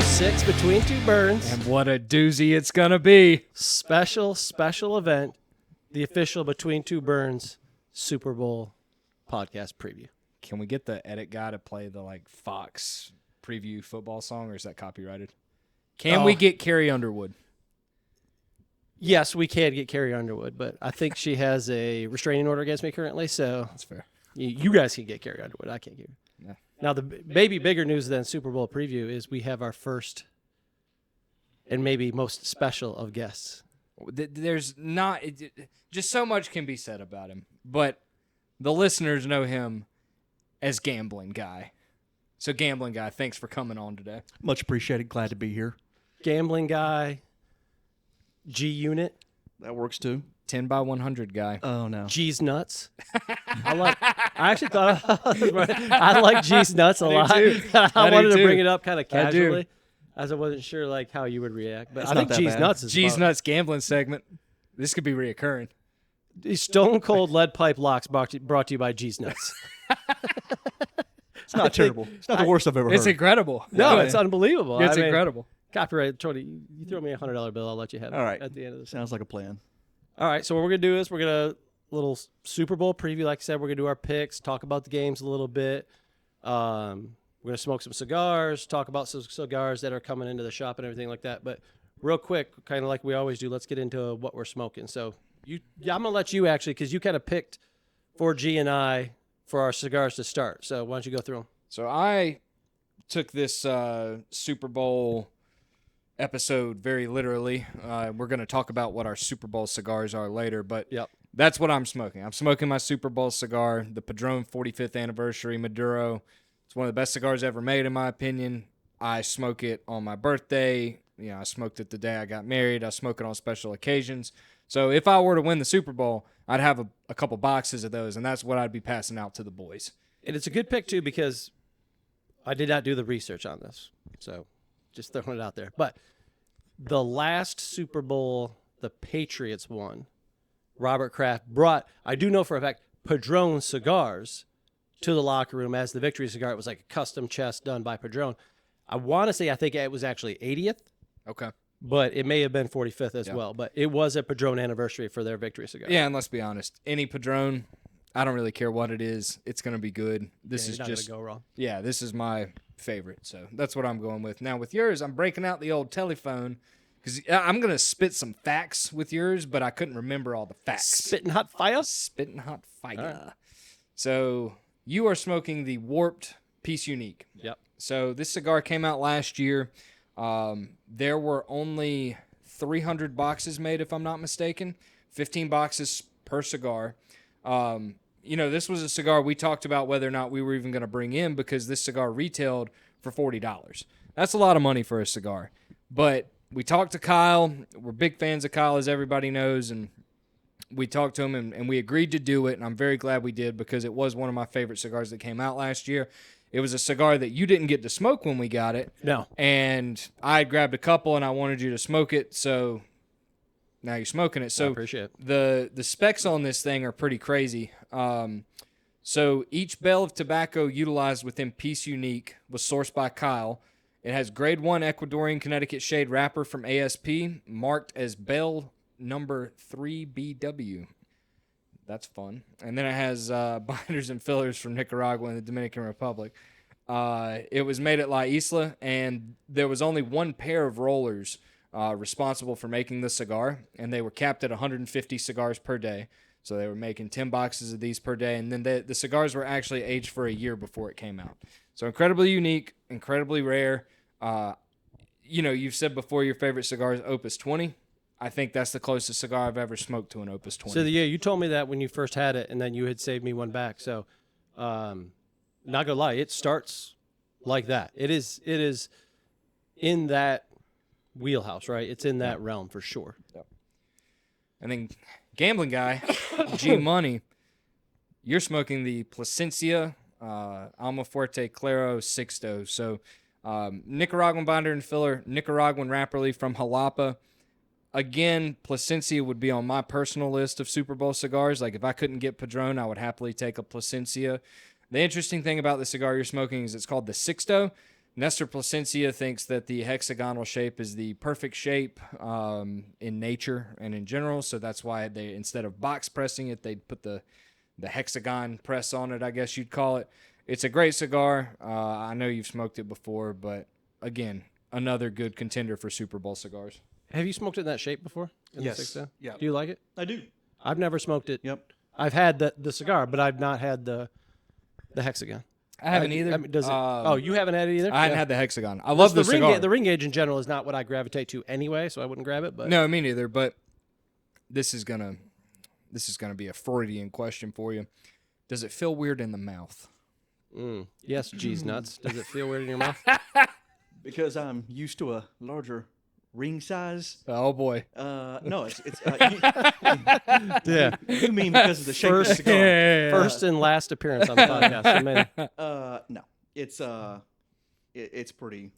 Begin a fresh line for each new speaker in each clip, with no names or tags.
6 Between Two Burns.
And what a doozy it's going to be.
Special event. The official Between Two Burns Super Bowl podcast preview.
Can we get the edit guy to play the Fox preview football song, or is that copyrighted? Can we get Carrie Underwood?
Yes, we can get Carrie Underwood, but I think she has a restraining order against me currently, so
That's fair.
you guys can get Carrie Underwood. I can't get her.
Yeah.
Now, the bigger news than Super Bowl preview is we have our first and maybe most special of guests.
There's not just so much can be said about him, but the listeners know him as Gambling Guy. So, Gambling Guy, thanks for coming on today.
Much appreciated. Glad to be here.
Gambling Guy, G Unit,
That works too.
10 by 100 guy.
Oh no.
G's Nuts. I actually thought I like G's Nuts a lot. I wanted to bring it up kind of casually, as I wasn't sure how you would react. But
It's
I
not
think
that
G's
bad.
Nuts is
G's
fun.
Nuts gambling segment. This could be reoccurring.
Stone Cold Lead Pipe Locks brought to you by G's Nuts.
It's not terrible. It's not the worst I've ever
It's
heard.
incredible.
No, it's unbelievable.
It's
I mean,
incredible.
Copyright, Tony. You throw me $100 bill, I'll let you have it.
All right.
At the end of this.
Sounds like a plan.
All right, so what we're gonna do is we're gonna little Super Bowl preview. Like I said, we're gonna do our picks, talk about the games a little bit. We're gonna smoke some cigars, talk about some cigars that are coming into the shop and everything like that. But real quick, kind of like we always do, let's get into what we're smoking. So I'm gonna let you actually, because you kind of picked for G and I for our cigars to start. So why don't you go through them?
So I took this Super Bowl episode very literally. We're going to talk about what our Super Bowl cigars are later, but
Yep.
that's what I'm smoking. I'm smoking my Super Bowl cigar, the Padron 45th Anniversary Maduro. It's one of the best cigars ever made, in my opinion. I smoke it on my birthday. I smoked it the day I got married. I smoke it on special occasions. So if I were to win the Super Bowl, I'd have a couple boxes of those, and that's what I'd be passing out to the boys.
And it's a good pick too, because I did not do the research on this. So just throwing it out there. But the last Super Bowl the Patriots won, Robert Kraft brought, I do know for a fact, Padron cigars to the locker room as the victory cigar. It was like a custom chest done by Padron. I want to say, I think it was actually 80th,
Okay.
but it may have been 45th as well. But it was a Padron anniversary for their victory cigar.
Yeah, and let's be honest. Any Padron, I don't really care what it is. It's going to be good. This
You're
is
not
just
gonna go wrong.
Yeah, this is my favorite. So that's what I'm going with. Now with yours, I'm breaking out the old telephone because I'm going to spit some facts with yours, but I couldn't remember all the facts.
Spitting hot fire.
Spitting hot fire.
All right.
So you are smoking the Warped Peace Unique.
Yep.
So this cigar came out last year. There were only 300 boxes made, if I'm not mistaken. 15 boxes per cigar. This was a cigar we talked about whether or not we were even going to bring in because this cigar retailed for $40. That's a lot of money for a cigar. But we talked to Kyle. We're big fans of Kyle, as everybody knows, and we talked to him, and we agreed to do it, and I'm very glad we did because it was one of my favorite cigars that came out last year. It was a cigar that you didn't get to smoke when we got it.
No.
And I grabbed a couple, and I wanted you to smoke it, so now you're smoking it. So
I appreciate it.
the specs on this thing are pretty crazy. So each bale of tobacco utilized within Peace Unique was sourced by Kyle. It has grade 1 Ecuadorian Connecticut shade wrapper from ASP, marked as bale number 3BW. That's fun. And then it has binders and fillers from Nicaragua and the Dominican Republic. It was made at La Isla, and there was only one pair of rollers responsible for making the cigar, and they were capped at 150 cigars per day. So they were making 10 boxes of these per day, and then the cigars were actually aged for a year before it came out. So incredibly unique, incredibly rare. You've said before your favorite cigar is Opus 20. I think that's the closest cigar I've ever smoked to an Opus 20.
So you told me that when you first had it, and then you had saved me one back. So, not gonna lie, it starts like that. It is in that wheelhouse, right? It's in that realm for sure.
Yep. And then Gambling Guy, G Money, you're smoking the Plasencia Almafuerte Claro Sixto. So Nicaraguan binder and filler, Nicaraguan wrapper leaf from Jalapa. Again, Plasencia would be on my personal list of Super Bowl cigars. Like if I couldn't get Padron, I would happily take a Plasencia. The interesting thing about the cigar you're smoking is it's called the Sixto. Nestor Placencia thinks that the hexagonal shape is the perfect shape in nature and in general, so that's why they, instead of box pressing it, they put the hexagon press on it, I guess you'd call it. It's a great cigar. I know you've smoked it before, but again, another good contender for Super Bowl cigars.
Have you smoked it in that shape before?
Yes. Yeah.
Do you like it?
I do.
I've never smoked it.
Yep.
I've had the cigar, but I've not had the hexagon.
I haven't either.
I mean, does it? Oh, you haven't had it either?
I hadn't had the hexagon. I love the cigar.
The ring gauge in general is not what I gravitate to anyway, so I wouldn't grab it. But
No, me neither. But this is gonna be a Freudian question for you. Does it feel weird in the mouth?
Yes, cheese nuts. Does it feel weird in your mouth?
Because I'm used to a larger ring size.
Oh boy.
No, it's
Yeah.
you mean because of the shape of the cigar?
First and last appearance on the podcast.
No, it's pretty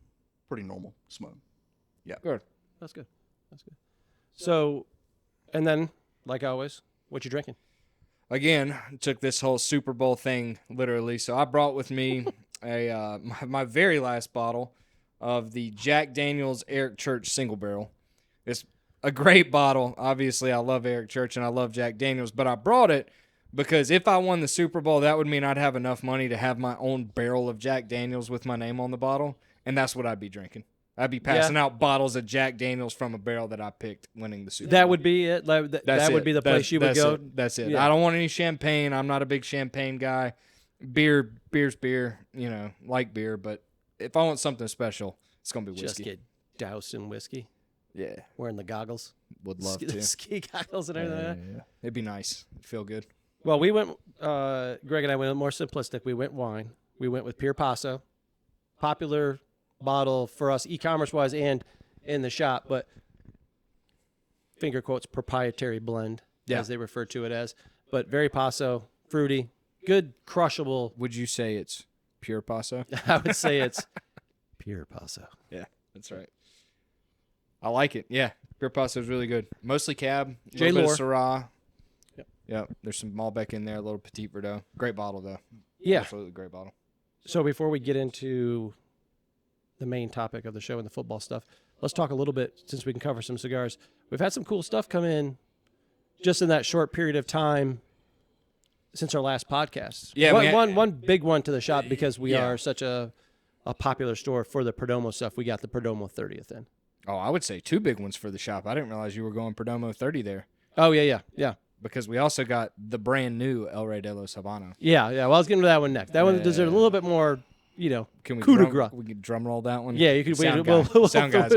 normal smoke. Yeah.
Good.
That's good. So, and then, like always, what you drinking?
Again, took this whole Super Bowl thing literally. So I brought with me my very last bottle of the Jack Daniel's Eric Church Single Barrel. It's a great bottle. Obviously, I love Eric Church and I love Jack Daniel's, but I brought it because if I won the Super Bowl, that would mean I'd have enough money to have my own barrel of Jack Daniel's with my name on the bottle, and that's what I'd be drinking. I'd be passing out bottles of Jack Daniel's from a barrel that I picked winning the Super Bowl.
That would be it. That would be the place you would go.
That's it.
Yeah.
I don't want any champagne. I'm not a big champagne guy. Beer's beer. Like beer, but if I want something special, it's gonna be whiskey.
Just get doused in whiskey.
Yeah,
Wearing the goggles.
would love
The
to.
ski goggles and everything.
Yeah. It'd be nice. It'd feel good.
Well, we went. Greg and I went more simplistic. We went wine. We went with Pure Paso, popular bottle for us e-commerce wise and in the shop, but finger quotes proprietary blend as they refer to it as, but very Paso, fruity, good crushable.
Would you say it's pure Paso?
I would say it's Pure Paso.
Yeah, that's right. I like it. Yeah, pure Paso is really good. Mostly cab, a
J.
little bit
Lore.
of Syrah.
Yep.
Yeah, there's some Malbec in there, a little Petit Verdot. Great bottle though.
Yeah.
Absolutely great bottle.
So before we get into the main topic of the show and the football stuff, let's talk a little bit, since we can cover some cigars. We've had some cool stuff come in just in that short period of time since our last podcast.
Yeah,
one big one to the shop because we
Yeah.
are such a popular store for the Perdomo stuff. We got the Perdomo 30th in.
Oh, I would say two big ones for the shop. I didn't realize you were going Perdomo 30 there.
Oh, yeah.
Because we also got the brand new El Rey de los Habanos.
Yeah. Well, I was getting to that one next. That one deserves a little bit more,
Can we
coup de
drum,
grace.
we could drum roll that one?
Yeah, you could.
Sound
We'll
guy's gonna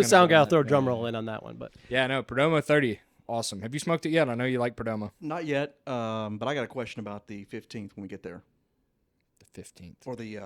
sound guy will
that.
throw a drum roll in on that one. But
Yeah, no, Perdomo 30. Awesome. Have you smoked it yet? I know you like Perdomo.
Not yet, but I got a question about the 15th when we get there,
The 15th.
or the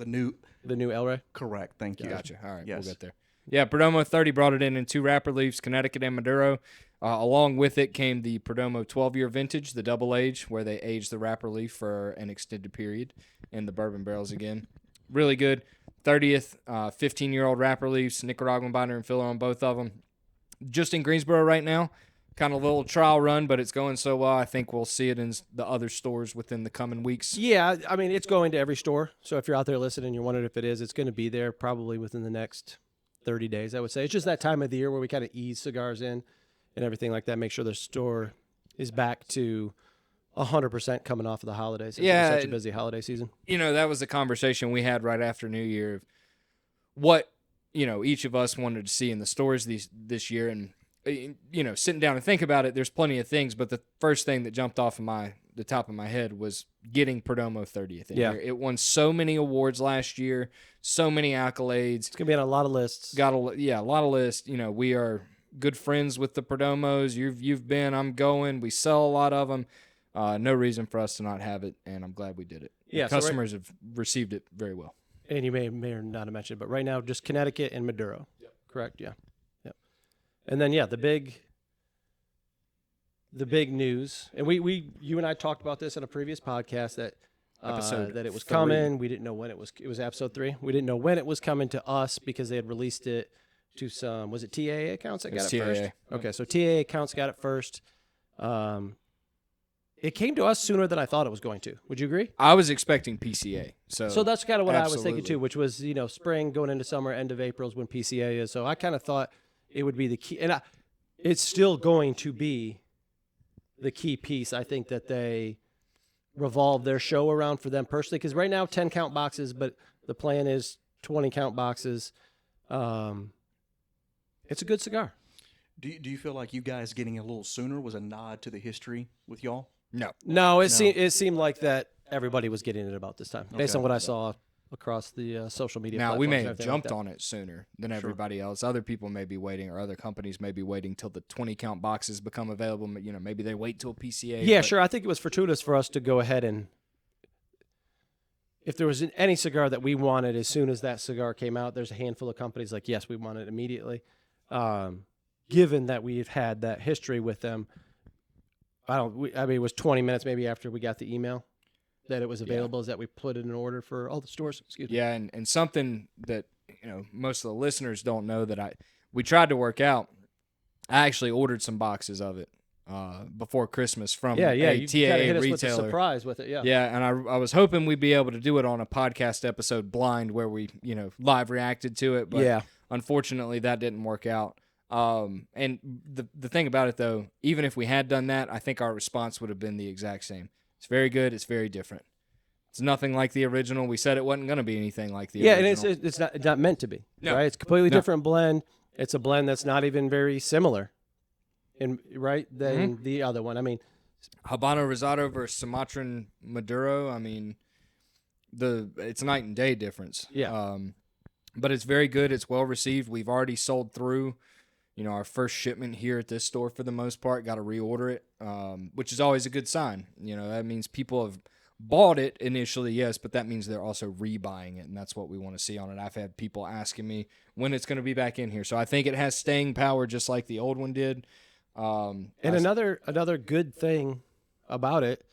new.
the new El Rey.
Correct. Thank you.
Gotcha. All right,
Yes.
we'll get there. Yeah, Perdomo 30 brought it in two wrapper leaves, Connecticut and Maduro. Along with it came the Perdomo 12-year vintage, the double age, where they aged the wrapper leaf for an extended period in the bourbon barrels again. Really good. 30th, 15-year-old wrapper leaves, Nicaraguan binder and filler on both of them. Just in Greensboro right now. Kind of a little trial run, but it's going so well. I think we'll see it in the other stores within the coming weeks.
Yeah, I mean, it's going to every store. So if you're out there listening and you're wondering if it is, it's going to be there probably within the next 30 days, I would say. It's just that time of the year where we kind of ease cigars in and everything like that. Make sure the store is back to 100% coming off of the holidays.
Yeah.
It's such a busy holiday season.
That was the conversation we had right after New Year of what, each of us wanted to see in the stores this year. And, sitting down and think about it, there's plenty of things. But the first thing that jumped off of the top of my head was getting Perdomo 30th in here. It won so many awards last year, so many accolades.
It's going to be on a lot of lists.
A lot of lists. We are good friends with the Perdomos. You've been, I'm going. We sell a lot of them. No reason for us to not have it, and I'm glad we did it.
Yeah,
The customers have received it very well.
And you may or not have mentioned it, but right now just Connecticut and Maduro.
Yep.
Correct? Yeah. And then, the big news, and you and I talked about this in a previous podcast that it was
3.
coming. We didn't know when it was episode 3. We didn't know when it was coming to us because they had released it to some, was it TAA accounts that got it first?
TAA.
Okay, so TAA accounts got it first. it came to us sooner than I thought it was going to. Would you agree?
I was expecting PCA. So
that's kind of what I was thinking
absolutely.
too, which was, spring going into summer, end of April is when PCA is. So I kind of thought it would be the key. And it's still going to be the key piece. I think that they revolve their show around for them personally. Because right now, 10 count boxes, but the plan is 20 count boxes. It's a good cigar.
Do you feel like you guys getting a little sooner was a nod to the history with y'all?
No, it seemed like that everybody was getting it about this time, based on what I saw across the social media.
Now, we may have
platforms and
jumped
everything
on it sooner than everybody else. Other people may be waiting, or other companies may be waiting till the 20 count boxes become available. Maybe they wait till PCA.
Yeah, sure. I think it was fortuitous for us to go ahead and, if there was any cigar that we wanted as soon as that cigar came out, there's a handful of companies like, yes, we want it immediately. Given that we've had that history with them, it was 20 minutes maybe after we got the email that it was available, is that we put it in order for all the stores. Excuse me.
Yeah, and something that most of the listeners don't know that we tried to work out. I actually ordered some boxes of it before Christmas from
you
a
kinda
TAA
hit us
retailer.
with a surprise with it, yeah.
Yeah, and I was hoping we'd be able to do it on a podcast episode blind where we live reacted to it, but unfortunately that didn't work out. And the thing about it though, even if we had done that, I think our response would have been the exact same. It's very good. It's very different. It's nothing like the original. We said it wasn't going to be anything like the original.
And it's not meant to be.
No.
Right? It's a completely
No.
different blend. It's a blend that's not even very similar, than the other one. I mean,
Habano Rosado versus Sumatran Maduro. I mean, it's night and day difference.
Yeah.
But it's very good. It's well received. We've already sold through, our first shipment here at this store for the most part. Got to reorder it, which is always a good sign. That means people have bought it initially, yes, but that means they're also rebuying it, and that's what we want to see on it. I've had people asking me when it's going to be back in here, so I think it has staying power just like the old one did.
And another good thing about it,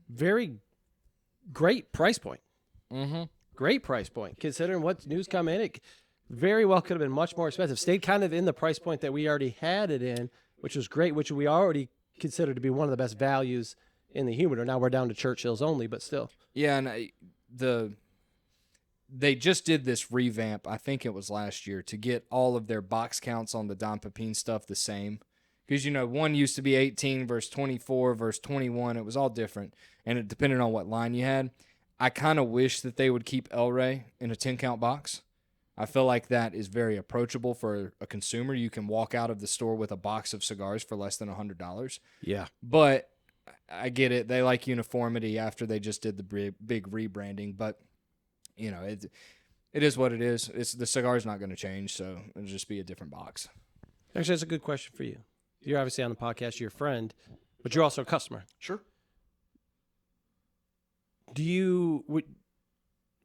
very great price point.
Mm-hmm.
Great price point. Considering what news come in, it very well could have been much more expensive. Stayed kind of in the price point that we already had it in, which was great, which we already considered to be one of the best values in the humidor. Now we're down to Churchill's only, but still.
Yeah, and they just did this revamp, I think it was last year, to get all of their box counts on the Don Pepin stuff the same. Because, one used to be 18 versus 24 versus 21. It was all different, and it depended on what line you had. I kind of wish that they would keep El Rey in a 10-count box. I feel like that is very approachable for a consumer. You can walk out of the store with a box of cigars for less than $100.
Yeah.
But I get it. They like uniformity after they just did the big rebranding. But, it is what it is. The cigar's not going to change, so it'll just be a different box.
Actually, that's a good question for you. You're obviously on the podcast, you're a friend, but you're also a customer.
Sure.
Do you,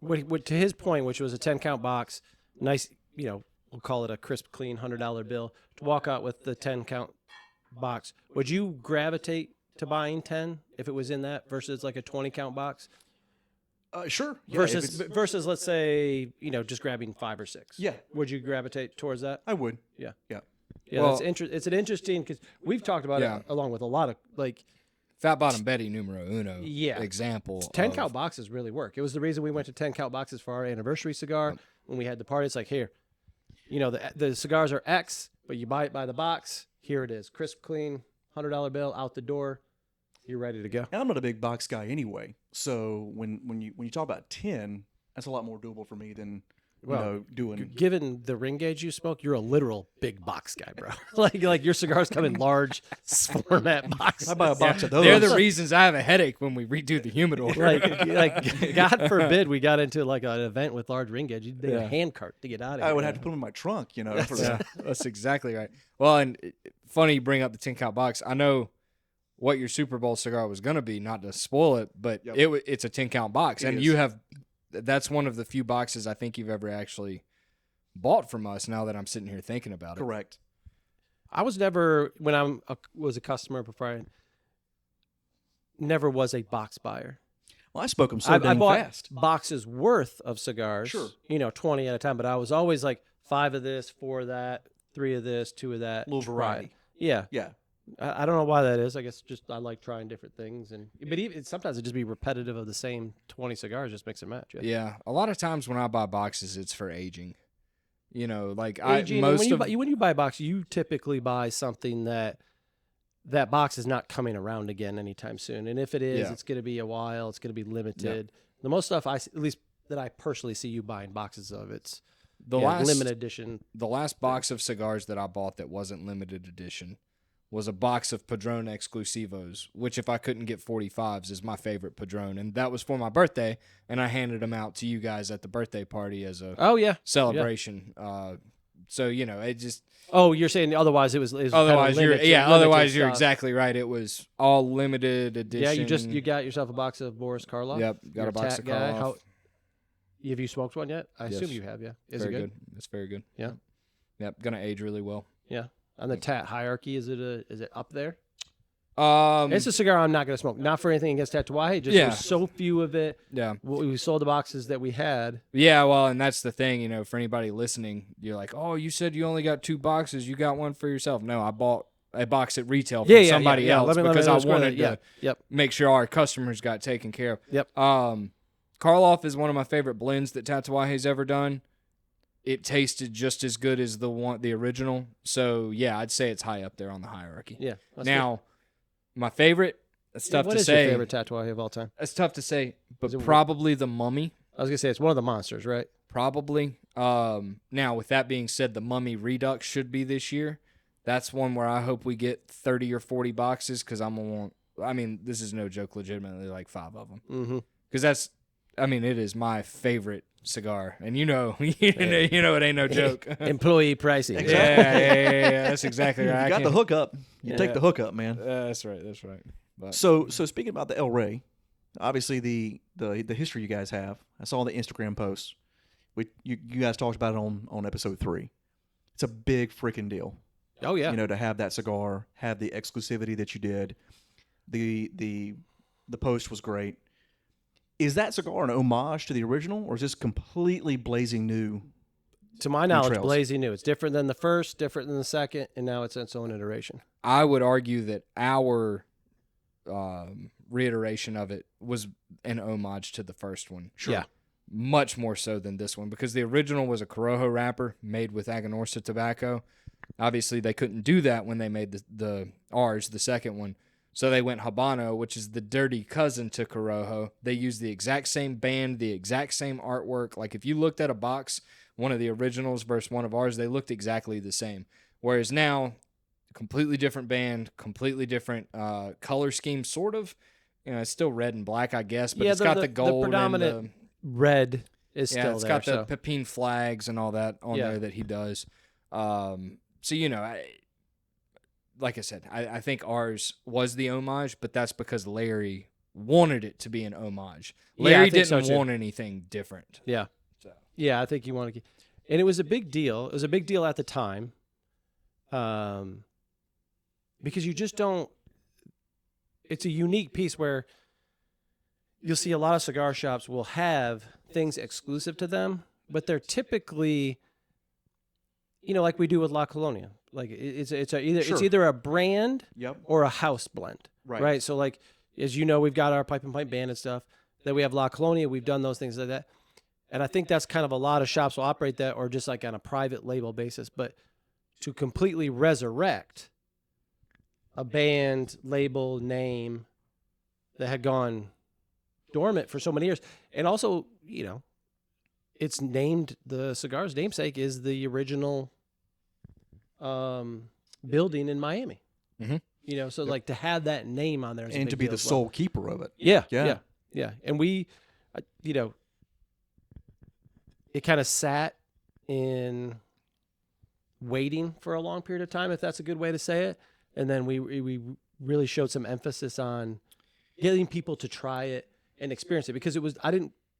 would to his point, which was a 10-count box, nice, we'll call it a crisp, clean $100 bill, to walk out with the 10-count box, would you gravitate to buying 10 if it was in that versus like a 20-count box?
Sure. Yeah,
versus, let's say, just grabbing 5 or 6.
Yeah.
Would you gravitate towards that?
I would.
Yeah.
Yeah.
Yeah,
Well,
it's an interesting, because we've talked about it along with a lot of,
Fat Bottom Betty numero uno example.
10-count boxes really work. It was the reason we went to 10-count boxes for our anniversary cigar when we had the party. It's like, here, the cigars are X, but you buy it by the box. Here it is, crisp, clean, $100 bill out the door. You're ready to go.
And I'm not a big box guy anyway, so when you talk about 10, that's a lot more doable for me than doing.
Given the ring gauge you smoke, you're a literal big box guy, bro. like your cigars come in large format boxes.
I buy a box of those.
They're the reasons I have a headache when we redo the humidor.
like God forbid we got into like an event with large ring gauge. You'd need a hand cart to get out of here.
I would have to put them in my trunk,
That's exactly right. Well, and funny you bring up the 10-count box. I know what your Super Bowl cigar was going to be, not to spoil it, but it's a 10-count box. And that's one of the few boxes I think you've ever actually bought from us, now that I'm sitting here thinking about it.
Correct.
I was never, when I was a customer before, I never was a box buyer.
Well, I spoke them so
I
dang
bought
fast.
boxes worth of cigars,
Sure.
20 at a time, but I was always like 5 of this, 4 of that, 3 of this, 2 of that.
Little variety.
Yeah.
Yeah.
I don't know why that is. I guess just I like trying different things, but even sometimes it just be repetitive of the same 20 cigars just makes it match.
Yeah, a lot of times when I buy boxes, it's for aging. You know, like
Aging,
most of
when you buy a box, you typically buy something that box is not coming around again anytime soon. And if it is, it's going to be a while. It's going to be limited. The most stuff at least that I personally see you buying boxes of, it's
the last
limited edition.
The last box of cigars that I bought that wasn't limited edition was a box of Padron Exclusivos, which if I couldn't get 45s is my favorite Padron. And that was for my birthday, and I handed them out to you guys at the birthday party as a celebration. So, you know, it just...
Oh, you're saying otherwise it was
otherwise
kind of limited,
otherwise you're
stuff.
Exactly right. It was all limited edition.
Yeah, you got yourself a box of Boris Karloff.
Yep, got a box of Karloff.
Have you smoked one yet? I assume you have, yeah. Is it good?
It's very good.
Yeah.
Yep, gonna age really well.
Yeah. On the tat hierarchy, is it up there?
It's
a cigar I'm not going to smoke. Not for anything against Tatuaje, just there's so few of it.
Yeah.
We sold the boxes that we had.
Yeah, well, and that's the thing, you know, for anybody listening, you're like, oh, you said you only got 2 boxes. You got one for yourself. No, I bought a box at retail from somebody else because I wanted to make sure our customers got taken care of.
Yep.
Karloff is one of my favorite blends that Tatuaje's ever done. It tasted just as good as the original. So, yeah, I'd say it's high up there on the hierarchy.
Yeah.
Now, my favorite, that's tough to say.
What is your favorite Tatuaje of all time?
That's tough to say, but probably the Mummy.
I was going to say, it's one of the monsters, right?
Probably. Now, with that being said, the Mummy Redux should be this year. That's one where I hope we get 30 or 40 boxes because I'm going to want, I mean, this is no joke, legitimately like 5 of them.
Mm-hmm.
Because it is my favorite cigar, and you know it ain't no joke.
Employee pricing.
Yeah, that's exactly right.
You got the hookup. You take the hookup, man.
That's right. But,
so speaking about the El Rey, obviously the history you guys have. I saw the Instagram posts. You guys talked about it on episode 3. It's a big freaking deal.
Oh yeah.
You know, to have that cigar, have the exclusivity that you did. The post was great. Is that cigar an homage to the original, or is this completely blazing new?
To my knowledge,
trails?
blazing new. It's different than the first, different than the second, and now it's its own iteration.
I would argue that our reiteration of it was an homage to the first one.
Sure. Yeah.
Much more so than this one, because the original was a Corojo wrapper made with Aganorsa tobacco. Obviously, they couldn't do that when they made the second one. So they went Habano, which is the dirty cousin to Corojo. They used the exact same band, the exact same artwork. Like if you looked at a box, one of the originals versus one of ours, they looked exactly the same. Whereas now, completely different band, completely different color scheme, sort of. You know, it's still red and black, I guess, but it's got the gold.
The predominant
and
red is still there.
It's got the Pepin flags and all that on there that he does. So, you know, like I said, I think ours was the homage, but that's because Larry wanted it to be an homage. Larry didn't want anything different.
Yeah.
So.
Yeah, I think you want to get... And it was a big deal. It was a big deal at the time. Because you just don't... It's a unique piece where you'll see a lot of cigar shops will have things exclusive to them, but they're typically, you know, like we do with La Colonia. Like it's either a brand or a house blend, right? So like, as you know, we've got our Pipe Pint band and stuff. Then we have La Colonia. We've done those things like that, and I think that's kind of a lot of shops will operate that, or just like on a private label basis. But to completely resurrect a band, label, name that had gone dormant for so many years, and also, you know, it's named, the cigar's namesake is the original building in Miami.
Mm-hmm.
You know, so like to have that name on there is
and to be the sole keeper of it.
Yeah. And we, you know, it kind of sat in waiting for a long period of time, if that's a good way to say it. And then we really showed some emphasis on getting people to try it and experience it, because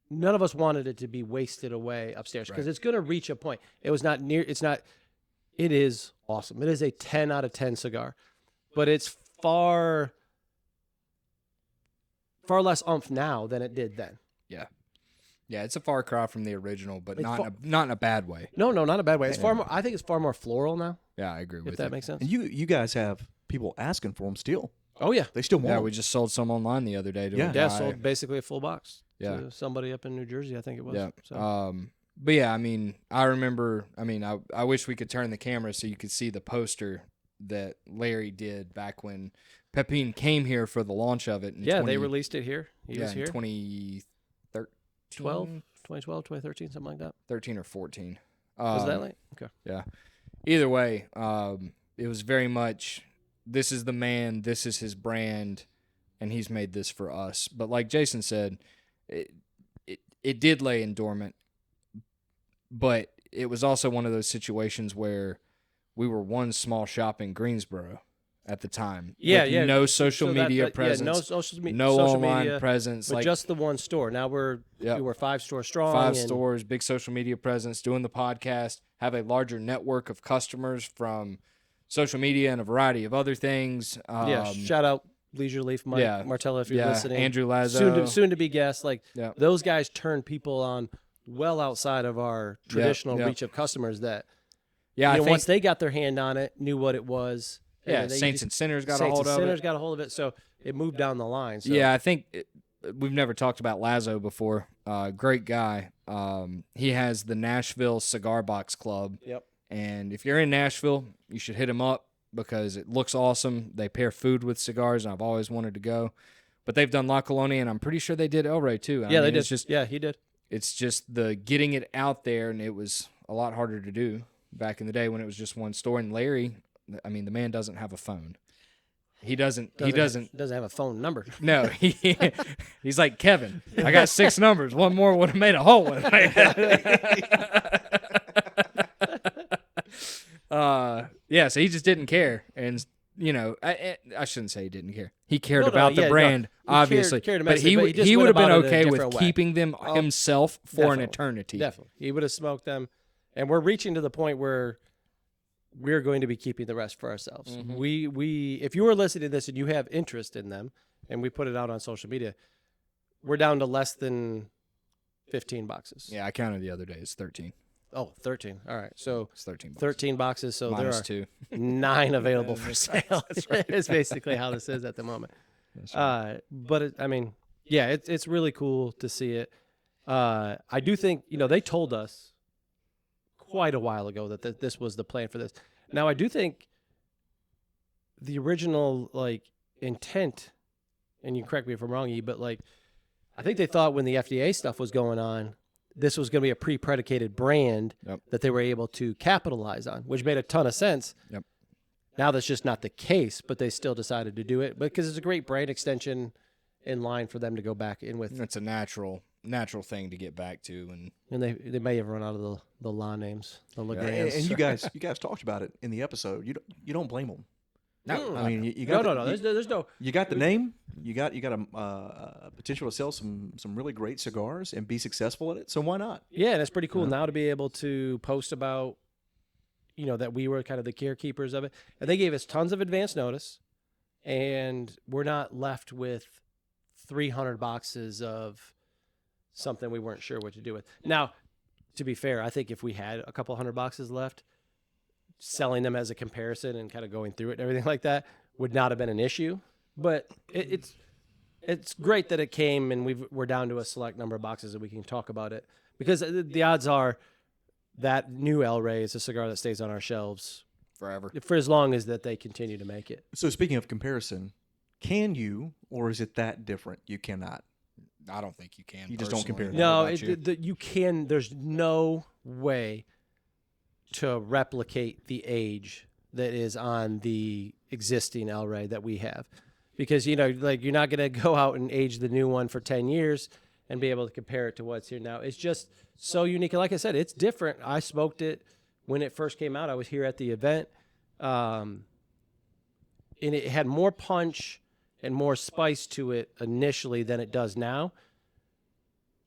none of us wanted it to be wasted away upstairs, because it's going to reach a point. It is awesome. It is a 10 out of 10 cigar, but it's far less oomph now than it did then.
Yeah. Yeah, it's a far cry from the original, but not in a bad way.
No, not a bad way. It's far more. I think it's far more floral now.
Yeah, I agree with
that makes sense.
And you guys have people asking for them still.
Oh yeah,
They still want
Yeah,
them.
we just sold some online the other day to
Yeah.
a guy.
sold basically a full box.
Yeah.
To somebody up in New Jersey, I think it was.
Yeah.
So.
But yeah, I mean, I remember. I mean, I wish we could turn the camera so you could see the poster that Larry did back when Pepin came here for the launch of it. In
They released it here. He was
in
here.
2013,
2012, 2013, something like that.
13 or 14.
Was that late? Okay.
Yeah. Either way, it was very much, this is the man, this is his brand, and he's made this for us. But like Jason said, it did lay in dormant, but it was also one of those situations where we were one small shop in Greensboro at the time.
Yeah,
with
yeah.
No social media presence.
Yeah, no social
online
media
presence.
but
Like
just the one store. Now we were 5 stores strong.
5
and
stores, big social media presence, doing the podcast, have a larger network of customers from social media and a variety of other things.
Shout out Leisure Leaf, Mike Martella, if you're listening.
Andrew Lazo.
Soon to be guest. Like
Yeah.
those guys turn people on well outside of our traditional reach of customers that
Yeah, I think
once they got their hand on it, knew what it was. and they
Saints and Sinners got a
Saints
hold
and
of
Sinners
it.
got a hold of it, so it moved down the line. So.
Yeah, I think we've never talked about Lazo before. Great guy. He has the Nashville Cigar Box Club.
Yep.
And if you're in Nashville, you should hit him up because it looks awesome. They pair food with cigars, and I've always wanted to go. But they've done La Colonia, and I'm pretty sure they did El Rey too.
Yeah, they did.
It's just,
he did.
It's just the getting it out there, and it was a lot harder to do back in the day when it was just one store. And Larry, I mean, the man doesn't have a phone. He doesn't
have a phone number.
No, he's like Kevin. I got 6 numbers. One more would have made a whole one. So he just didn't care, and I shouldn't say he didn't care. He cared about the brand, obviously,
cared
but
immensely,
he
just
would have
went
been
about it in a
okay with
different way.
keeping them himself for an
Definitely.
eternity.
Definitely, he would have smoked them, and we're reaching to the point where we're going to be keeping the rest for ourselves.
Mm-hmm.
We if you are listening to this and you have interest in them, and we put it out on social media, we're down to less than 15 boxes.
Yeah, I counted the other day. It's 13.
Oh, 13. All right. So
It's 13. Bucks.
13 boxes. So
Minus
there
2.
are 9 available for sale. It's basically how this is at the moment. But it's really cool to see it. I do think, they told us quite a while ago that this was the plan for this. Now, I do think the original intent, and you correct me if I'm wrong, E, but I think they thought when the FDA stuff was going on, this was going to be a pre-predicated brand that they were able to capitalize on, which made a ton of sense.
Yep.
Now that's just not the case, but they still decided to do it because it's a great brand extension in line for them to go back in with.
It's a natural thing to get back to,
And they may have run out of the law names, the Legrands.
And you guys talked about it in the episode. You don't blame them.
No,
I mean you got
no. There's no.
You got the name. You got a potential to sell some really great cigars and be successful at it. So why not?
Yeah, and it's pretty cool now to be able to post about, that we were kind of the carekeepers of it. And they gave us tons of advance notice, and we're not left with 300 boxes of something we weren't sure what to do with. Now, to be fair, I think if we had a couple hundred boxes left, selling them as a comparison and kind of going through it and everything like that would not have been an issue. But it's great that it came and we're down to a select number of boxes and we can talk about it, because the odds are that new El Rey is a cigar that stays on our shelves
forever.
for as long as that they continue to make it.
So speaking of comparison, can you, or is it that different? You cannot.
I don't think you can.
You just don't compare them.
No, you can. There's no way to replicate the age that is on the existing El Rey that we have, because you're not going to go out and age the new one for 10 years and be able to compare it to what's here now. It's just so unique, and like I said, it's different. I smoked it when it first came out. I was here at the event, and it had more punch and more spice to it initially than it does now,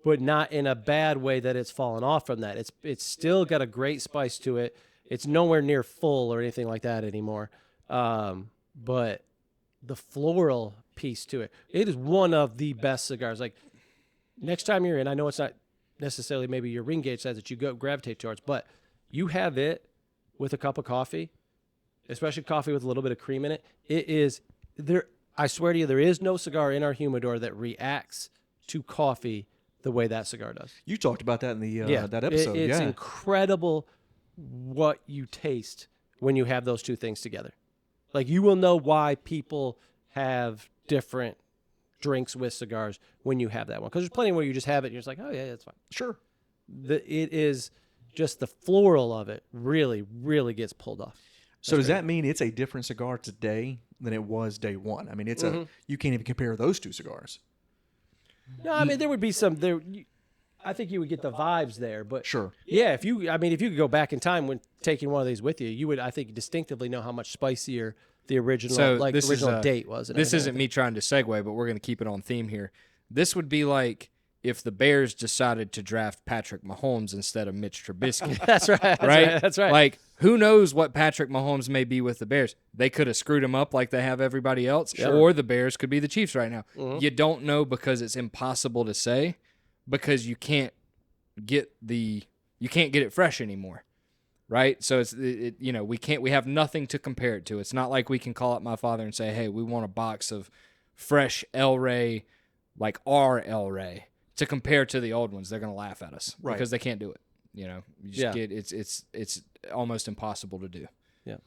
but not in a bad way that it's fallen off from that. It's still got a great spice to it. It's nowhere near full or anything like that anymore. But the floral piece to it, it is one of the best cigars. Like, next time you're in, I know it's not necessarily maybe your ring gauge size that you go gravitate towards, but you have it with a cup of coffee, especially coffee with a little bit of cream in it. It is there. I swear to you, there is no cigar in our humidor that reacts to coffee the way that cigar does.
You talked about that in the that episode.
It's
yeah.
incredible what you taste when you have those two things together. Like, you will know why people have different drinks with cigars when you have that one. Because there's plenty where you just have it and you're just like, oh, yeah, that's fine.
Sure.
It is just the floral of it really, really gets pulled off.
So does that mean it's a different cigar today than it was day one? I mean, it's you can't even compare those two cigars.
No, I mean, there would be some there. I think you would get the vibes there, but
Sure.
yeah, if you could go back in time when taking one of these with you, you would, I think, distinctively know how much spicier the original, original date was.
This isn't me trying to segue, but we're going to keep it on theme here. This would be like if the Bears decided to draft Patrick Mahomes instead of Mitch Trubisky.
That's right. That's right.
Like, who knows what Patrick Mahomes may be with the Bears? They could have screwed him up like they have everybody else, or the Bears could be the Chiefs right now. You don't know because it's impossible to say, because you can't get it fresh anymore, right? So we have nothing to compare it to. It's not like we can call up my father and say, hey, we want a box of fresh El Rey, like our El Rey, to compare to the old ones. They're going to laugh at us because they can't do it. You just get it's almost impossible to do.
Yeah.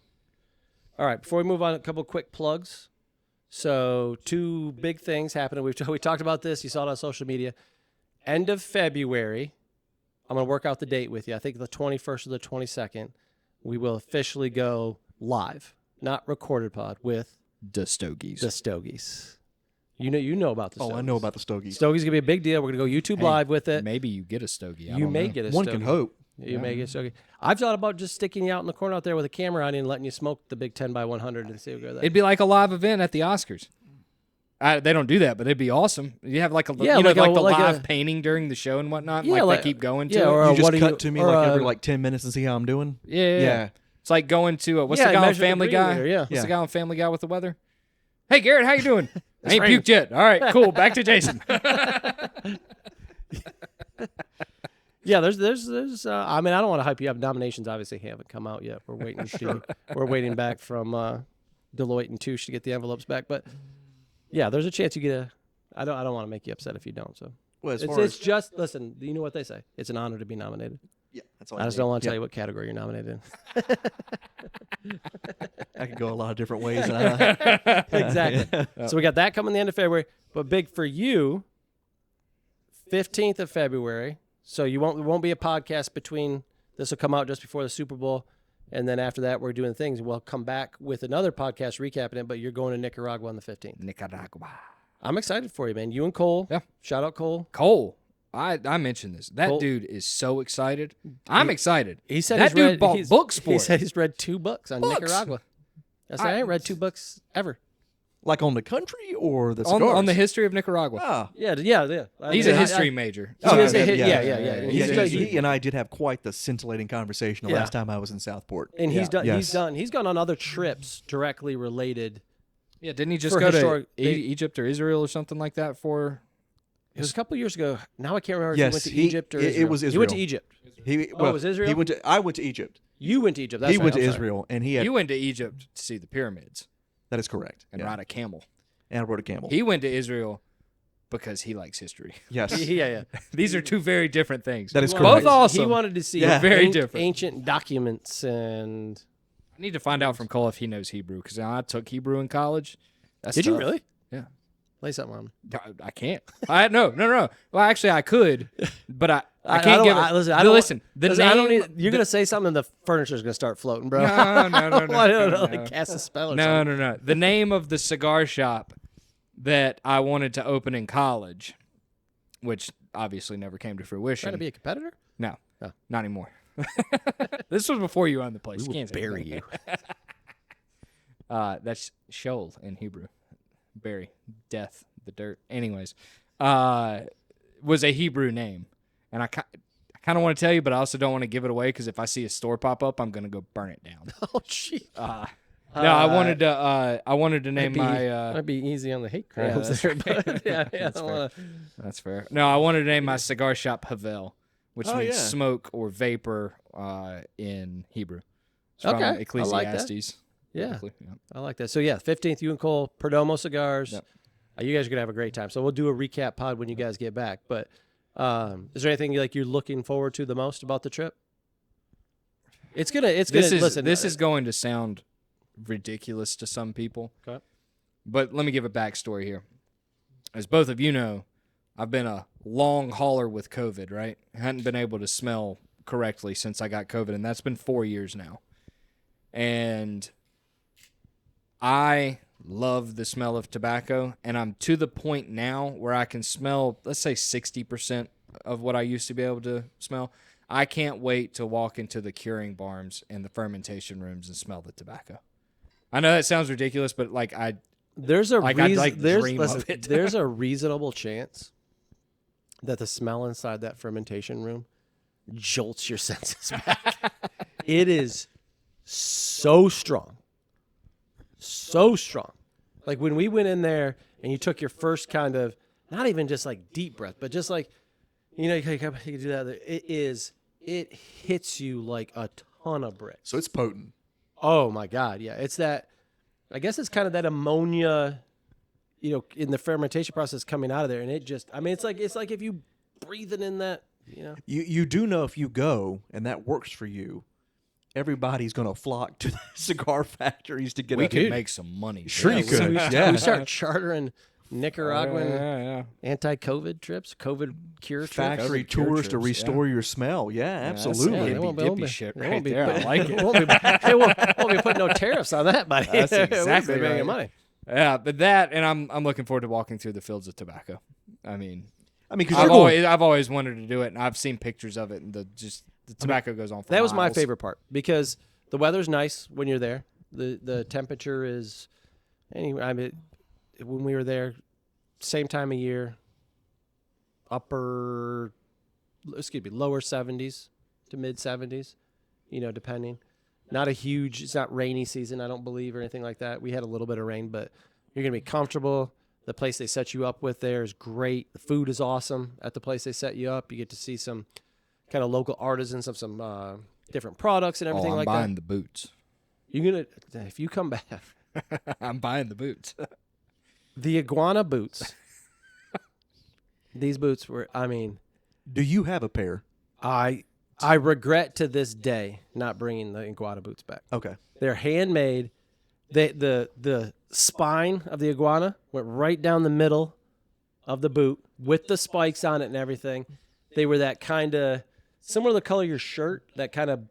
All right. Before we move on, a couple quick plugs. So, two big things happening. We talked about this. You saw it on social media. End of February, I'm going to work out the date with you. I think the 21st or the 22nd, we will officially go live, not recorded pod, with
The Stogies.
the Stogies. You know about the Stogies.
Oh, I know about the Stogies.
Stogies going to be a big deal. We're going to go YouTube live with it.
Maybe you get a Stogie.
You may get a
One
Stogie.
can hope.
You may get a Stogie. I've thought about just sticking you out in the corner out there with a camera on you and letting you smoke the big 10x100 and see what goes there.
It'd be like a live event at the Oscars. They don't do that, but it'd be awesome. You have like a
like
live painting during the show and whatnot.
Yeah,
they keep going to.
yeah,
it.
or
You just
what do
cut
you-
to me
or,
like every 10 minutes and see how I'm doing.
Yeah. It's like going to what's
Yeah,
the guy on
measure the
Family
breather,
Guy?
yeah.
What's
Yeah.
the guy on Family Guy with the weather? Hey Garrett, how you doing? I ain't
raining.
puked yet. All right, cool. Back to Jason.
Yeah, there's. I mean, I don't want to hype you up. Nominations obviously haven't come out yet. We're waiting we're waiting back from Deloitte and Touche to get the envelopes back. But yeah, there's a chance you get a. I don't want to make you upset if you don't. So
Well, as
it's
far as
just listen. You know what they say? It's an honor to be nominated.
yeah, that's all.
I just don't want to tell you what category you're nominated in.
I could go a lot of different ways. And
Exactly. So we got that coming the end of February. But big for you, 15th of February. So there won't be a podcast between. This will come out just before the Super Bowl, and then after that we're doing things. We'll come back with another podcast recapping it. But you're going to Nicaragua on the 15th.
Nicaragua.
I'm excited for you, man. You and Cole.
Yeah.
Shout out Cole.
Cole. I mentioned this. That
Cole-
dude is so excited. I'm excited.
He said
that
he's
dude
read,
bought
he's-
books for
He
it.
said he's read 2 books on
Books?
Nicaragua. I said I ain't read 2 books ever.
like on the country or the
on
cigars?
the history of Nicaragua.
Ah.
Yeah.
He's a history major.
He is a
yeah,
hit-
yeah,
yeah.
Yeah,
He's done-
he and I did have quite the scintillating conversation the
Yeah.
last time I was in Southport.
And he's done.
Yes.
He's gone on other trips directly related.
Yeah, didn't he just
For
go
historic-
to Egypt or Israel or something like that for?
It was a couple years ago. Now I can't remember
Yes,
if he went to
he-
Egypt or
it
Israel.
was
He went to
Israel.
Egypt.
He,
Oh, it was Israel?
I went to Egypt.
You went to Egypt. That's
He
right,
went to
I'm sorry.
Israel, and he had.
You went to Egypt to see the pyramids
That is correct.
and
Yeah.
ride a camel.
And I rode a camel.
He went to Israel because he likes history.
Yes.
Yeah.
These are two very different things.
That is
Both
correct.
awesome.
He wanted to see
Yeah.
Very different.
ancient documents
I need to find out from Cole if he knows Hebrew because I took Hebrew in college. That's
Did you
tough.
really?
Yeah.
Lay something on me.
I can't. No. Well, actually, I could, but I can't
don't-
give it.
listen, I
No,
don't-
listen, the
Listen, I don't
name-
need, you're gonna say something, and the furniture's gonna start floating, bro.
No.
I don't know,
no.
like cast a spell or
No.
something.
The name of the cigar shop that I wanted to open in college, which obviously never came to fruition.
Trying to be a competitor?
No,
Oh.
not anymore. This was before you owned the place.
We will
Can't say
bury
anything.
you.
That's Sheol in Hebrew. Bury, death, the dirt. Anyways, was a Hebrew name, and I kind of want to tell you, but I also don't want to give it away because if I see a store pop up, I'm gonna go burn it down.
Oh, gee.
No, I wanted to name my.
Might be easy on the hate
Yeah,
crimes
that's
there, but yeah, I
That's
don't
fair.
wanna.
That's fair. No, I wanted to name my cigar shop Havel, which
Oh,
means
yeah.
smoke or vapor in Hebrew. It's from
Okay, I like that.
Ecclesiastes.
Yeah,
typically. Yeah.
I like that. So yeah, 15th, you and Cole, Perdomo Cigars.
Yep.
You guys are gonna have a great time. So we'll do a recap pod when you guys get back. But is there anything you're looking forward to the most about the trip? It's gonna. Listen,
This is going to sound ridiculous to some people.
Okay.
But let me give a backstory here. As both of you know, I've been a long hauler with COVID, right? I hadn't been able to smell correctly since I got COVID, and that's been 4 years now. And I love the smell of tobacco, and I'm to the point now where I can smell, let's say 60% of what I used to be able to smell. I can't wait to walk into the curing barns and the fermentation rooms and smell the tobacco. I know that sounds ridiculous, but like
there's a
I'd dream of it.
there's a reasonable chance that the smell inside that fermentation room jolts your senses back. It is so strong. So strong. Like when we went in there and you took your first kind of, not even just like deep breath, but just like, you can do that. It hits you like a ton of bricks.
So it's potent.
Oh my God. Yeah. It's that, I guess it's kind of that ammonia, in the fermentation process coming out of there. And it just, it's like if you breathe it in that,
You do know if you go and that works for you, everybody's going to flock to the cigar factories to get
we
a
could make some money.
Sure you could.
We start chartering Nicaraguan anti-COVID trips, COVID cure trips.
factory
COVID cure
tours to
trips,
restore your smell. Yeah, absolutely.
They won't be-
Dippy shit
they
right
won't be
there. I
put-
like it.
They won't be putting no tariffs on that, buddy.
That's
We'll be
exactly
making
right.
money.
Yeah, but that, and I'm looking forward to walking through the fields of tobacco. I mean,
because
I've always wanted to do it, and I've seen pictures of it, and the tobacco goes on for
That was my
miles.
favorite part because the weather's nice when you're there. The temperature is, when we were there, same time of year, lower 70s to mid 70s, depending. It's not rainy season, I don't believe, or anything like that. We had a little bit of rain, but you're going to be comfortable. The place they set you up with there is great. The food is awesome at the place they set you up. You get to see some kind of local artisans of some different products and everything
I'm
like
buying
that.
the boots.
If you come back,
I'm buying the boots.
the iguana boots, these boots were,
do you have a pair?
I regret to this day not bringing the iguana boots back.
Okay.
They're handmade. The spine of the iguana went right down the middle of the boot with the spikes on it and everything. They were that kind of similar to the color of your shirt, that kind of,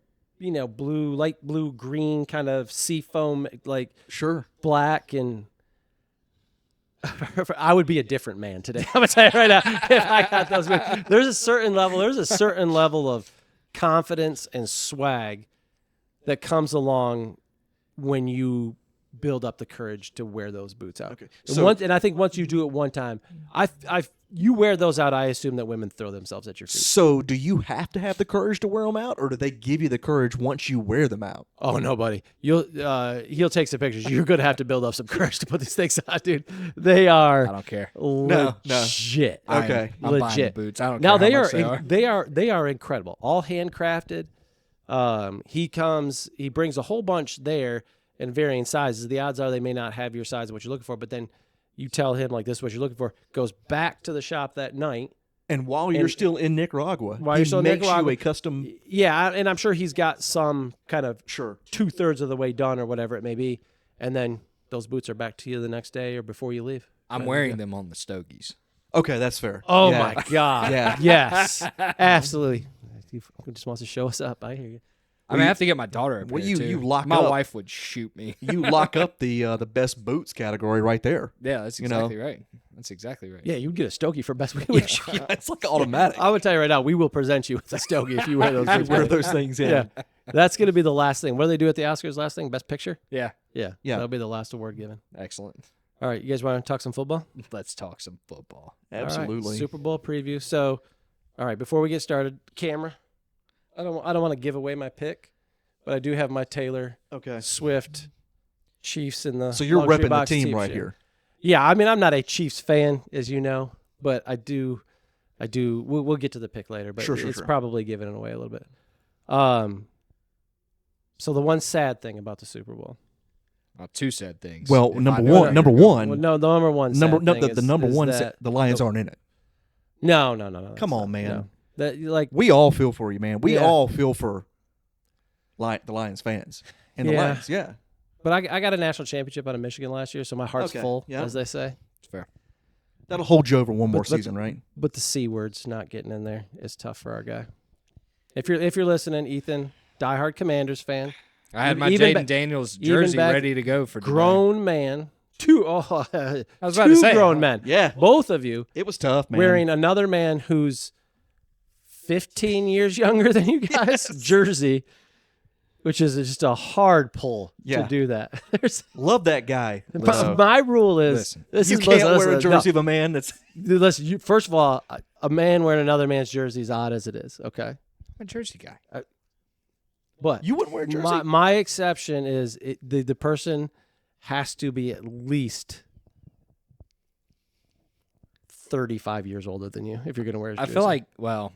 blue, light blue, green kind of seafoam, like
Sure.
black, and I would be a different man today. I'm gonna tell you right now, if I got those boots. There's a certain level of confidence and swag that comes along when you build up the courage to wear those boots out.
Okay.
And I think once you do it one time, you wear those out, I assume that women throw themselves at your feet.
So do you have to have the courage to wear them out, or do they give you the courage once you wear them out?
Oh no, buddy! He'll take some pictures. You're gonna have to build up some courage to put these things on, dude. They are.
I don't care.
Legit.
Okay.
I'm buying the boots. I don't
Now
care how much they are.
they are incredible. All handcrafted. He brings a whole bunch there in varying sizes. The odds are they may not have your size of what you're looking for, but then you tell him like, this is what you're looking for, goes back to the shop that night.
And while you're still in Nicaragua,
he
makes you a custom.
Yeah, and I'm sure he's got some kind of
Sure.
2/3 of the way done or whatever it may be, and then those boots are back to you the next day or before you leave.
I'm wearing them on the stogies.
Okay, that's fair.
Oh
Yeah.
my God.
Yeah.
Yes. Absolutely. He just wants to show us up. I hear you.
I mean, I have to get my daughter a pair,
Well, you
too.
lock
My
up-
wife would shoot me.
You lock up the best boots category right there.
Yeah, that's exactly right. That's exactly right.
Yeah, you'd get a Stogie for best.
Yeah, it's like automatic.
I would tell you right now, we will present you with a Stogie if you wear those boots.
Wear those things in.
Yeah. That's going to be the last thing. What do they do at the Oscars? Last thing? Best picture?
Yeah.
Yeah.
Yeah.
That'll be the last award given.
Excellent.
All right. You guys want to talk some football?
Let's talk some football.
All right,
Absolutely.
Super Bowl preview. So, all right, before we get started, camera. I don't want to give away my pick, but I do have my Taylor
Okay.
Swift Chiefs in the.
So you're
luxury
repping the
box
team
Chiefs
right
shit.
here.
Yeah, I mean, I'm not a Chiefs fan, as you know, but I do. We'll get to the pick later, but
Sure,
it's probably giving it away a little bit. So the one sad thing about the Super Bowl
Two sad things.
Well,
If I
number
know
one,
where
number
you're going.
one,
Well, no, the number one.
number
sad
no,
thing
the
is-
number
is
one.
that
The Lions aren't in it.
No.
Come on,
it's not.
man.
No. That like
We all feel for you, man. We
Yeah.
all feel for the Lions fans and the
Yeah.
Lions. Yeah,
But I got a national championship out of Michigan last year, so my heart's
Okay,
full,
yeah.
as they say.
It's fair.
that'll hold you over one more
But-
season, right?
But the C word's not getting in there. It's tough for our guy. If you're listening, Ethan, diehard Commanders fan,
I had my
Even
Jaden
ba-
Daniels
even
jersey
back-
ready to go for today.
grown man, two
I was about
two
to say,
grown men,
Yeah,
both of you
it was tough, man.
wearing another man who's 15 years younger than you guys jersey, which is just a hard pull
Yeah.
to do that.
Love that guy.
But my rule is
Listen,
this
You
is
can't wear a
listen,
jersey of a man that's.
No, listen, first of all, a man wearing another man's jersey is odd as it is. Okay,
I'm a jersey guy.
but
You wouldn't wear a jersey.
my exception is the person has to be at least 35 years older than you if you're going to wear his
I
jersey.
feel like, well,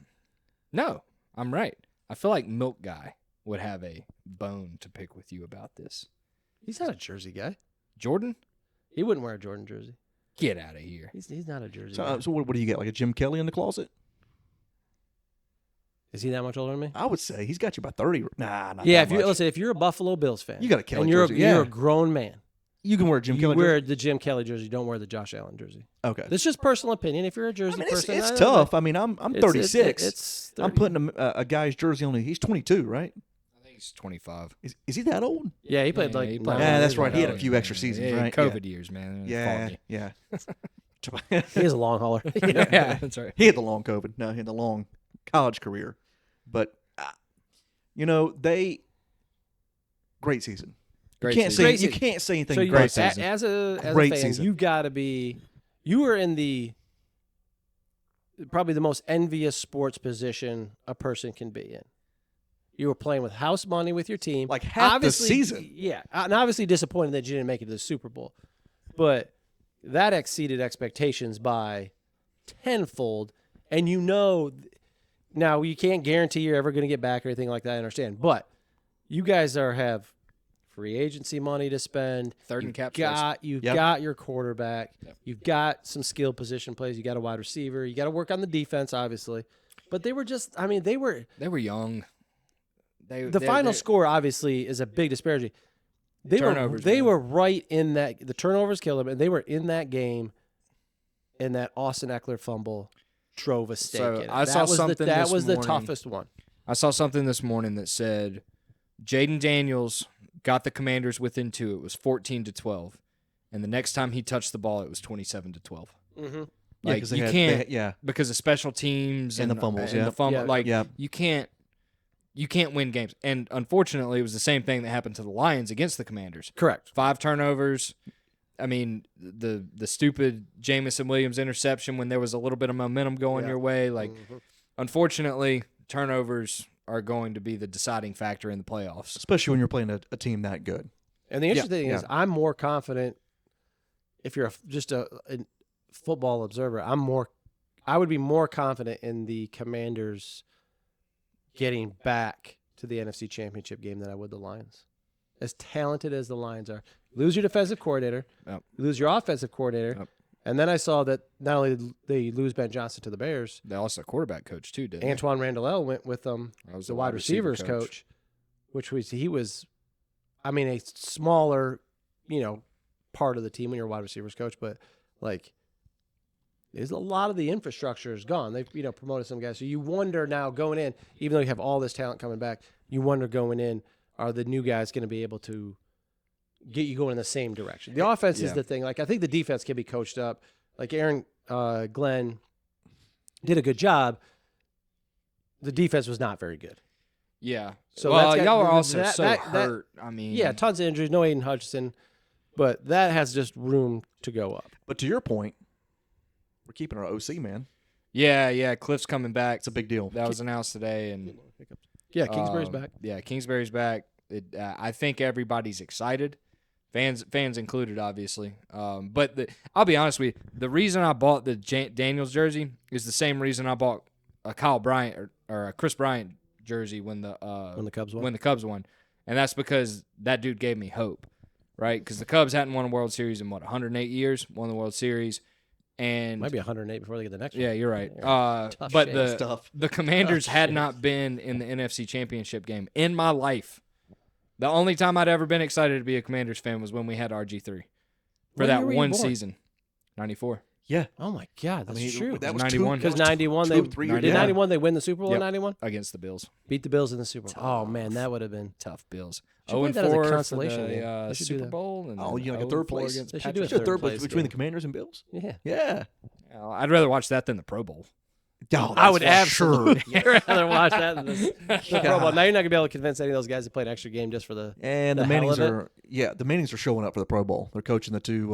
no, I'm right. I feel like Milk Guy would have a bone to pick with you about this.
he's not a jersey guy.
Jordan,
He wouldn't wear a Jordan jersey.
get out of here.
He's not a jersey
So,
guy.
so what do you get? Like a Jim Kelly in the closet?
Is he that much older than me?
I would say he's got you about 30. Nah, not
Yeah,
that
if you
much.
listen, if you're a Buffalo Bills fan,
You got a Kelly
and you're
jersey,
you're
yeah.
a grown man.
You can wear a Jim
You
Kelly
wear
jersey.
the Jim Kelly jersey. Don't wear the Josh Allen jersey.
Okay.
That's just personal opinion. If you're a jersey
I mean, it's,
person,
it's
I-
tough. I mean, I'm
it's-
36.
It's
I'm
30.
putting a guy's jersey on. He's 22, right?
I think he's 25.
Is he that old?
Yeah, he played like.
he
nine
played-
Yeah, that's
years
right. He had a
ago.
few extra seasons,
Yeah,
right?
COVID years, man.
Yeah,
Foggy.
yeah.
He is a long hauler.
Yeah, that's right.
He had the long COVID. No, he had the long college career. But, great season.
Great
you can't
season.
say
Great
you
season.
can't say anything.
So you,
Great
as
season.
a
Great
fan,
season.
you got to be. You were in the probably the most envious sports position a person can be in. You were playing with house money with your team,
Like half the
Obviously,
season.
Yeah, and obviously disappointed that you didn't make it to the Super Bowl, but that exceeded expectations by tenfold. And now you can't guarantee you're ever going to get back or anything like that. I understand, but you guys have free agency money to spend.
Third and
You've
cap space.
You've
Yep.
got your quarterback.
Yep.
You've got some skill position plays. You got a wide receiver. You got to work on the defense, obviously. But they were just. I mean, they were.
They were young.
The final score obviously is a big disparity.
Turnovers,
They
man.
were right in that. The turnovers killed them, and they were in that game. And that Austin Eckler fumble drove a stake
So
in it.
I saw something
That
this
was the
morning.
toughest one.
I saw something this morning that said Jaden Daniels got the Commanders within 2. It was 14-12, and the next time he touched the ball, it was 27-12.
Mm-hmm.
Like
'cause they
you
had-
can't
they- yeah.
because of special teams
And the fumbles,
and
yeah.
the fumble.
Yeah.
Like
Yeah.
you can't win games. And unfortunately, it was the same thing that happened to the Lions against the Commanders.
Correct.
5 turnovers. I mean, the stupid Jamison Williams interception when there was a little bit of momentum going
Yeah.
your way. Like, unfortunately, turnovers are going to be the deciding factor in the playoffs.
Especially when you're playing a team that good.
And the interesting thing
yeah.
is, I'm more confident. If you're just a football observer, I would be more confident in the Commanders getting back to the NFC Championship game than I would the Lions. As talented as the Lions are, you lose your defensive coordinator,
Yep.
you lose your offensive coordinator,
Yep.
and then I saw that not only did they lose Ben Johnson to the Bears,
They lost their quarterback coach too, didn't
Antoine Randall went with them.
they? That was
The wide receivers coach, which he was, I mean, a smaller, part of the team when you're a wide receivers coach, but like, there's a lot of the infrastructure is gone. They've promoted some guys, so you wonder now going in, even though you have all this talent coming back, you wonder going in, are the new guys going to be able to get you going in the same direction? The offense is
Yeah.
the thing. Like, I think the defense can be coached up. Like Aaron Glenn did a good job. The defense was not very good.
Yeah.
So
well,
that's got-
y'all are also
that-
so
that-
hurt. I mean,
Yeah, tons of injuries. No Aiden Hutchinson, but that has just room to go up.
But to your point, we're keeping our OC, man.
yeah. Cliff's coming back.
It's a big deal.
That was announced today, and
Yeah, Kingsbury's back.
Yeah, Kingsbury's back. I think everybody's excited, fans included, obviously. But I'll be honest with you, the reason I bought the Daniels jersey is the same reason I bought a Kyle Bryant or a Chris Bryant jersey when the
When the Cubs won.
when the Cubs won, and that's because that dude gave me hope. right? Because the Cubs hadn't won a World Series in, 108 years? Won the World Series. And
Might be 108 before they get the next one.
yeah, you're right.
Tough
But
shit.
the
Tough.
the Commanders
Tough
had
shit.
not been in the NFC Championship game in my life. The only time I'd ever been excited to be a Commanders fan was when we had RG3 for
What
that
year were you
one
born?
season, 94.
Yeah.
Oh my God, that's true.
That was
91.
Because
that was
91,
two,
they
3
did
years. Yeah.
91. They win the Super Bowl
Yep.
in 91.
Against the Bills.
Beat the Bills in the Super Bowl. Oh man, that would have been.
Tough Bills.
Should play that as a
0-4
consolation
for
game.
the
They should do
Super
that.
Bowl. And
Oh,
then
you like a third
0-4
place?
against
They should
Patrick
do a
Is there a
third
third place
place
between
game.
the Commanders and Bills?
Yeah.
Yeah.
I'd rather watch that than the Pro Bowl.
Oh,
I would
that's for sure.
absolutely rather watch that than the Pro Bowl. Now you're not gonna be able to convince any of those guys to play an extra game just for the.
And
The
the
hell
Mannings
of it?
the Mannings are showing up for the Pro Bowl. They're coaching the two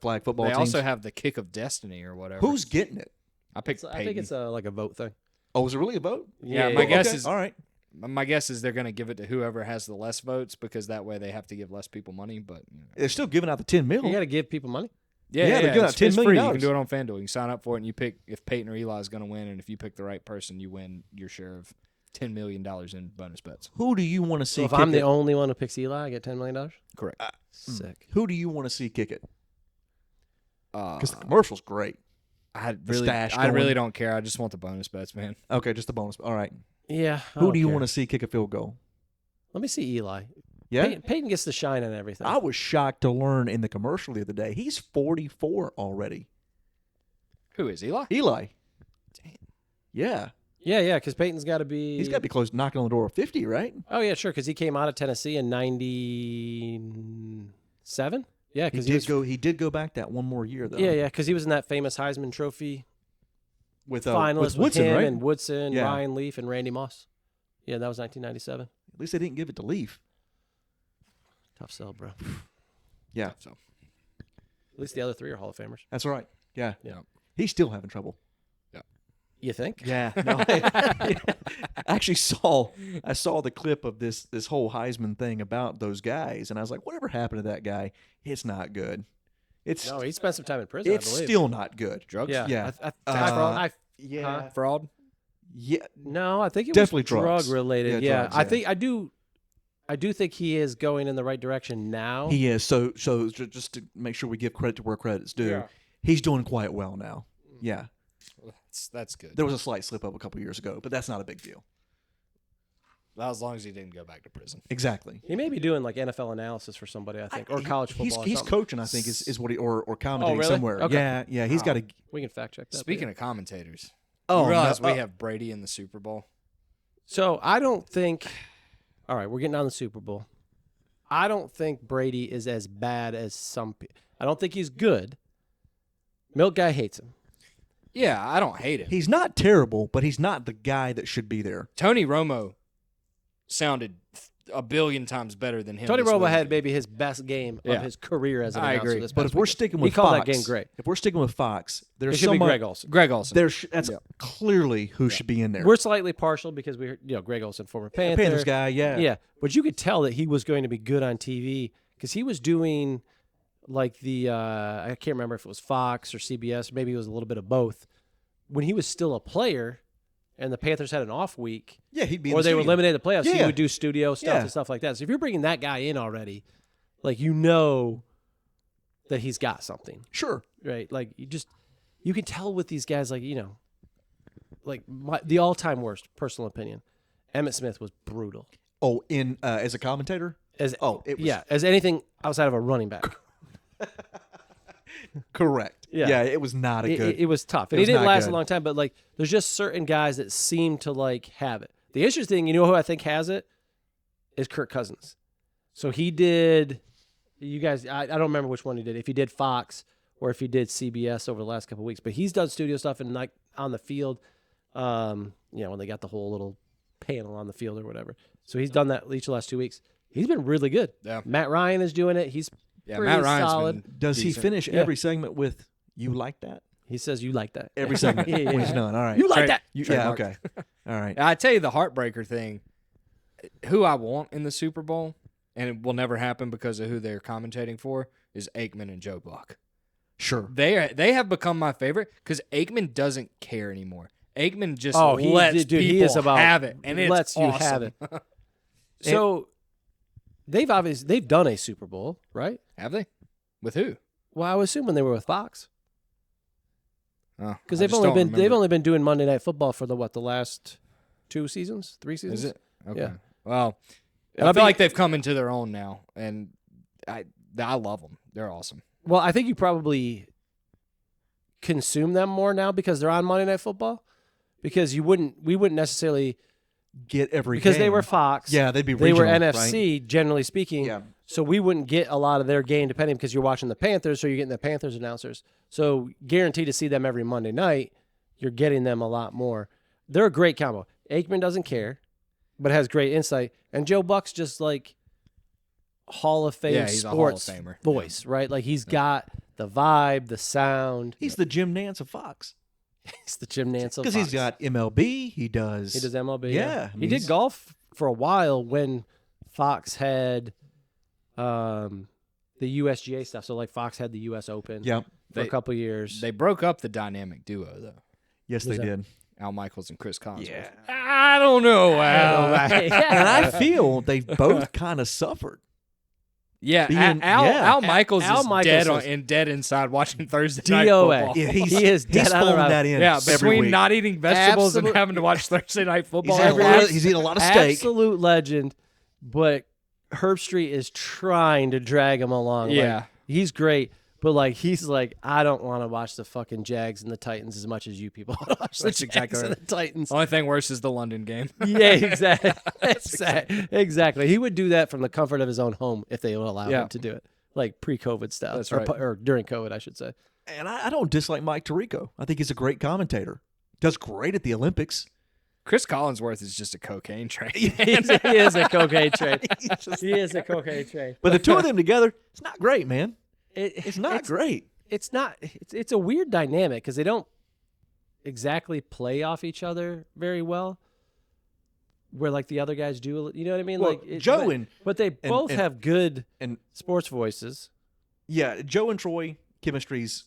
flag football
They
teams.
also have the Kick of Destiny or whatever.
Who's getting it?
I picked
I think
Peyton.
it's like a vote thing.
Oh, is it really a vote?
Yeah, my guess
Okay,
is
all right.
my guess is they're going to give it to whoever has the less votes because that way they have to give less people money. But
They're still giving out the $10
You
million.
got to give people money.
yeah,
they're giving out
it's,
$10
it's
million.
free. You can do it on FanDuel. You can sign up for it, and you pick if Peyton or Eli is going to win, and if you pick the right person, you win your share of $10 million in bonus bets.
Who do you want to see
So if
kick
I'm the
it?
only one who picks Eli, I get $10 million.
Correct.
Sick.
Who do you want to see kick it?
Uh,
Because the commercial's great.
I
the
really,
stash
I really
going.
don't care. I just want the bonus bets, man.
Okay, just the bonus. All right.
Yeah.
Who do you want to see kick a field goal?
Let me see Eli.
Yeah.
Peyton gets the shine and everything.
I was shocked to learn in the commercial the other day. He's 44 already.
Who is Eli?
Eli.
Damn.
Yeah.
Yeah, because Peyton's got to be.
He's got to be close, knocking on the door of 50, right?
Oh yeah, sure. Because he came out of Tennessee in '97. Yeah,
He
because
did go back that one more year though.
Yeah, because he was in that famous Heisman Trophy
With
finalist
with
with
Woodson,
him
right?
and Woodson,
Yeah.
Ryan Leaf, and Randy Moss. Yeah, that was 1997.
At least they didn't give it to Leaf.
Tough sell, bro.
Yeah,
So
At least the other three are Hall of Famers.
that's right. Yeah.
Yeah.
He's still having trouble.
You think?
Yeah. No, I actually saw the clip of this whole Heisman thing about those guys, and I was like, whatever happened to that guy? It's not good. It's
No, he spent some time in prison.
it's
I believe.
still not good.
drugs.
Yeah.
Yeah.
Huh?
Fraud.
Yeah.
No, I think it
Definitely
was drug
drugs.
related.
Yeah,
Yeah,
drugs,
I
yeah.
think I do think he is going in the right direction now.
He is. So just to make sure we give credit to where credit's due,
Yeah.
he's doing quite well now. Yeah.
Well, that's good.
There was a slight slip up a couple years ago, but that's not a big deal.
As long as he didn't go back to prison.
Exactly.
He may be doing like NFL analysis for somebody, I think, or college football.
He's
or something.
coaching, I think, is what he or commentating
Oh, really?
somewhere.
Okay.
Yeah. He's got a.
We can fact check that.
Speaking of commentators,
Oh,
you realize
no,
we have Brady in the Super Bowl.
So I don't think. All right, we're getting on the Super Bowl. I don't think Brady is as bad as some people. I don't think he's good. Milk guy hates him.
Yeah, I don't hate him.
He's not terrible, but he's not the guy that should be there.
Tony Romo sounded a billion times better than him.
Tony
this
Romo
week.
had maybe his best game
Yeah.
of his career as an
I
announcer.
agree.
This
But
past
if we're
weekend.
sticking
he
with
called
Fox,
that game great.
If we're sticking with Fox,
It
there's
should be
someone
Greg Olson.
Greg Olson.
that's
Yeah.
clearly who should be in there.
We're slightly partial because Greg Olson, former Panther.
Panthers guy, yeah.
Yeah, but you could tell that he was going to be good on TV because he was doing like the I can't remember if it was Fox or CBS, maybe it was a little bit of both. When he was still a player, and the Panthers had an off week,
Yeah, he'd be in
or
the
they were
studio.
eliminated the playoffs, he
Yeah.
would do studio stuff
Yeah.
and stuff like that. So if you're bringing that guy in already, like you know that he's got something,
Sure.
right? Like you can tell with these guys, like like the all-time worst personal opinion, Emmitt Smith was brutal.
Oh, in as a commentator?
As
it was
as anything outside of a running back.
correct.
Yeah.
Yeah, it was not a good.
It was tough, and
it
he
was
didn't
not
last
good.
a long time. But like, there's just certain guys that seem to like have it. The interesting thing, who I think has it, is Kirk Cousins. So he did. You guys, I don't remember which one he did. If he did Fox or if he did CBS over the last couple of weeks, but he's done studio stuff and like on the field. When they got the whole little panel on the field or whatever. So he's done that each of the last 2 weeks. He's been really good.
Yeah.
Matt Ryan is doing it. He's pretty
Matt Ryan's
solid.
been
Does he
decent.
finish
Yeah.
every segment with "You like that"?
He says you like that
Every segment
Yeah,
when
yeah.
he's done. All right.
You like
Trade-
that.
Yeah.
trademark.
Okay. All right.
I tell you the heartbreaker thing. Who I want in the Super Bowl, and it will never happen because of who they're commentating for, is Aikman and Joe Buck.
Sure.
They have become my favorite because Aikman doesn't care anymore. Aikman just
He
lets
dude,
people
he is about
have it, and it's
lets you
awesome.
have it. So, they've done a Super Bowl, right?
Have they? With who?
Well, I would assume when they were with Fox,
Oh,
because
I
they've
just
only
don't
been
remember.
they've only been doing Monday Night Football for the last 2 seasons, 3 seasons.
Is it? Okay.
Yeah.
Well,
And
I
I
feel
think-
like they've come into their own now, and I love them. They're awesome.
Well, I think you probably consume them more now because they're on Monday Night Football. Because we wouldn't necessarily
Get every
because they
game.
were Fox.
Yeah, they'd be
They were
regional,
NFC, generally speaking.
Yeah.
So we wouldn't get a lot of their game depending because you're watching the Panthers, so you're getting the Panthers announcers. So guaranteed to see them every Monday night, you're getting them a lot more. They're a great combo. Aikman doesn't care, but has great insight. And Joe Buck's just like Hall of Fame
Yeah, he's a Hall of
sports
Famer.
voice, right? Like he's got the vibe, the sound.
He's the Jim Nance of Fox.
He's the Jim Nance of
Because he's
Fox.
got MLB. He does
MLB.
Yeah, I
he
mean,
did
he's-
golf for a while when Fox had the USGA stuff. So like Fox had the US Open
Yeah.
for a
They-
couple years.
They broke up the dynamic duo though.
Yes, they
Who's that?
did.
Al Michaels and Chris Collinsworth.
Yeah.
I don't know. Al.
And I feel they've both kind of sufferred.
Yeah,
Being-
Al,
yeah.
Al Michaels
Al
is
Michaels
dead inside watching Thursday night
DOA.
football.
Yeah,
He is dead
he's
on
pulling
arrival.
that in.
Yeah,
every
between
week.
not eating vegetables
Absolute-
and having to watch Thursday night football,
He's eating a lot of steak.
Absolute legend, but Herb Street is trying to drag him along. Like,
Yeah.
he's great, but like he's like, I don't want to watch the fucking Jags and the Titans as much as you people want to watch the
That's
Jags
exactly
and
right.
the Titans.
Only thing worse is the London game.
Yeah, exactly. He would do that from the comfort of his own home if they would allow
Yeah.
him to do it, like pre-COVID style.
That's
or,
right.
or during COVID, I should say.
And I don't dislike Mike Tirico. I think he's a great commentator. Does great at the Olympics.
Chris Collinsworth is just a cocaine train.
he is a cocaine train. He is a cocaine train.
But the two of them together, it's not great, man.
It's
Not great.
It's not. It's a weird dynamic because they don't exactly play off each other very well. Where like the other guys do, you know what I mean?
Well,
like
Joe
but,
and-
but they both
and-
have good
And
sports voices.
yeah, Joe and Troy chemistry's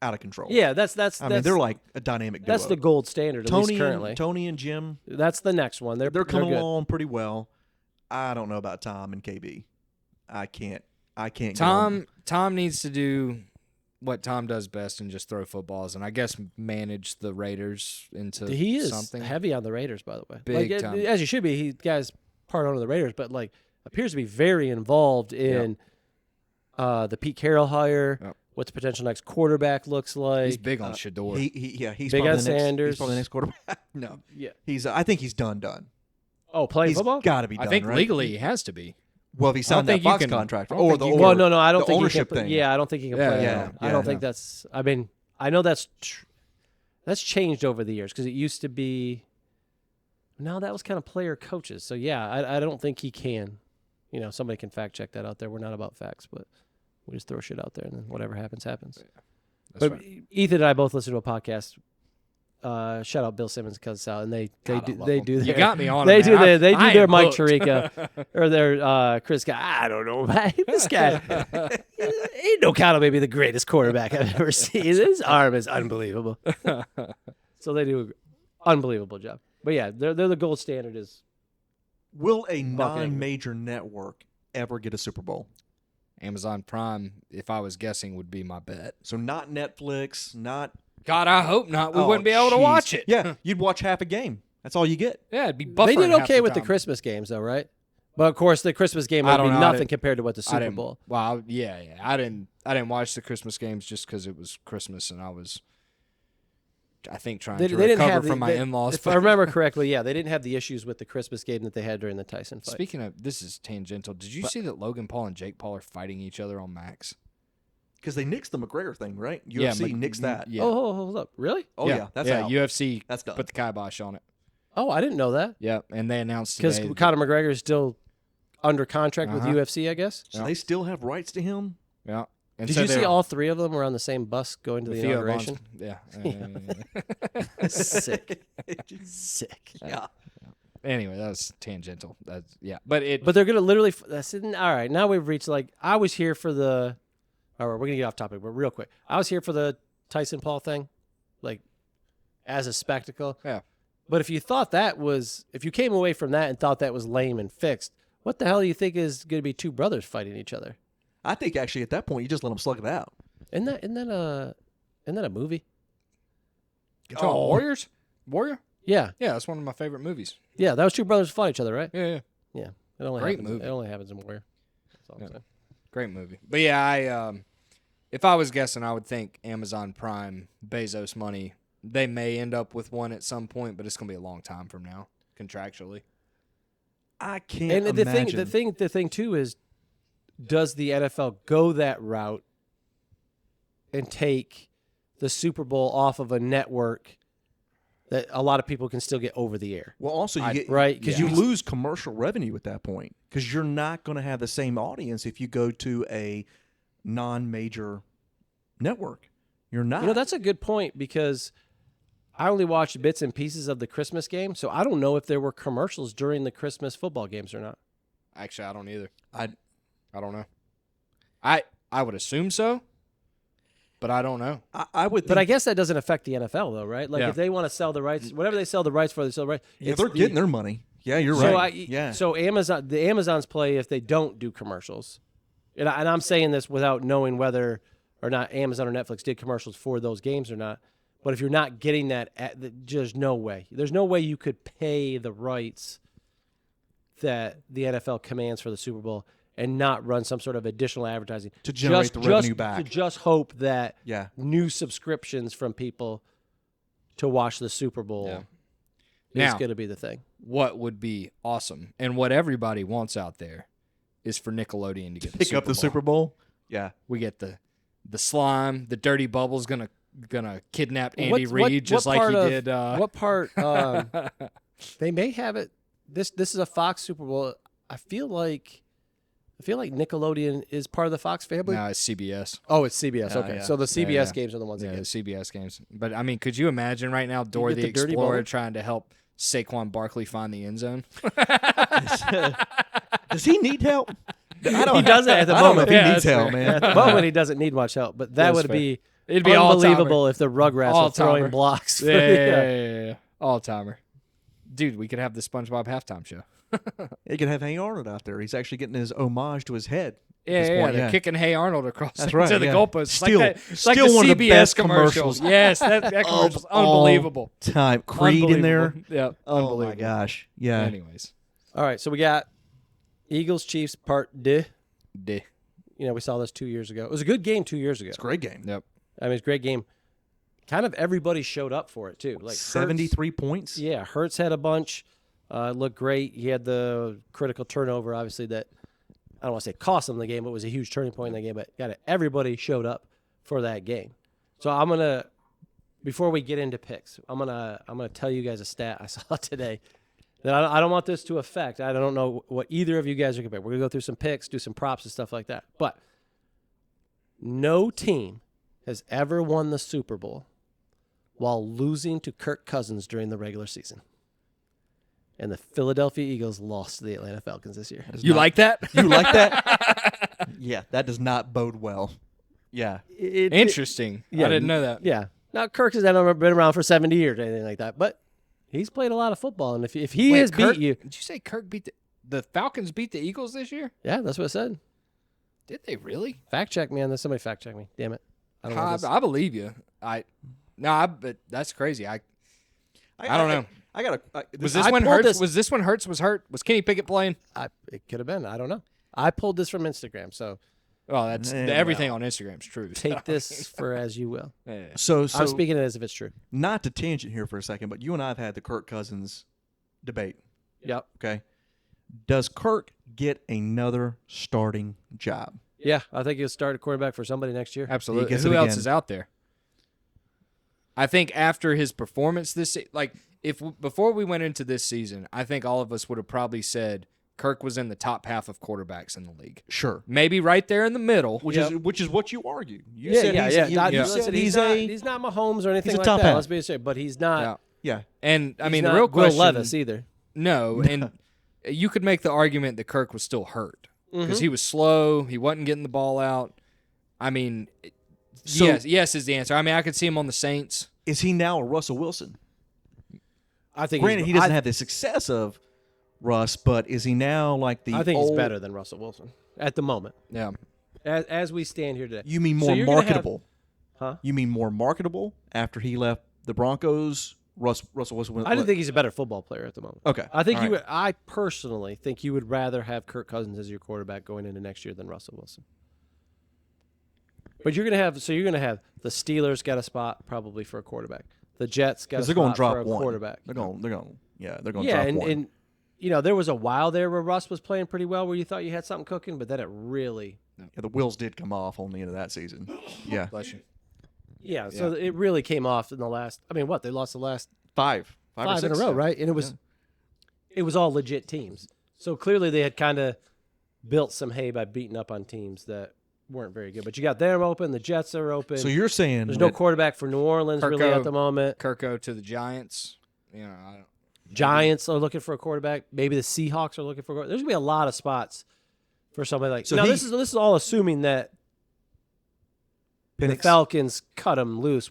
out of control.
Yeah, that's
I mean, they're like a dynamic duo.
that's the gold standard at least currently.
Tony and Jim,
That's the next one. They're
they're coming
good.
along pretty well. I don't know about Tom and KB. I can't. Get
Tom needs to do what Tom does best and just throw footballs, and I guess manage the Raiders into
He is
something.
heavy on the Raiders, by the way.
Big
like,
time.
as you should be. He guy's part owner of the Raiders, but like appears to be very involved in the Pete Carroll hire.
Yep.
What the potential next quarterback looks like.
He's big on Shador.
He's
Big
probably
on
the next.
Sanders.
He's probably the next quarterback. No,
Yeah.
he's. I think he's done.
Oh, playing
He's
football?
got to be done.
I think
right?
legally he has to be.
Well, if he signed that
think you
Fox
can-
contract,
I don't
or
think
the
you can-
Well, no, I don't
the
think
ownership
he can.
thing.
Yeah, I don't think he can
Yeah,
play.
yeah,
that. I
yeah,
don't think
no.
that's. I mean, I know that's changed over the years because it used to be. No, that was kind of player coaches. So yeah, I don't think he can. You know, somebody can fact check that out there. We're not about facts, but we just throw shit out there and then whatever happens, happens.
That's
But
right.
Ethan and I both listen to a podcast. Shout out Bill Simmons because and they
God, I
do
love
they
him.
do
You
their,
got me on
they
him,
do
man.
their they do
I
their
am
Mike
hooked.
Tirica or their Chris guy. I don't know, man. This guy ain't no kind of maybe the greatest quarterback I've ever seen. His arm is unbelievable. So they do an unbelievable job. But yeah, they're the gold standard. Is
Will a
Buck Aikman.
non-major network ever get a Super Bowl?
Amazon Prime, if I was guessing, would be my bet.
So not Netflix, not.
God, I hope not. We
Oh,
wouldn't be able to
jeez.
watch it.
Yeah, you'd watch half a game. That's all you get.
Yeah, it'd be buffering.
they did
half
okay with the
time.
Christmas games though, right? But of course, the Christmas game
I
would
don't
be
know. I
nothing
didn't-
compared to what the
I
Super
didn't-
Bowl.
Well, yeah. I didn't watch the Christmas games just because it was Christmas and I was, I think, trying to
didn't
recover
have
from my
they-
in-laws.
If I remember correctly, yeah, they didn't have the issues with the Christmas game that they had during the Tyson fight.
Speaking of, this is tangential. Did you see that Logan Paul and Jake Paul are fighting each other on Max?
Because they nixed the McGregor thing, right?
Yeah,
UFC nixed that.
Yeah.
Oh, hold up, really?
Oh, yeah. That's out.
UFC
That's done.
put the kibosh on it.
Oh, I didn't know that.
Yeah, and they announced
Because
today.
Conor McGregor is still under contract with
Uh-huh.
UFC, I guess.
So they still have rights to him?
Yeah. And
Did
so
you see
they're-
all three of them were on the same bus going to the
Theo
inauguration?
Von's- Yeah.
Sick. Sick.
Yeah.
Anyway, that was tangential. That's but it.
But they're going to literally that's it. All right, now we've reached like I was here for the all right, we're going to get off topic, but real quick. I was here for the Tyson Paul thing like as a spectacle.
Yeah.
But if you thought that was if you came away from that and thought that was lame and fixed, What the hell do you think is going to be two brothers fighting each other?
I think actually at that point you just let them slug it out.
Isn't that a movie?
Warrior?
Yeah,
Yeah, that's one of my favorite movies.
yeah. That was two brothers fight each other, right?
Yeah.
Yeah. It only
Great
happens,
movie.
It only happens in Warrior. That's all I'm saying.
Great movie. But yeah, if I was guessing, I would think Amazon Prime, Bezos money, they may end up with one at some point, but it's going to be a long time from now, contractually.
I can't
And
imagine.
the thing too is, does the NFL go that route and take the Super Bowl off of a network that a lot of people can still get over the air?
Well, also you get
right,
because you lose commercial revenue at that point because you're not going to have the same audience if you go to a non-major network. You're not.
You know, that's a good point because I only watched bits and pieces of the Christmas game, so I don't know if there were commercials during the Christmas football games or not.
Actually, I don't either.
I
don't know. I would assume so, but I don't know.
I would. Think,
But I guess that doesn't affect the NFL though, right? Like
Yeah.
if they want to sell the rights, whatever they sell the rights for, they sell the rights.
yeah, they're getting their money. Yeah, you're
So
right. Yeah.
So the Amazons play if they don't do commercials, and I'm saying this without knowing whether or not Amazon or Netflix did commercials for those games or not. But if you're not getting that, there's no way. There's no way you could pay the rights that the NFL commands for the Super Bowl and not run some sort of additional advertising
To generate the revenue back.
To just hope that
Yeah.
new subscriptions from people to watch the Super Bowl
Yeah.
is
Now-
going to be the thing.
What would be awesome, and what everybody wants out there, is for Nickelodeon to get
Pick up the Super Bowl. Yeah.
We get the slime, the dirty bubble's gonna kidnap Andy Reid just like he did.
What part? They may have it. This is a Fox Super Bowl. I feel like Nickelodeon is part of the Fox family.
No, it's CBS.
Oh, it's CBS. Okay,
yeah.
so the CBS
yeah.
games are the ones
Yeah,
that
the
get.
CBS games. But I mean, could you imagine right now Dory
get
the
the dirty
Explorer
bubble?
trying to help Saquon Barkley find the end zone?
Does he need help? I don't,
He doesn't at the
I don't know
moment.
if he
Yeah,
needs
that's
help,
fair.
man.
At the moment, he doesn't need much help, but that
That's
would
fair.
be
It'd be
unbelievable if the Rugrats were
All-timer.
throwing blocks. For,
Yeah. All timer. Dude, we could have the SpongeBob halftime show.
He could have Hey Arnold out there. He's actually getting his homage to his head. at
Yeah,
this
yeah,
point,
they're kicking Hey Arnold across
That's right,
to the
yeah.
goalpost.
Still-
It's like
still
the
one of
CBS
the best
commercials.
commercials.
Yes, that commercial's
all
unbelievable.
Time Creed in there.
Unbelievable. Yeah,
Oh
unbelievable.
my gosh. Yeah.
Anyways,
All right, so we got Eagles Chiefs part D.
duh.
You know, we saw this 2 years ago. It was a good game 2 years ago.
It's a great game.
Yep.
I mean, it's a great game. Kind of everybody showed up for it too. Like Hurts-
73 points.
Yeah, Hurts had a bunch. Looked great. He had the critical turnover, obviously, that I don't want to say cost him the game, but was a huge turning point in the game. But everybody showed up for that game. So I'm gonna, before we get into picks, I'm gonna tell you guys a stat I saw today that I don't want this to affect. I don't know what either of you guys are comparing. We're gonna go through some picks, do some props and stuff like that. But no team has ever won the Super Bowl while losing to Kirk Cousins during the regular season. And the Philadelphia Eagles lost to the Atlanta Falcons this year.
You like that?
You like that? Yeah, that does not bode well. Yeah.
Interesting.
Yeah,
I didn't know that.
Yeah. Now, Kirk has never been around for 70 years or anything like that, but he's played a lot of football. And if he
Wait,
has
Kirk-
beat you,
Did you say Kirk beat the Falcons beat the Eagles this year?
yeah, that's what I said.
Did they really?
Fact check me on this. Somebody fact check me. Damn it. I don't know.
I believe you. But that's crazy. I don't know.
I got to.
Was this
I
when
pulled
Hurts?
this-
Was this when Hurts was hurt? Was Kenny Pickett playing?
It could have been. I don't know. I pulled this from Instagram, so
Well, that's everything on Instagram's true.
take this for as you will.
Yeah.
So
I'm speaking it as if it's true.
not to tangent here for a second, but you and I have had the Kirk Cousins debate.
Yep.
Okay. Does Kirk get another starting job?
Yeah, I think he'll start a quarterback for somebody next year.
Absolutely.
gets
Who
it
else
again.
is out there? I think after his performance before we went into this season, I think all of us would have probably said Kirk was in the top half of quarterbacks in the league.
Sure.
Maybe right there in the middle.
Which is what you argue. You
Yeah,
said
yeah,
he's,
yeah.
You,
Not-
you
listen,
said
he's not Mahomes or anything
he's a
like
top
that.
half.
Let's be straight, but he's not.
Yeah.
yeah.
And I
he's
mean,
not
the real
Will
question.
Levis either.
No, and you could make the argument that Kirk was still hurt because he was slow. He wasn't getting the ball out. I mean,
So-
yes is the answer. I mean, I could see him on the Saints.
Is he now a Russell Wilson?
I think.
Granted, he doesn't have the success of Russ, but is he now like the
I think
old,
he's better than Russell Wilson at the moment.
Yeah.
As we stand here today.
You mean
So
more
you're gonna have-
marketable?
Huh?
You mean more marketable after he left the Broncos? Russell Wilson.
I didn't think he's a better football player at the moment.
Okay.
I think
All
you
right.
would. I personally think you would rather have Kirk Cousins as your quarterback going into next year than Russell Wilson. But you're gonna have the Steelers got a spot probably for a quarterback. The Jets got a
Because they're going
spot
to
for
drop
a
one.
quarterback.
They're going to drop
and,
one.
and you know there was a while there where Russ was playing pretty well, where you thought you had something cooking, but then it really,
Yeah, the wheels did come off on the end of that season. Yeah.
Bless you.
yeah. So it really came off in the last. I mean, what they lost the last
Five or
five in
six,
a row,
yeah.
right? And it was all legit teams. So clearly they had kind of built some hay by beating up on teams that weren't very good. But you got them open. The Jets are open.
So you're saying
There's no
that-
quarterback for New Orleans really
Kirko.
at the moment.
Kirko to the Giants. You know, I don't.
Giants are looking for a quarterback. Maybe the Seahawks are looking for a quarterback. There's going to be a lot of spots for somebody like
So
now,
he-
this is all assuming that the
Penix-
Falcons cut him loose,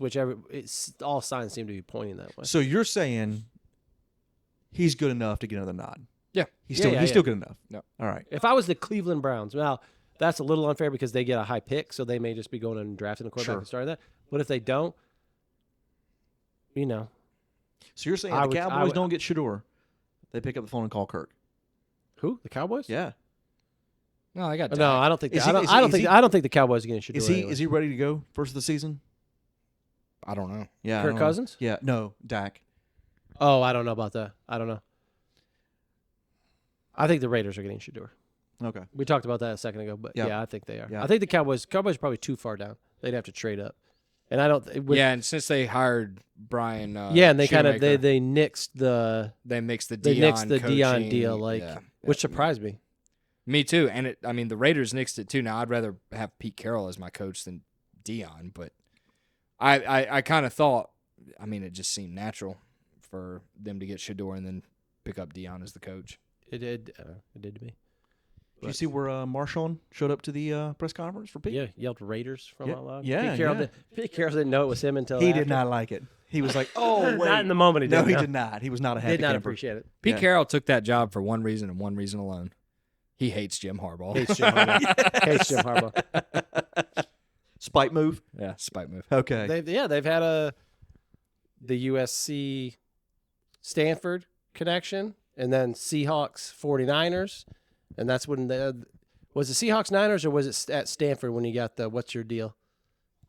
all signs seem to be pointing that way.
So you're saying he's good enough to get another nod?
Yeah.
He's
Yeah,
still
yeah,
he's
yeah.
still good enough.
No.
All right.
If I was the Cleveland Browns, now that's a little unfair because they get a high pick, so they may just be going and drafting a quarterback
Sure.
and starting that. But if they don't, you know,
So you're saying
I
the
would- I
Cowboys
would-
don't get Shador? They pick up the phone and call Kirk.
who the Cowboys?
Yeah.
No, I got.
No, I don't think.
Is
I
he-
don't,
is
I
he-
don't
is
think.
he-
I don't think the Cowboys are going to.
Is he ready to go first of the season?
I don't know.
Yeah. I
Kirk
don't know.
Cousins?
Yeah. No, Dak.
Oh, I don't know about that. I don't know. I think the Raiders are getting Shador.
Okay.
We talked about that a second ago, but
Yeah.
yeah, I think they are.
Yeah.
I think the Cowboys are probably too far down. They'd have to trade up, and I don't.
Yeah, and since they hired Brian,
yeah, and they kind of
Shoemaker,
they nixed the
they mixed the
they
Dion
nixed the Dion
coaching,
deal, like
yeah.
which surprised me.
Me too. And I mean, the Raiders nixed it too. Now, I'd rather have Pete Carroll as my coach than Dion, but I kind of thought, I mean, it just seemed natural for them to get Shador and then pick up Dion as the coach.
It did to me.
Did you see where Marshawn showed up to the press conference for Pete?
Yeah, yelled Raiders from
Yeah.
out loud.
Yeah,
Pete Carroll didn't know it was him until
He
after.
did not like it. He was like, "Oh, wait."
Not in the moment. He
No,
didn't.
he did not. He was not a happy
Did not
camper.
appreciate it.
Pete
Yeah.
Carroll took that job for one reason and one reason alone. He hates Jim Harbaugh.
Hates Jim Harbaugh. Hates Jim Harbaugh.
Spite move.
Yeah, spite move.
Okay.
They've had the USC Stanford connection, and then Seahawks 49ers, and that's when was it Seahawks Niners or was it at Stanford when you got the "What's your deal"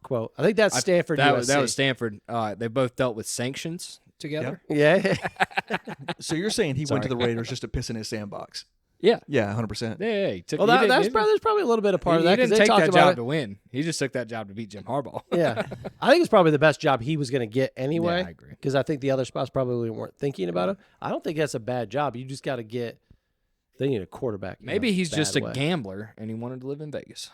quote? I think that's Stanford.
That
USC.
was Stanford. They both dealt with sanctions together.
Yeah.
So you're saying he went to the
Sorry.
Raiders just to piss in his sandbox?
Yeah.
Yeah, 100%.
Yeah, he took.
Well,
he didn't-
that's
he
probably, there's probably a little bit of part of
he
that because
didn't
they
take
talked
that
about
job
it.
to win. He just took that job to beat Jim Harbaugh.
Yeah, I think it's probably the best job he was going to get anyway.
Yeah, I agree.
Because I think the other spots probably weren't thinking about it. I don't think that's a bad job. You just got to get. They need a quarterback. in
Maybe
a
he's just a
bad way.
gambler and he wanted to live in Vegas.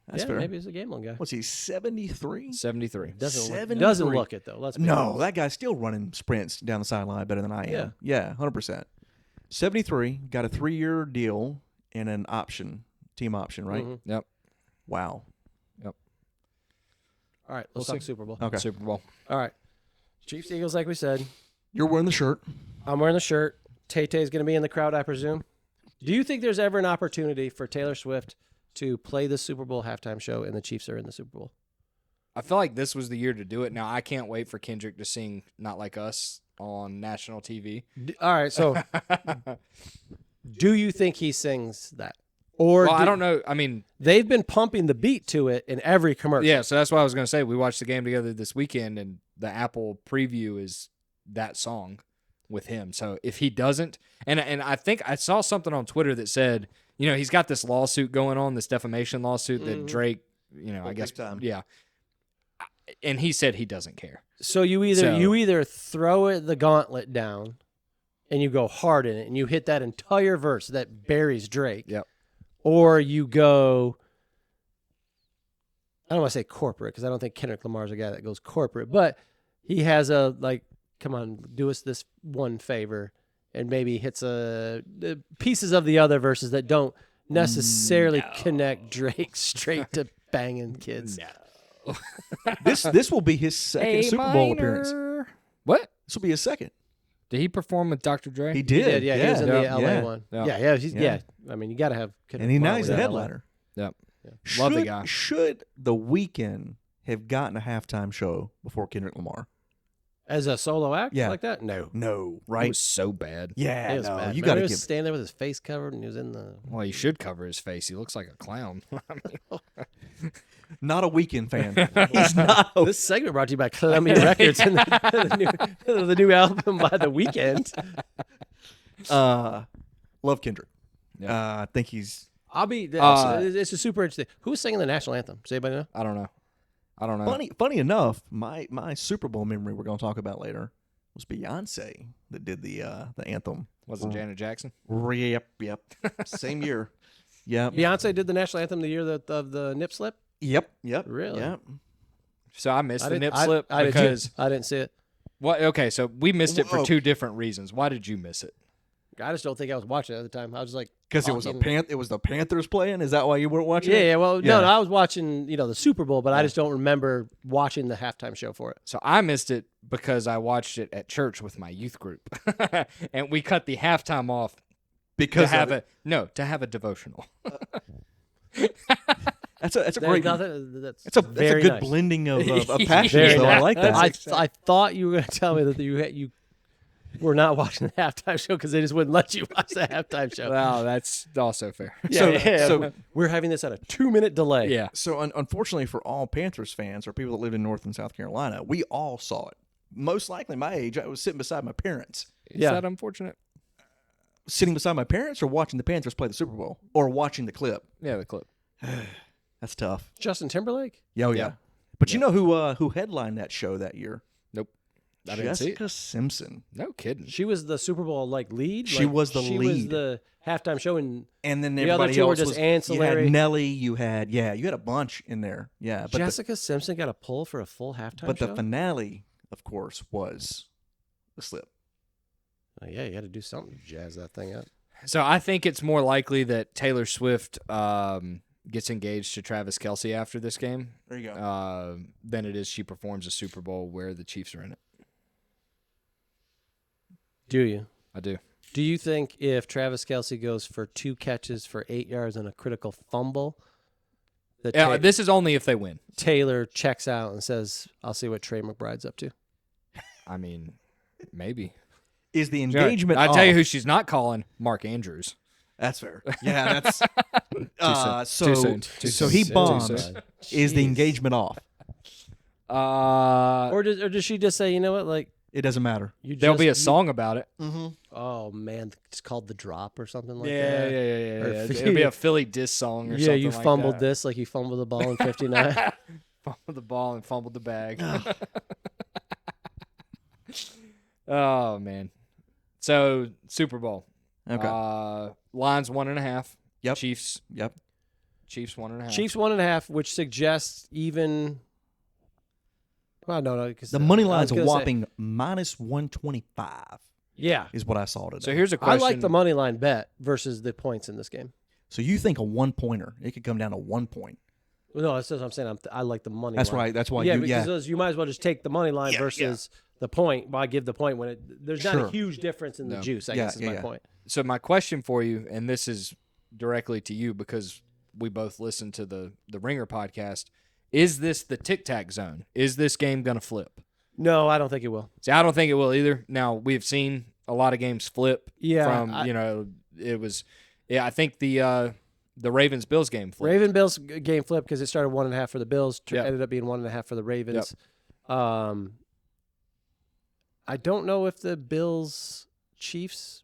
That's
yeah,
fair.
maybe he's a gambling guy.
What's he, 73?
73.
Doesn't
73.
look it though. Let's be
No,
honest.
that guy's still running sprints down the sideline better than I am.
Yeah.
Yeah, 100%. 73, got a 3-year deal and an option, team option, right?
Mhm.
Yep.
Wow.
All right,
We'll
let's talk
see.
Super Bowl.
Okay.
Super Bowl.
All right, Chiefs Eagles, like we said.
You're wearing the shirt.
I'm wearing the shirt. Tay-Tay's going to be in the crowd, I presume. Do you think there's ever an opportunity for Taylor Swift to play the Super Bowl halftime show and the Chiefs are in the Super Bowl?
I feel like this was the year to do it. Now, I can't wait for Kendrick to sing Not Like Us on national TV.
All right, so do you think he sings that? Or
Well, I don't know. I mean,
They've been pumping the beat to it in every commercial.
yeah, so that's what I was going to say. We watched the game together this weekend, and the Apple preview is that song with him. So if he doesn't, and I think I saw something on Twitter that said, you know, he's got this lawsuit going on, this defamation lawsuit that Drake, you know, I guess,
big time.
yeah. And he said he doesn't care.
So you either throw it the gauntlet down and you go hard in it and you hit that entire verse that buries Drake.
Yep.
Or you go, I don't want to say corporate because I don't think Kendrick Lamar's a guy that goes corporate, but he has a, like, come on, do us this one favor, and maybe hits the pieces of the other verses that don't necessarily connect Drake straight to banging kids.
This will be his second Super Bowl appearance.
What?
This will be his second.
Did he perform with Dr. Dre?
He
He
did.
did, yeah. He was in the LA
yeah.
one.
Yeah.
Yeah. I mean, you got to have.
And now he's the
LA.
headliner.
Yep.
Should,
Love the guy.
Should The Weeknd have gotten a halftime show before Kendrick Lamar?
As a solo act
Yeah.
like that? No.
No,
It
right?
was so bad.
Yeah,
It was
no.
bad.
You
Remember
got
he
to
was
give.
standing there with his face covered, and he was in the.
Well, he should cover his face. He looks like a clown.
Not a Weeknd fan. He's not.
This segment brought to you by Columbia Records and the new album by The Weeknd.
Love Kendrick.
Yeah.
I think he's
I'll be. It's a super interesting. Who's singing the national anthem? Does anybody know?
I don't know.
funny enough. My Super Bowl memory we're going to talk about later was Beyonce that did the anthem.
Wasn't Janet Jackson?
Yep. Same year. Yep.
Beyonce did the national anthem the year of the nip slip.
Yep.
Really?
Yep.
So I missed the
didn't-
nip slip
I
because
didn't see it.
what? Okay, so we missed it for
Whoa.
two different reasons. Why did you miss it?
I just don't think I was watching it at the time. I was like,
Because it was
talking.
it was the Panthers playing. Is that why you weren't watching?
Yeah,
it?
yeah. Well,
Yeah.
no, I was watching, the Super Bowl, but I just don't remember watching the halftime show for it.
So I missed it because I watched it at church with my youth group, and we cut the halftime off
Because
to have a devotional.
that's a great.
That's
It's a
very
good
nice.
blending of passions.
Very
though. I
nice.
like that.
I thought you were going to tell me that you were not watching the halftime show because they just wouldn't let you watch the halftime show.
Wow, that's also fair.
So
We're having this at a 2-minute delay.
Yeah.
So unfortunately for all Panthers fans or people that live in North and South Carolina, we all saw it. Most likely my age, I was sitting beside my parents.
Is
Yeah.
that unfortunate?
Sitting beside my parents or watching the Panthers play the Super Bowl or watching the clip.
Yeah, the clip.
That's tough.
Justin Timberlake?
Yeah,
Yeah.
But you know who headlined that show that year?
Nope. I didn't see it.
Jessica Simpson.
No kidding.
She was the Super Bowl lead.
She was the
She was
lead.
the halftime show, and
And then
The other
everybody
two were
else
just
was
ancillary.
You had Nelly. You had a bunch in there. Yeah, but
Jessica Simpson got a pull for a full halftime
the
show.
finale, of course, was the slip.
Oh, yeah, you had to do something to jazz that thing up.
So I think it's more likely that Taylor Swift gets engaged to Travis Kelce after this game
There you go.
than it is she performs a Super Bowl where the Chiefs are in it.
Do you?
I do.
Do you think if Travis Kelce goes for 2 catches for 8 yards and a critical fumble, that
Yeah, this is only if they win.
Taylor checks out and says, "I'll see what Trey McBride's up to"?
I mean, maybe.
Is the engagement?
I tell you
off?
who she's not calling: Mark Andrews.
That's fair. Yeah, that's so.
Too soon. Too
So
soon.
he
Too
bombs.
soon.
Is the engagement off?
Or does she just say, you know what, like
It doesn't matter.
you?
There'll be a
just-
song about it.
Oh man, it's called "The Drop" or something like
Yeah.
that.
Or
Or-
It'll be a Philly diss song or
Yeah,
something
you
like
fumbled
that.
this like you fumbled the ball in '59.
Fumbled the ball and fumbled the bag. Oh man. So Super Bowl.
Okay.
Lions 1.5.
Yep.
Chiefs
Yep.
1.5.
Chiefs 1.5, which suggests even. Well, no, because
The money line's a whopping -125.
Yeah,
Is what I saw today.
So here's a
I
question.
like the money line bet versus the points in this game.
So you think a 1-pointer? It could come down to 1 point.
Well, no, that's what I'm saying. I like the money.
That's
line.
right. That's why
Yeah,
you.
because you might as well just take the money line
Yeah,
versus the point. Why give the point when there's not
Sure.
a huge difference in the
No.
juice? I
Yeah,
guess is
yeah,
my
yeah.
point.
So my question for you, and this is directly to you because we both listen to the Ringer podcast, is this the tic-tac zone? Is this game going to flip?
No, I don't think it will.
See, I don't think it will either. Now, we've seen a lot of games flip
Yeah,
from, it was, I think the Ravens-Bills game flipped.
Raven Bills game flip because it started 1.5 for the Bills.
Yep.
Ended up being 1.5 for the Ravens. I don't know if the Bills Chiefs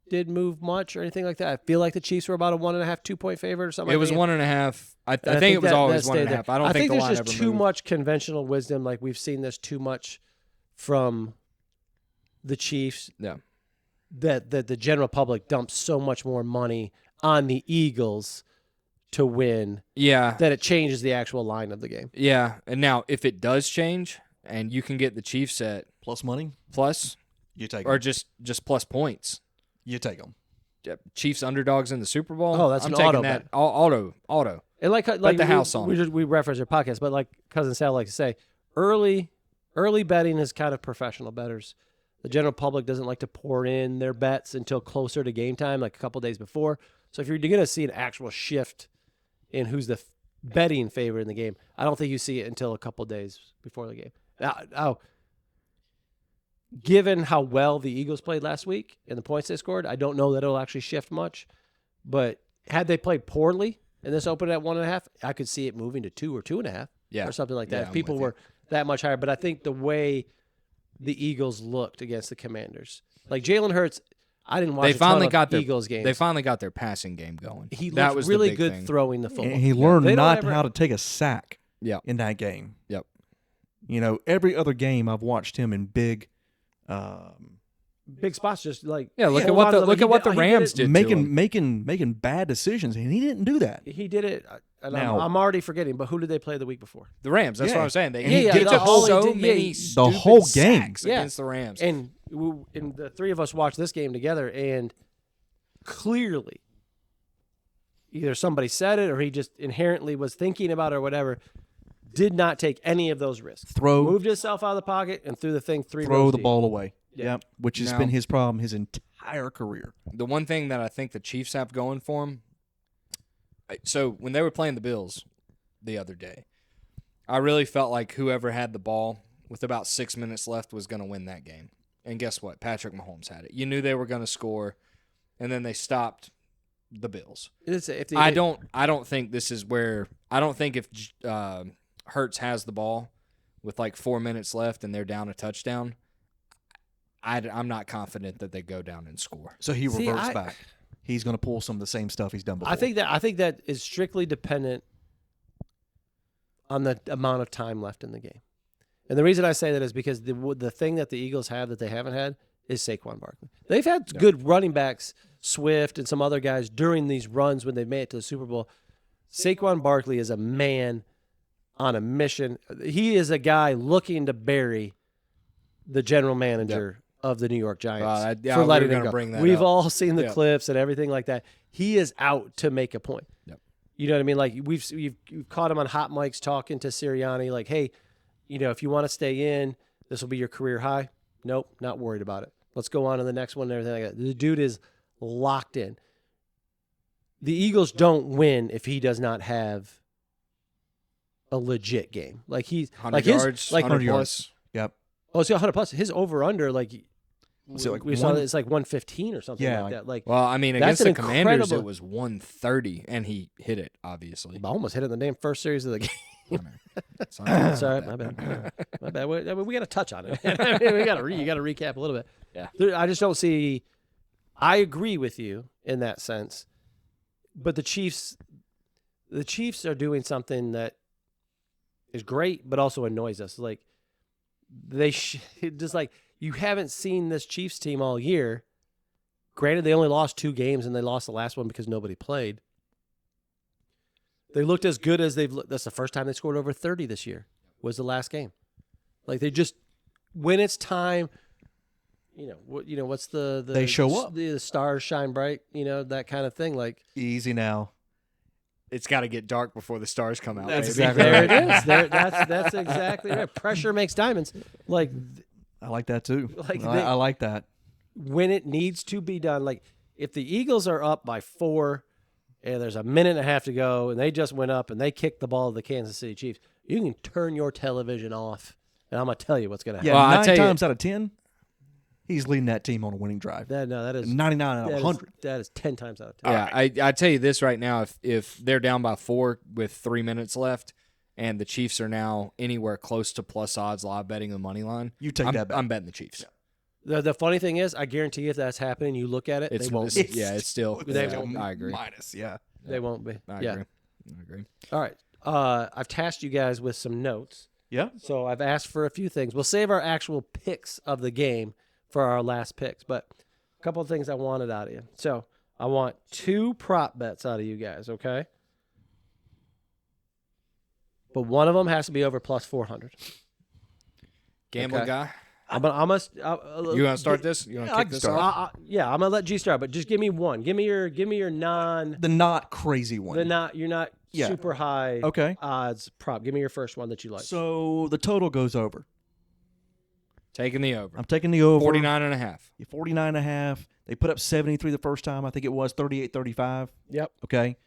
did move much or anything like that. I feel like the Chiefs were about a 1.5, 2-point favorite or something.
It was 1.5. I
And
think it was
that
always
stayed
1.5.
there.
I don't think the
there's
line
just
ever
too
moved.
much conventional wisdom. Like we've seen this too much from the Chiefs.
Yeah.
That the general public dumps so much more money on the Eagles to win
Yeah.
that it changes the actual line of the game.
Yeah. And now, if it does change and you can get the Chiefs at
Plus money.
plus
You take
or
them.
just plus points,
You take them.
Chiefs underdogs in the Super Bowl.
Oh, that's
I'm
an
taking
auto
that.
bet.
Auto.
And like
the house on it.
we reference your podcast, but like Cousin Sal likes to say, early betting is kind of professional bettors. The general public doesn't like to pour in their bets until closer to game time, like a couple days before. So if you're going to see an actual shift in who's the betting favorite in the game, I don't think you see it until a couple days before the game. Now, given how well the Eagles played last week and the points they scored, I don't know that it'll actually shift much. But had they played poorly and this opened at 1.5, I could see it moving to 2 or 2.5 or something like that.
Yeah,
if
I'm
people
with
were that much higher. But I think the way the Eagles looked against the Commanders, like Jalen Hurts, I didn't watch
They finally got
their
their
Eagles games.
They finally got their passing game going.
He
that
looked
was
really
the big
good
thing.
throwing the football.
And he learned
They don't
not
ever-
how to take a sack
Yep.
in that game.
Yep.
You know, every other game I've watched him in big
big spots, just like
Look at
hold
what
on
the
to them.
look
He
at what
did-
the
he did
Rams
it-
did. to him.
making bad decisions, and he didn't do that.
He did it. And
Now-
I'm already forgetting, but who did they play the week before?
The Rams. That's
Yeah.
what I'm saying. They
And he
he
did
took
all he
so
did-
many
the
stupid
whole game.
sacks
Yeah.
against the Rams.
And the three of us watched this game together, and clearly, either somebody said it or he just inherently was thinking about it or whatever, did not take any of those risks. Moved himself out of the pocket and threw the thing three
Throw
rows
the
deep.
ball away.
Yeah.
Yep. Which has
Now-
been his problem his entire career.
The one thing that I think the Chiefs have going for them, so when they were playing the Bills the other day, I really felt like whoever had the ball with about 6 minutes left was going to win that game. And guess what? Patrick Mahomes had it. You knew they were going to score, and then they stopped the Bills. I don't think this is where – I don't think if Hurts has the ball with like 4 minutes left and they're down a touchdown, I'm not confident that they go down and score.
So he reverts back. He's going to pull some of the same stuff he's done before.
I think that is strictly dependent on the amount of time left in the game. And the reason I say that is because the thing that the Eagles have that they haven't had is Saquon Barkley. They've had good running backs, Swift and some other guys during these runs when they've made it to the Super Bowl. Saquon Barkley is a man on a mission. He is a guy looking to bury the general manager of the New York Giants for letting him go. We've all seen the clips and everything like that. He is out to make a point.
Yep.
You know what I mean? Like you've caught him on hot mics talking to Sirianni, like, hey, you know, if you want to stay in, this will be your career high. Nope, not worried about it. Let's go on to the next one and everything like that. The dude is locked in. The Eagles don't win if he does not have a legit game. Like he's
100
like
yards,
his like
100 plus.
Yep.
Oh, it's 100 plus. His over under
Was it like
we saw it's like 115 or something
Yeah,
like that. Like
Well, I mean,
That's
against
an
the Commanders,
incredible-
it was 130, and he hit it, obviously.
I almost hit it in the damn first series of the game.
Sorry.
Sorry, my bad. My bad. We got to touch on it. I mean, you got to recap a little bit.
Yeah.
I just don't see. I agree with you in that sense, but the Chiefs are doing something that is great, but also annoys us. Like just like you haven't seen this Chiefs team all year. Granted, they only lost 2 games, and they lost the last one because nobody played. They looked as good as that's the first time they scored over 30 this year, was the last game. Like they just, when it's time, what's
They show up.
The stars shine bright, that kind of thing. Like
Easy now.
It's got to get dark before the stars come out.
That's
baby.
exactly
there
right.
it is. That's exactly right. Pressure makes diamonds. Like
I like that too.
Like
I like that.
when it needs to be done, like if the Eagles are up by 4 and there's a minute and a half to go and they just went up and they kicked the ball to the Kansas City Chiefs, you can turn your television off and I'm going to tell you what's going to
Yeah,
happen.
Well, I
9
tell you-
times out of 10, he's leading that team on a winning drive.
That is
99 out of 100.
That is 10 times out of 10.
Yeah, I tell you this right now: if they're down by 4 with 3 minutes left, and the Chiefs are now anywhere close to plus odds live betting the money line,
You take
I'm,
that bet.
I'm betting the Chiefs.
The funny thing is, I guarantee if that's happening, you look at it,
It's
they won't.
it's still.
They
yeah,
won't.
I agree.
Minus, yeah.
They won't be.
I
Yeah.
agree.
All right. I've tasked you guys with some notes.
Yeah.
So I've asked for a few things. We'll save our actual picks of the game for our last picks, but a couple of things I wanted out of you. So I want 2 prop bets out of you guys, okay? But one of them has to be over plus 400.
Gambling
Okay.
guy.
I'm gonna
You want to start this? You want to kick this off?
yeah, I'm gonna let G start, but just give me one. Give me your non.
The not crazy one.
You're not
Yeah.
super high
Okay.
odds prop. Give me your first one that you like.
So the total goes over.
Taking the over.
I'm taking the over.
49.5.
49.5. They put up 73 the first time. I think it was 38-35.
Yep.
Okay.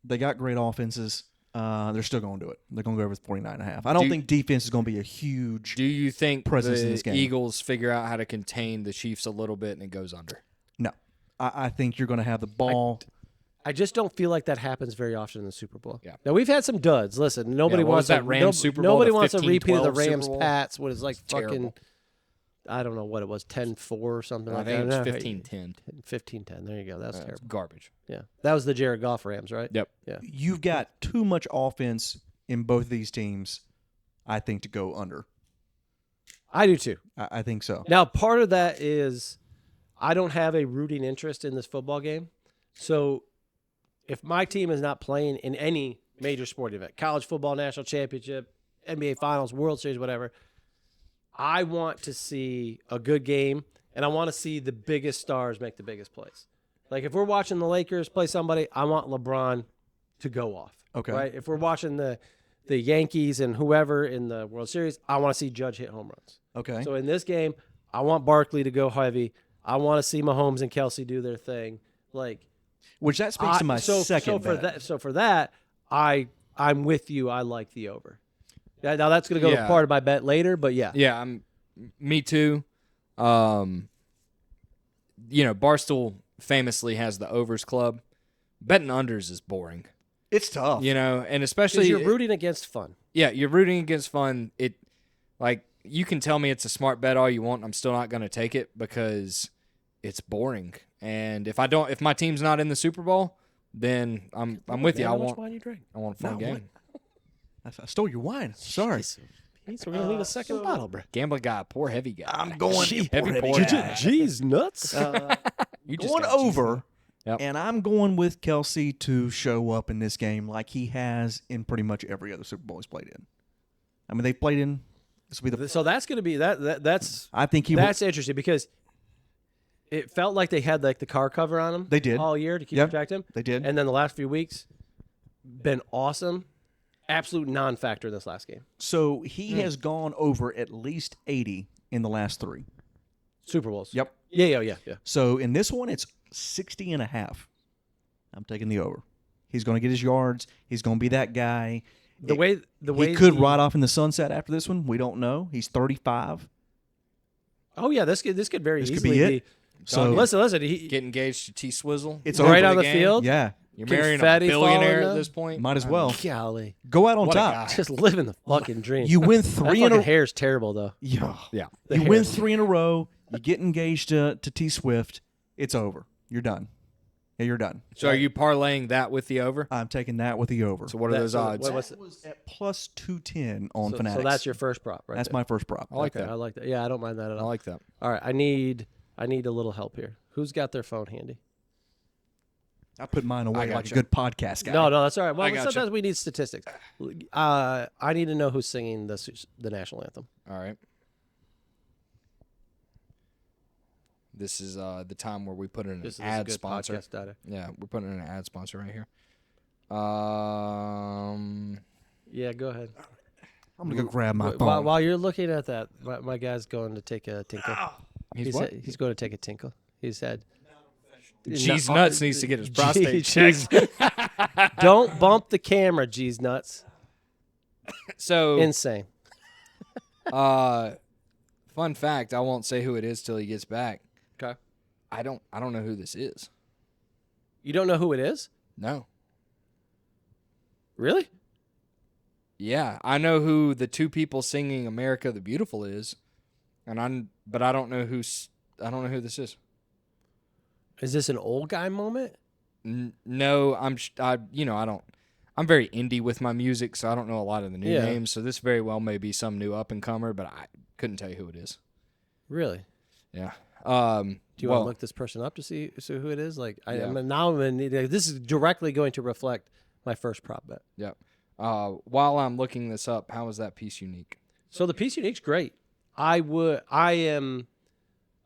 They got great offenses. They're still going to do it. They're going to go over with 49.5. I don't think defense is going to be a huge
Do you think
presence in
the
this game.
Eagles figure out how to contain the Chiefs a little bit and it goes under?
No. I think you're going to have the ball.
I just don't feel like that happens very often in the Super Bowl.
Yeah.
Now we've had some duds. Listen, nobody
what
wants
was that
a,
Rams Super Bowl,
Nobody
the
wants a repeat of the
15-12 Super
Rams
Bowl?
Pats. What is like fucking?
Terrible.
I don't know what it was, 10-4 or something
I
like
think
that.
it was 15-10.
15-10. There you go. That's
It's
terrible.
garbage.
Yeah, that was the Jared Goff Rams, right?
Yep.
Yeah.
You've got too much offense in both of these teams, I think, to go under.
I do too.
I think so.
Now, part of that is I don't have a rooting interest in this football game. So if my team is not playing in any major sport event, college football, national championship, NBA finals, World Series, whatever, I want to see a good game, and I want to see the biggest stars make the biggest plays. Like if we're watching the Lakers play somebody, I want LeBron to go off.
Okay.
Right? If we're watching the Yankees and whoever in the World Series, I want to see Judge hit home runs.
Okay.
So in this game, I want Barkley to go heavy. I want to see Mahomes and Kelsey do their thing. Like,
Which that speaks to my second bet.
So for that, I'm with you. I like the over. Now that's going to go to part of my bet later, but yeah.
Yeah, me too. Barstool famously has the overs club. Betting unders is boring.
It's tough.
And especially
Because you're rooting against fun.
Yeah, you're rooting against fun. You can tell me it's a smart bet all you want. I'm still not going to take it because it's boring. And if my team's not in the Super Bowl, then I'm with you.
How much wine you drink?
I want a fun game.
I stole your wine. Sorry.
Jeez, we're gonna need a second bottle, bro.
Gambling guy, poor heavy guy.
I'm going
heavy
heavy
pour.
guy.
Jeez, nuts.
You just
Going
got cheesy.
over,
Yep.
and I'm going with Kelsey to show up in this game like he has in pretty much every other Super Bowl he's played in. I mean, they've played in. This will be the.
So that's gonna be that's
I think he.
that's interesting because it felt like they had like the car cover on him.
They did.
all year to keep
Yep.
protect him.
They did.
And then the last few weeks, been awesome. Absolute non-factor in this last game.
So he has gone over at least 80 in the last 3.
Super Bowls.
Yep.
Yeah.
So in this one, it's 60.5. I'm taking the over. He's going to get his yards. He's going to be that guy.
The way
he could ride off in the sunset after this one. We don't know. He's 35.
Oh yeah, this could very
This could
easily
be it. So
listen. He
Get engaged to T-Swizzle.
It's
right
over
on the
game.
field.
Yeah,
You're marrying a
confetti
billionaire
falling
at
up.
this point.
might as well.
Golly,
Go out on
What a
top.
guy.
just living the fucking dream.
You win
that
3 in
fucking
a
hair's terrible though.
Yeah.
Yeah.
The
You
hair.
win 3 in a row. You get engaged to T Swift. It's over. You're done. Yeah, you're done.
So are you parlaying that with the over?
I'm taking that with the over.
So what are those odds?
What's
That was at plus 210 on
so
Fanatics.
that's your first prop, right?
That's
there.
my first prop.
I like
Okay,
that.
I like that. Yeah, I don't mind that at
I
all.
like that.
All right, I need a little help here. Who's got their phone handy?
I put mine away like a
gotcha.
good podcast guy.
No, that's all right. Well,
I gotcha.
sometimes we need statistics. I need to know who's singing the national anthem.
All right. This is the time where we put in an
This is a
ad
good
sponsor.
podcast data.
Yeah, we're putting in an ad sponsor right here.
Yeah, go ahead.
I'm going to go grab my phone.
While you're looking at that, my guy's going to take a tinkle.
He's what?
He's going to take a tinkle. He said,
Cheese
No,
Nuts needs to get his prostate checked.
Don't bump the camera, G's nuts.
So,
Insane.
fun fact, I won't say who it is till he gets back.
Okay.
I don't know who this is.
You don't know who it is?
No.
Really?
Yeah, I know who the two people singing "America the Beautiful" is, but I don't know who this is.
Is this an old guy moment?
No, I'm very indie with my music, so I don't know a lot of the new
Yeah.
names. So this very well may be some new up and comer, but I couldn't tell you who it is.
Really?
Yeah.
Do you want to look this person up to see who it is? Like,
Yeah.
this is directly going to reflect my first prop bet.
Yeah. While I'm looking this up, how is that piece unique?
So the piece unique's great. I am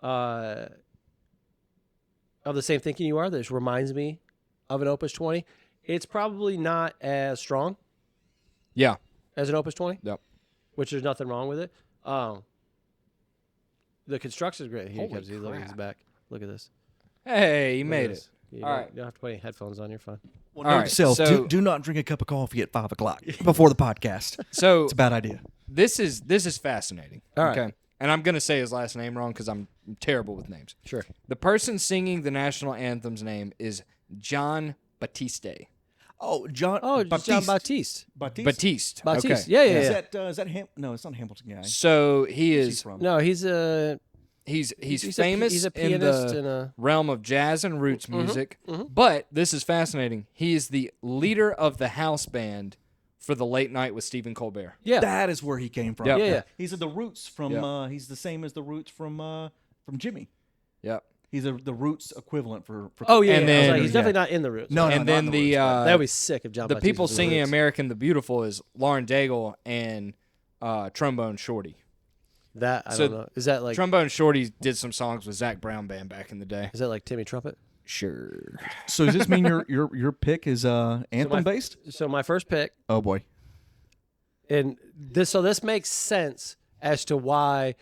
of the same thinking you are. This reminds me of an Opus 20. It's probably not as strong
Yeah.
as an Opus 20.
Yep.
Which there's nothing wrong with it. The construction's great. Here he
Holy
comes. He's looking at his
crap.
back. Look at this.
Hey, you
Look
made
at
it.
this. You
All
don't,
right.
you don't have to put any headphones on. You're fine.
Well,
All
note
right,
to self,
so-
do not drink a cup of coffee at 5 o'clock before the podcast.
So
It's a bad idea.
this is fascinating.
All right.
Okay. And I'm gonna say his last name wrong because I'm terrible with names.
Sure.
The person singing the national anthem's name is John Batiste.
Oh, John.
Oh,
Baptiste.
John Baptiste.
Baptiste.
Batiste.
Baptiste.
Okay.
Yeah, yeah,
Is
yeah.
that no? It's not a Hamilton guy.
So he
Where's he
is.
from?
No, he's a
He's
he's
famous
he's a
in
pianist
the
and a
realm of jazz and roots music. But this is fascinating. He is the leader of the house band for the Late Night with Stephen Colbert.
yeah.
That is where he came from.
Yep.
Yeah, yeah.
He's the Roots from.
Yeah.
He's the same as the Roots from Jimmy.
Yep.
He's the Roots equivalent for.
Oh yeah,
And
yeah. I was
then-
like, he's definitely not in the Roots.
No,
and
not
then
the
the
Roots, but-
That would be sick if John
the
Baptiste
people
was in the
singing
Roots.
American the Beautiful is Lauren Daigle and Trombone Shorty.
That I
So
don't know. Is that like
Trombone Shorty did some songs with Zach Brown Band back in the day.
is that like Timmy Trumpet?
Sure.
So does this mean your pick is anthem based?
So my first pick,
Oh boy.
and this makes sense as to why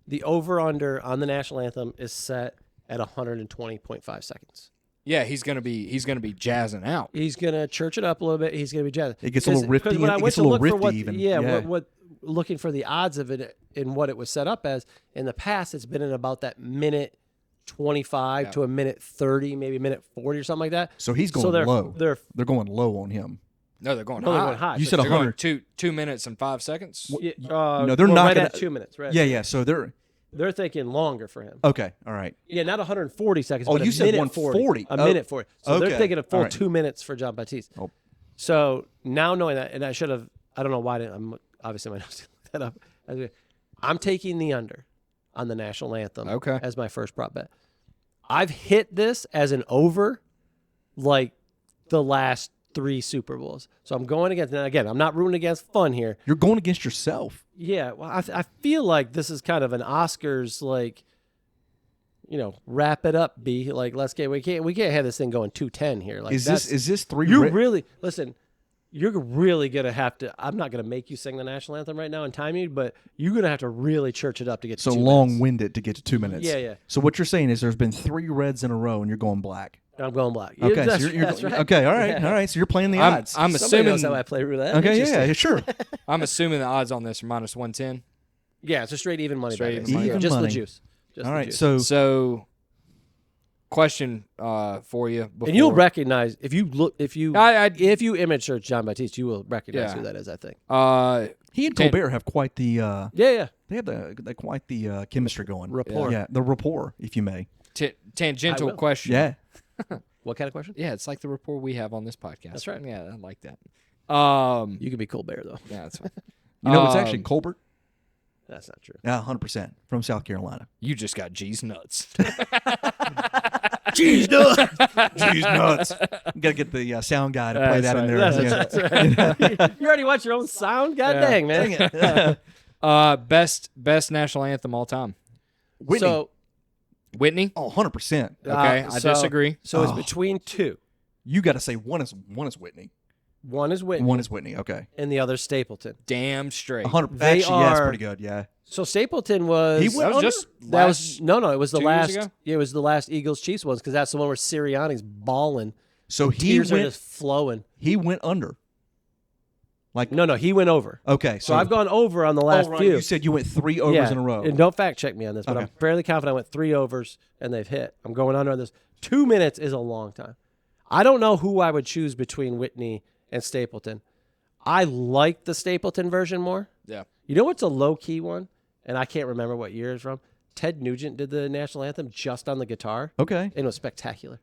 the over under on the national anthem is set at 120.5 seconds.
Yeah, he's gonna be jazzing out.
He's gonna church it up a little bit. He's gonna be jazzing.
It gets a little rifty.
When I
It
went
gets a
to
little
look for
rifty
what,
even.
yeah,
Yeah.
what looking for the odds of it and what it was set up as in the past, it's been in about that minute 25 to a minute 30, maybe a minute 40 or something like that.
So he's going
So they're
low.
they're
They're going low on him.
No, they're going
no,
high.
they're going high.
You
So
said
They're going
100.
2 minutes and 5 seconds.
Yeah,
No, they're
well,
not
right
gonna-
at 2 minutes. Right.
Yeah, yeah. So
They're thinking longer for him.
okay. All right.
Yeah, not 140 seconds.
Oh,
but
you
a
said
minute
140.
A
Oh,
minute 40. So they're
okay.
thinking a full
All right.
2 minutes for John Baptiste.
Oh.
So now knowing that, and I should have, I don't know why I didn't. I'm obviously my notes didn't look that up. I'm taking the under on the national anthem.
Okay.
As my first prop bet. I've hit this as an over, like the last 3 Super Bowls. So I'm going against. And again, I'm not rooting against fun here.
You're going against yourself.
Yeah, well, I feel like this is kind of an Oscars, like, wrap it up, B. Like, let's get we can't have this thing going 210 here. Like,
Is
that's,
this 3?
you're really listen. You're really gonna have to. I'm not gonna make you sing the national anthem right now and time you, but you're gonna have to really church it up to get
so
to 2 minutes.
long-winded to get to 2 minutes?
Yeah, yeah.
So what you're saying is there's been 3 reds in a row, and you're going black.
I'm going black.
Okay,
that's,
so you're
that's right.
okay. All right,
Yeah.
all right. So you're playing the
I'm
odds.
I'm
Somebody knows how
assuming
I play roulette.
okay,
Interesting.
yeah, sure.
I'm assuming the odds on this are minus 110.
Yeah, it's a straight even money.
Straight
bet.
even money.
Even
Just
money.
the juice. Just
All
the
right,
juice.
so
So, question for you. Before.
and you'll recognize if you look if you
I
image search John Baptiste, you will recognize
Yeah.
who that is. I think.
he and
Tan-
Colbert have quite the
Yeah, yeah.
they have quite the chemistry going.
Rapport.
Yeah, the rapport, if you may.
tangential
I will.
question.
Yeah.
What kind of question?
Yeah, it's like the rapport we have on this podcast.
That's right.
Yeah, I like that.
You could be Colbert though.
Yeah, that's fine.
You know, it's actually Colbert.
That's not true.
Yeah, 100% from South Carolina.
You just got G's nuts.
Cheese nuts. Cheese nuts. You got to get the sound guy to play that in there.
That's right. You already watch your own sound? God dang, man.
Best national anthem all time.
Whitney.
So,
Whitney.
Oh, 100%.
Okay, I disagree.
So it's
Oh.
between 2.
You got to say one is Whitney.
One is Whitney,
One is Whitney. Okay.
and the other Stapleton.
Damn straight.
100.
They
Actually, yeah, it's
are-
pretty good. Yeah.
So Stapleton was
He went
That was
under?
just
that
last-
was no, it was the
2 years
last.
ago?
Yeah, it was the last Eagles Chiefs ones because that's the one where Sirianni's balling.
So he
Tears are
went.
just flowing.
He went under. Like
No, he went over.
okay.
So I've gone over on the last
oh, right.
few.
You said you went 3 overs
Yeah,
in a row.
And don't fact check me on this, but
Okay.
I'm fairly confident I went 3 overs and they've hit. I'm going under on this. 2 minutes is a long time. I don't know who I would choose between Whitney and Stapleton. I like the Stapleton version more.
Yeah.
You know what's a low key one? And I can't remember what year it's from. Ted Nugent did the national anthem just on the guitar.
Okay.
And it was spectacular.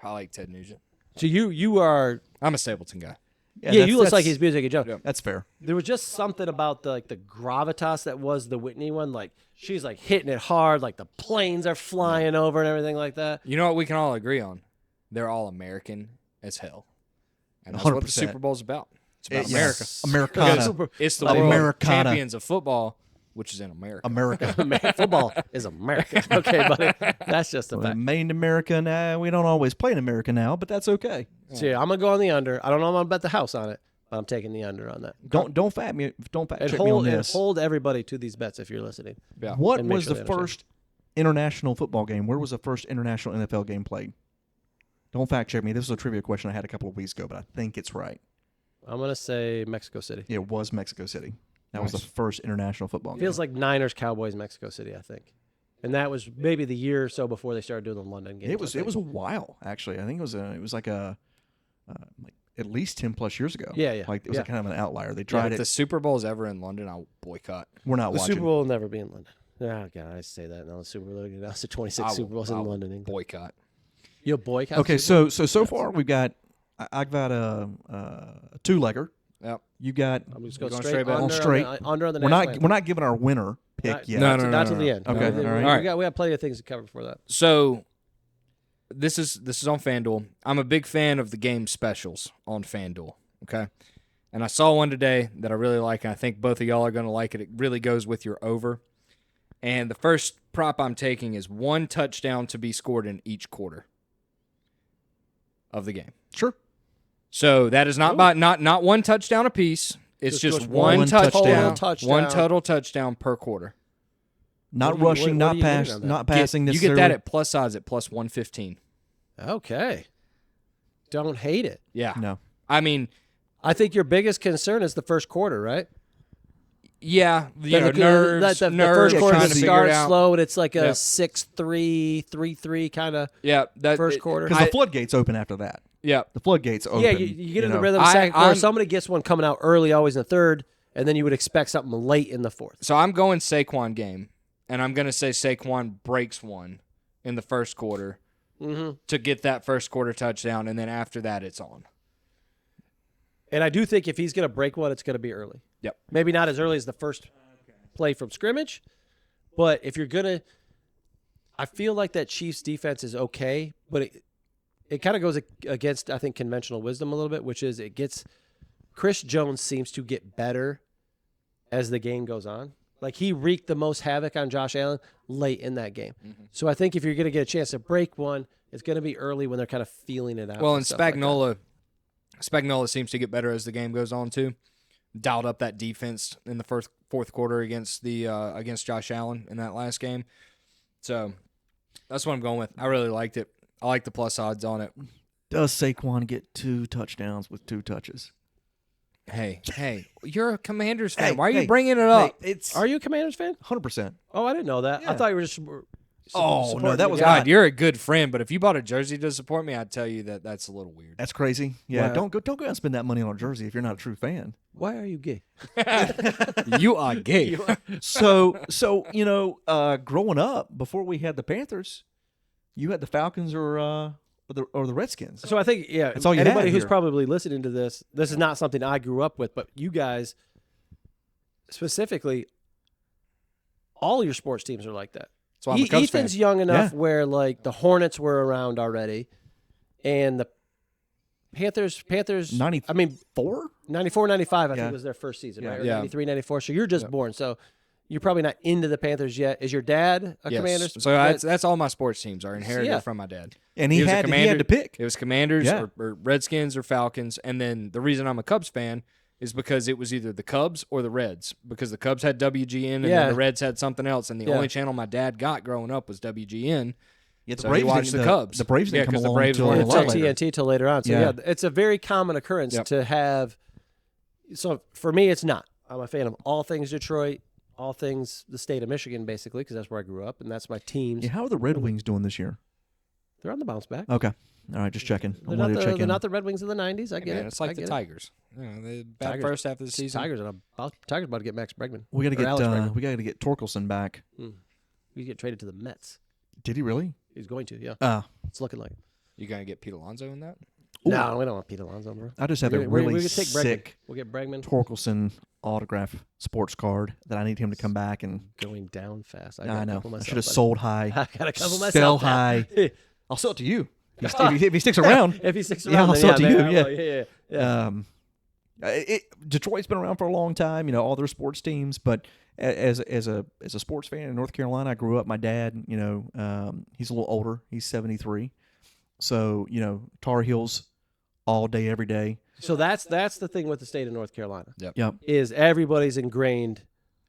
I like Ted Nugent.
So you are
I'm a Stapleton guy.
yeah,
that's-
you look like
that's-
his music in general.
Yeah.
That's fair.
There was just something about the gravitas that was the Whitney one. Like she's like hitting it hard, like the planes are flying over and everything like that.
You know what we can all agree on? They're all American as hell. And that's what the
100%.
Super Bowl's about. It's about
Yes.
America.
Americana.
It's the
Like
world
Americana.
champions of football, which is in America.
America.
Football is America. Okay, buddy. That's just a fact.
Made in America. Nah, we don't always play in America now, but that's okay.
So yeah, I'm gonna go on the under. I don't know if I'm gonna bet the house on it, I'm taking the under on that.
Don't fact check me on this.
Hold everybody to these bets if you're listening.
Yeah.
What
And make
was
sure
the
they understand.
first international football game? Where was the first international NFL game played? Don't fact check me. This was a trivia question I had a couple of weeks ago, but I think it's right.
I'm gonna say Mexico City.
It was Mexico City. That was the first international football game.
Feels like Niners, Cowboys, Mexico City, I think. And that was maybe the year or so before they started doing the London games.
It was a while actually. I think it was like at least 10+ years ago.
Yeah.
Like it was
Yeah.
kind of an outlier. They
If
tried
the
it.
Super Bowl's ever in London, I'll boycott.
We're not
The
watching.
Super Bowl will never be in London. Oh God, I say that now. The Super Bowl announced the 26 Super Bowls in London, England.
Boycott.
You'll boycott.
Okay,
Super Bowl?
so far we've got I've got a 2-legger.
Yep.
You got.
I'm just going
Going
straight
straight
under,
straight.
under on the
We're
national
not
anthem.
we're not giving our winner pick
Not-
yet.
No,
Not till the end.
Okay,
We,
all right.
we got plenty of things to cover before that.
So this is on FanDuel. I'm a big fan of the game specials on FanDuel. Okay. And I saw one today that I really like, and I think both of y'all are going to like it. It really goes with your over. And the first prop I'm taking is 1 touchdown to be scored in each quarter of the game.
Sure.
So that is not by not 1 touchdown apiece. It's just one touchdown,
touchdown.
one total touchdown per quarter.
Not
What do you-
rushing,
what
not
are you getting
pass,
on that?
not passing.
You get
necessarily.
that at plus odds at plus 115.
Okay. Don't hate it.
Yeah.
No.
I mean,
I think your biggest concern is the first quarter, right?
yeah, you know,
the
nerves,
the
nerves,
first quarter
trying to figure it
starts
out.
slow, and it's like a
Yep.
6-3, 3-3 kind of.
Yeah, that
First quarter.
Because the floodgates open after that.
Yeah,
The floodgates open.
Yeah, you get in the
know.
rhythm of the second quarter.
I'm-
Somebody gets one coming out early, always in the third, and then you would expect something late in the fourth.
so I'm going Saquon game, and I'm going to say Saquon breaks one in the first quarter to get that first quarter touchdown, and then after that, it's on.
And I do think if he's going to break one, it's going to be early.
Yep.
Maybe not as early as the first play from scrimmage, but if you're going to – I feel like that Chiefs defense is okay, but it kind of goes against, I think, conventional wisdom a little bit, which is it gets – Chris Jones seems to get better as the game goes on. Like he wreaked the most havoc on Josh Allen late in that game. So I think if you're going to get a chance to break one, it's going to be early when they're kind of feeling it out.
Well, and
stuff like that.
Spagnuolo seems to get better as the game goes on too. Dialed up that defense in the fourth quarter against Josh Allen in that last game. So that's what I'm going with. I really liked it. I like the plus odds on it.
Does Saquon get 2 touchdowns with 2 touches?
Hey, you're a Commanders fan.
Hey,
Why are you
hey,
bringing it up?
It's
Are you a Commanders fan?
100%.
Oh, I didn't know that. I
Yeah.
thought you were just.
Oh, no,
supporting
that
the
was
guy.
God, you're a good friend, but if you bought a jersey to support me, I'd tell you that that's a little weird.
That's crazy. Yeah,
Wow.
don't go out and spend that money on a jersey if you're not a true fan.
Why are you gay?
You are gay.
So growing up before we had the Panthers, you had the Falcons or the Redskins.
So I think, yeah,
That's all you had
anybody who's
here.
probably listening to this is not something I grew up with, but you guys specifically, all your sports teams are like that.
So I'm a Cubs
Ethan's
fan.
young enough
Yeah.
where like the Hornets were around already, and the Panthers.
94?
I mean, 94, 95, I
Yeah.
think was their first season,
Yeah.
right? Or
Yeah.
93, 94. So you're just born. So you're probably not into the Panthers yet. Is your dad a
Yes.
Commanders?
So that's all my sports teams are inherited
Yeah.
from my dad.
And he
was a
had
Commander-
to pick.
It was Commanders
Yeah.
or Redskins or Falcons. And then the reason I'm a Cubs fan is because it was either the Cubs or the Reds. Because the Cubs had WGN and
Yeah.
then the Reds had something else. And the
Yeah.
only channel my dad got growing up was WGN.
Yeah, the
So
Braves
he watched
didn't-
the Cubs.
The Braves
Yeah,
didn't come
'cause the
along
Braves
until
weren't
a
It's
lot
on
later.
TNT till later on. So
Yeah.
yeah, it's a very common occurrence
Yep.
to have. So for me, it's not. I'm a fan of all things Detroit, all things the state of Michigan, basically, because that's where I grew up, and that's my teams.
Yeah, how are the Red Wings doing this year?
They're on the bounce back.
Okay. All right, just checking. I
They're not,
wanted to check
they're
in.
not the Red Wings of the 90s. I
Hey,
get
man,
it.
it's like
I
the
get it.
Tigers. You know, they bad
Tigers-
first half of the season.
Tigers about to get Max Bregman.
We got to
Or
get
Alex Bregman.
we got to get Torkelson back.
He's get traded to the Mets.
Did he really?
He's going to. Yeah,
Ah,
it's looking like it.
You going to get Pete Alonso in that?
Ooh.
No, we don't want Pete Alonso, bro.
I just have
We're
a
gonna- we
really
could take
sick
Bregman. We'll get Bregman
Torkelson autograph sports card that I need him to come back and.
going down fast.
I
got a
know.
couple
I
myself,
should have
buddy.
sold high.
I got a couple myself.
Sell
now.
high. I'll sell it to you if he sticks around.
If he sticks around,
Yeah, I'll
then
sell it to
maybe
you,
I
yeah.
will. Yeah.
Detroit's been around for a long time, all their sports teams. But as a sports fan in North Carolina, I grew up. My dad, he's a little older. He's 73, so Tar Heels all day, every day.
So that's the thing with the state of North Carolina.
Yep.
Is everybody's ingrained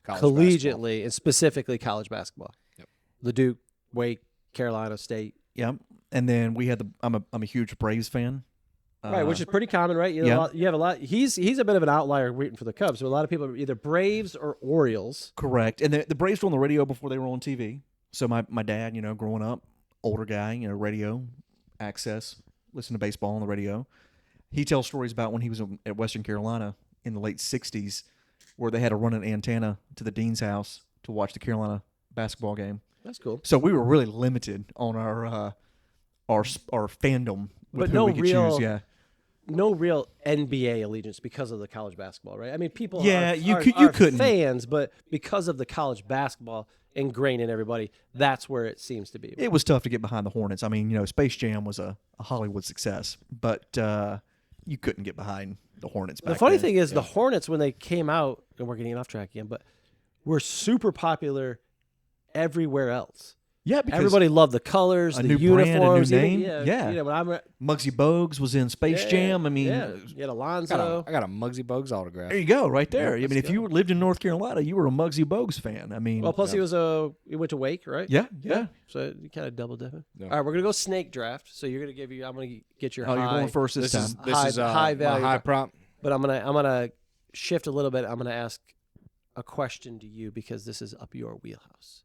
College
collegiately and specifically college basketball.
Yep.
The Duke, Wake, Carolina State.
Yep. And then we had I'm a huge Braves fan.
Right, which is pretty common, right? You have a lot. He's a bit of an outlier rooting for the Cubs. So a lot of people are either Braves or Orioles.
Correct. And the Braves were on the radio before they were on TV. So my dad, growing up, older guy, radio access, listen to baseball on the radio. He tells stories about when he was at Western Carolina in the late 60s where they had to run an antenna to the dean's house to watch the Carolina basketball game.
That's cool.
So we were really limited on our fandom with
But
who
no
we could
real-
choose. Yeah.
No real NBA allegiance because of the college basketball, right? I mean, people
you
are
couldn't.
fans, but because of the college basketball ingrained in everybody, that's where it seems to be.
It was tough to get behind the Hornets. I mean, Space Jam was a Hollywood success, but you couldn't get behind the Hornets back
The funny
then.
thing is the Hornets, when they came out, and we're getting off track again, but were super popular everywhere else.
Yeah, because
Everybody loved the colors,
a
the
new brand, a new
uniforms.
name.
Even,
Yeah.
when I'm
Muggsy Bogues was in Space Jam. I mean,
you had Alonzo.
I got a Muggsy Bogues autograph.
there you go, right there.
Yeah,
I mean, if you lived in North Carolina, you were a Muggsy Bogues fan. I mean,
Well, plus he went to Wake, right?
yeah.
So you kind of double dipping.
Yeah.
All right, we're gonna go snake draft. So you're gonna I'm gonna get your
Oh,
high,
you're going first this time.
This is
high
my
value,
high prop.
but I'm gonna shift a little bit. I'm gonna ask a question to you because this is up your wheelhouse.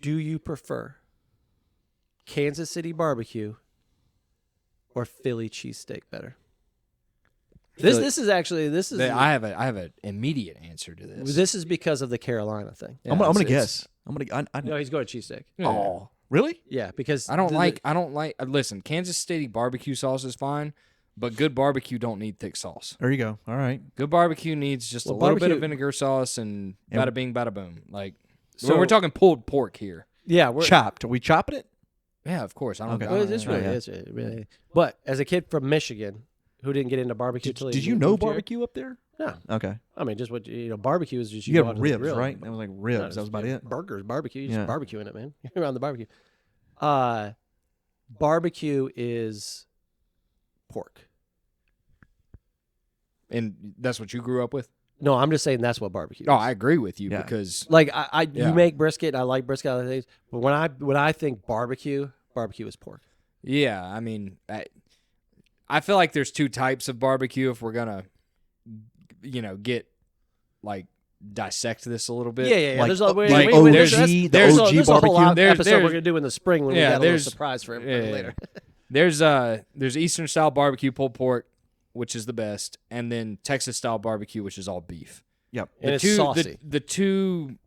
Do you prefer Kansas City barbecue or Philly cheesesteak better? This is
I have an immediate answer to this.
this is because of the Carolina thing.
I'm gonna
it's-
guess. I'm gonna.
No, he's going cheesesteak.
Yeah.
Oh, really?
Yeah, because
I don't like. Listen, Kansas City barbecue sauce is fine, but good barbecue don't need thick sauce.
There you go. All right.
Good barbecue needs just
Well,
a little bit
barbecue-
of vinegar sauce and
And-
bada bing, bada boom. Like,
So-
we're talking pulled pork here.
Yeah, we're
Chopped. Are we chopping it?
Yeah, of course. I don't.
Okay.
Well, it's really,
yeah.
it's really. But as a kid from Michigan who didn't get into barbecue till he
Did you know
moved here-
barbecue up there?
No,
Okay.
I mean just what barbecue is just
You
go
have
out to the
ribs,
grill.
right? That was like
No,
ribs. That was about it.
Burgers, barbecue, you just
Yeah.
barbecue in it, man. You're around the barbecue. Barbecue is pork.
And that's what you grew up with.
No, I'm just saying that's what barbecue.
Oh,
is.
I agree with you
Yeah.
because
Like
Yeah.
you make brisket. And I like brisket other things, but when I think barbecue is pork.
yeah, I mean, I feel like there's two types of barbecue. If we're gonna, get like dissect this a little bit.
Yeah.
Like-
There's
like
there's
there's
a
OG
whole
barbecue.
episode
There's-
we're gonna do in the spring when we
Yeah,
got a little
there's-
surprise for
yeah,
everybody
yeah.
later.
There's Eastern style barbecue pulled pork, which is the best, and then Texas style barbecue, which is all beef.
Yep.
And it's saucy.
The two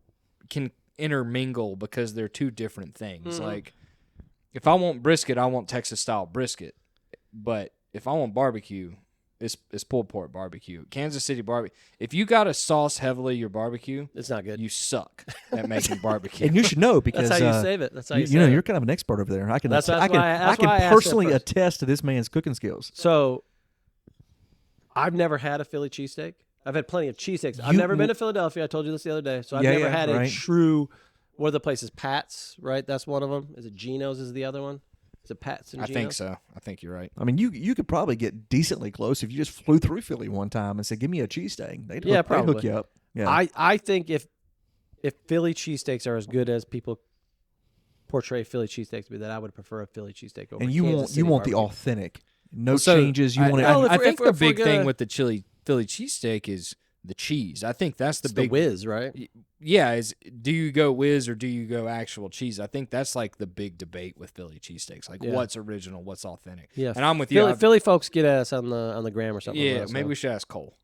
can intermingle because they're two different things.
Mhm.
Like, if I want brisket, I want Texas style brisket. But if I want barbecue, it's pulled pork barbecue. Kansas City barbecue. If you got to sauce heavily your barbecue,
It's not good.
you suck at making barbecue.
And you should know because
That's how you save it. That's how you,
you
save
know
it.
you're kind of an expert over there. I can
That's
I
why
can
I- that's
I can
why I asked
personally
that first.
attest to this man's cooking skills.
So, I've never had a Philly cheesesteak. I've had plenty of cheesesteaks. I've
You-
never been to Philadelphia. I told you this the other day. So I've
Yeah,
never
yeah,
had a
right.
true. What are the places? Pat's, right? That's one of them. Is it Geno's? Is the other one? Is it Pat's and
I
Geno's?
think so. I think you're right.
I mean, you could probably get decently close if you just flew through Philly one time and said, "Give me a cheesesteak." They'd
Yeah,
hook
probably.
you up. Yeah.
I think if Philly cheesesteaks are as good as people portray Philly cheesesteaks to be, that I would prefer a Philly cheesesteak over.
and you
Kansas
want
City
you want the
barbecue.
authentic, no
Well, so,
changes. You want it.
Well, if
I
we're-
think
if
the
we're
big thing
gonna-
with the Philly cheesesteak is the cheese. I think that's the
It's the
big
whiz, right?
Yeah, is do you go whiz or do you go actual cheese? I think that's like the big debate with Philly cheesesteaks. Like
Yeah.
what's original, what's authentic.
Yeah.
And I'm with you.
Philly folks get at us on the gram or something.
Yeah,
let us
maybe
know.
we should ask Cole.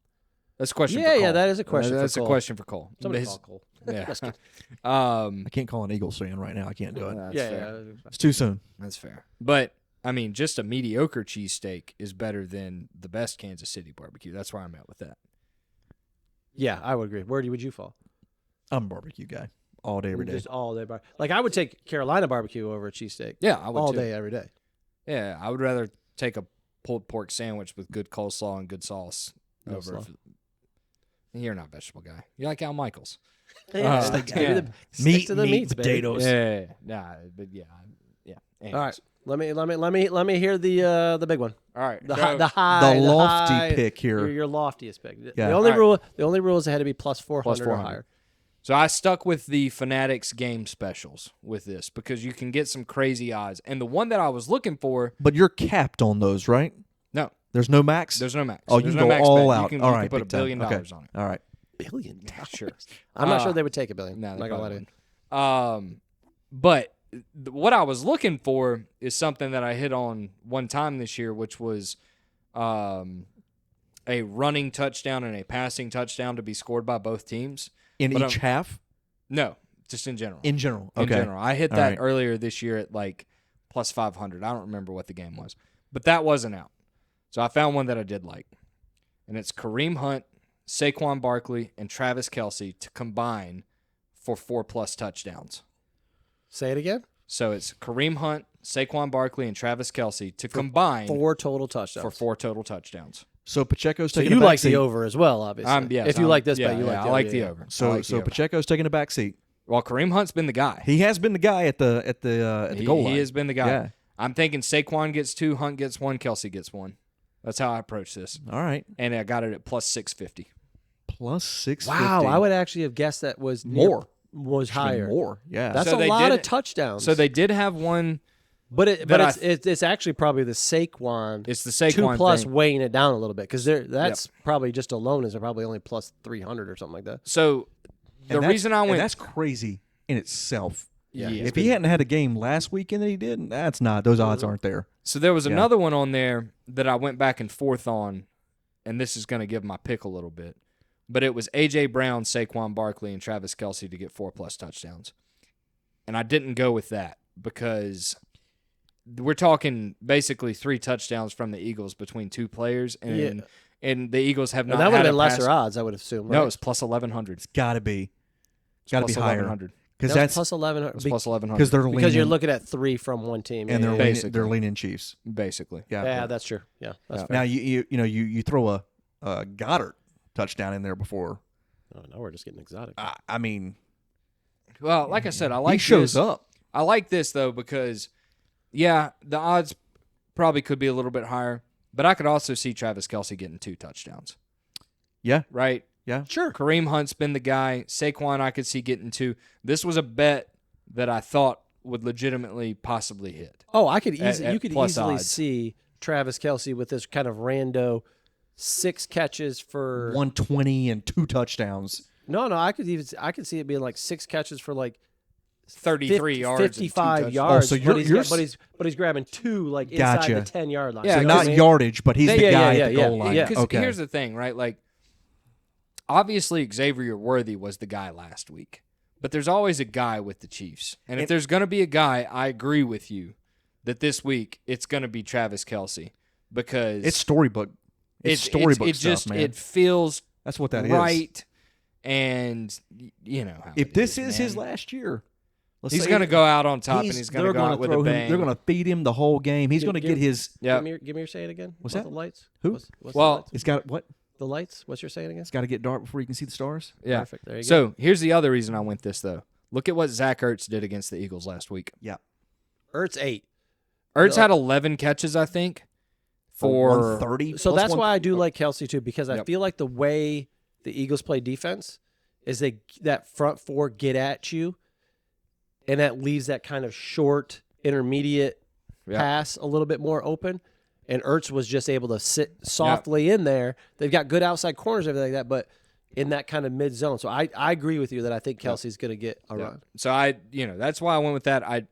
That's a question
Yeah,
for Cole.
yeah, that is a question for
That's
Cole.
a question for Cole.
Somebody
His-
call Cole.
Yeah.
Just kidding.
I can't call an Eagles fan right now. I can't do it.
That's
yeah,
fair.
yeah.
It's too soon.
That's fair. But I mean, just a mediocre cheesesteak is better than the best Kansas City barbecue. That's where I'm at with that.
Yeah, I would agree. Where would you fall?
I'm a barbecue guy all day, every day.
Just all day. Like I would take Carolina barbecue over a cheesesteak
Yeah, I would
all
too.
day, every day.
Yeah, I would rather take a pulled pork sandwich with good coleslaw and good sauce
No
over.
slaw.
You're not a vegetable guy. You like Al Michaels.
Yeah,
Stick
give me
yeah.
stick to the meats, baby.
potatoes.
Yeah, nah, but yeah.
All right, Let me hear the big one.
All right.
The
so
high,
The lofty
high-
pick here.
Your loftiest pick.
Yeah.
The only
All right.
rule is it had to be plus 400 or
400.
higher.
So I stuck with the Fanatics game specials with this because you can get some crazy odds. And the one that I was looking for,
But you're capped on those, right?
no,
There's no max?
there's no max.
Oh, you
There's
can
no
go
max
all
bet.
out.
You
All
can
right,
put $1
big time.
billion
Okay.
on it.
All right.
$1 billion.
Sure.
I'm not sure they would take $1 billion.
No,
I'm
they
not gonna lie
probably
to you.
But what I was looking for is something that I hit on one time this year, which was a running touchdown and a passing touchdown to be scored by both teams.
In
But,
each half?
No, just in general.
In general.
In
Okay.
general. I hit
All
that
right.
earlier this year at like plus 500. I don't remember what the game was. But that wasn't out. So I found one that I did like. And it's Kareem Hunt, Saquon Barkley, and Travis Kelce to combine for 4+ touchdowns.
Say it again.
So it's Kareem Hunt, Saquon Barkley, and Travis Kelce to combine
4 total touchdowns.
for 4 total touchdowns.
So Pacheco's
So
taking
you
a
like
backseat.
the over as well, obviously.
Yes,
If you like this
yeah,
bet, you
yeah,
like the
I
over.
like the
yeah.
over. I
So
like the
so
over.
Pacheco's taking a backseat.
Well, Kareem Hunt's been the guy.
He has been the guy at the goal line.
He has been the guy.
Yeah.
I'm thinking Saquon gets 2, Hunt gets 1, Kelce gets 1. That's how I approach this.
All right.
And I got it at plus 650.
Plus 650.
Wow, I would actually have guessed that was
More.
was
Actually
higher.
More. Yeah.
That's
So
a
they
lot
did-
of touchdowns.
So they did have one.
but
that
it's actually probably the Saquon.
It's the Saquon
2+
thing.
weighing it down a little bit because that's probably just alone is probably only plus 300 or something like that.
So the
And
reason I
and
went.
that's crazy in itself.
Yeah,
Yeah.
If he hadn't had a game last weekend that he did, that's not. Those odds aren't there.
So there was
Yeah.
another one on there that I went back and forth on, and this is going to give my pick a little bit. But it was A.J. Brown, Saquon Barkley, and Travis Kelce to get 4+ touchdowns. And I didn't go with that because we're talking basically 3 touchdowns from the Eagles between 2 players, and the Eagles have
And
not
that would
had
have
a
been lesser
pass-
odds, I would assume. Right?
No, it's plus 1,100.
It's got to be.
It's
Got to be
plus
higher
1,100.
because
That was
that's
plus 1100
It's plus 1,100.
because they're leaning,
because you're looking at 3 from one team.
and
yeah,
they're
yeah,
leaning,
Basically.
they're leaning Chiefs.
Basically.
Yeah.
yeah, that's true. Yeah, that's
Yeah.
fair.
Now you throw a Goddard touchdown in there before.
Oh, now we're just getting exotic.
I mean,
Well, like I said, I like
he shows
this.
up.
I like this though because, yeah, the odds probably could be a little bit higher, but I could also see Travis Kelce getting 2 touchdowns.
Yeah.
Right.
Yeah.
Sure.
Kareem Hunt's been the guy. Saquon, I could see getting 2. This was a bet that I thought would legitimately possibly hit.
Oh, I could
At-
easily
at
you could
plus
easily
odds.
see Travis Kelce with this kind of rando 6 catches for
120 and 2 touchdowns.
No, I could see it being like 6 catches for like
33 yards, and 2
55
touchdowns.
yards.
so
but
you're
he's grabbing 2 like
Gotcha.
inside the 10-yard line.
Yeah,
So
So
not
I mean?
yardage, but he's the
Yeah,
guy
yeah,
at the
yeah,
goal line.
yeah.
Because
Okay.
here's the thing, right? Like, obviously Xavier Worthy was the guy last week, but there's always a guy with the Chiefs. And if there's going to be a guy, I agree with you that this week it's going to be Travis Kelce because
It's storybook. It's storybook
it
stuff,
just,
man.
It feels
That's what that is.
right. And you know how
If
it
this is
man.
his last year, let's
he's
say
going to go out on top and
he's-
he's going to
they're
go
gonna
out with
throw
a
him-
bang.
They're going to feed him the whole game. He's
Give-
going to
give-
get his.
Yeah.
Give me your saying again.
What's
About
that?
The lights.
Who?
What's
Well,
the lights?
It's got what?
The lights. What's your saying again?
It's got to get dark before you can see the stars.
Yeah.
Perfect. There you go.
So here's the other reason I went this though. Look at what Zach Ertz did against the Eagles last week.
Yeah.
Ertz 8.
Ertz had 11 catches, I think, for
130.
So
plus
that's
one-
why I do like Kelce too, because I
Yep.
feel like the way the Eagles play defense is that front 4 get at you, and that leaves that kind of short, intermediate
Yep.
pass a little bit more open. And Ertz was just able to sit softly in there. They've got good outside corners, everything like that, but in that kind of mid zone. So I agree with you that I think Kelsey's going to get a
Yeah.
run.
So that's why I went with that.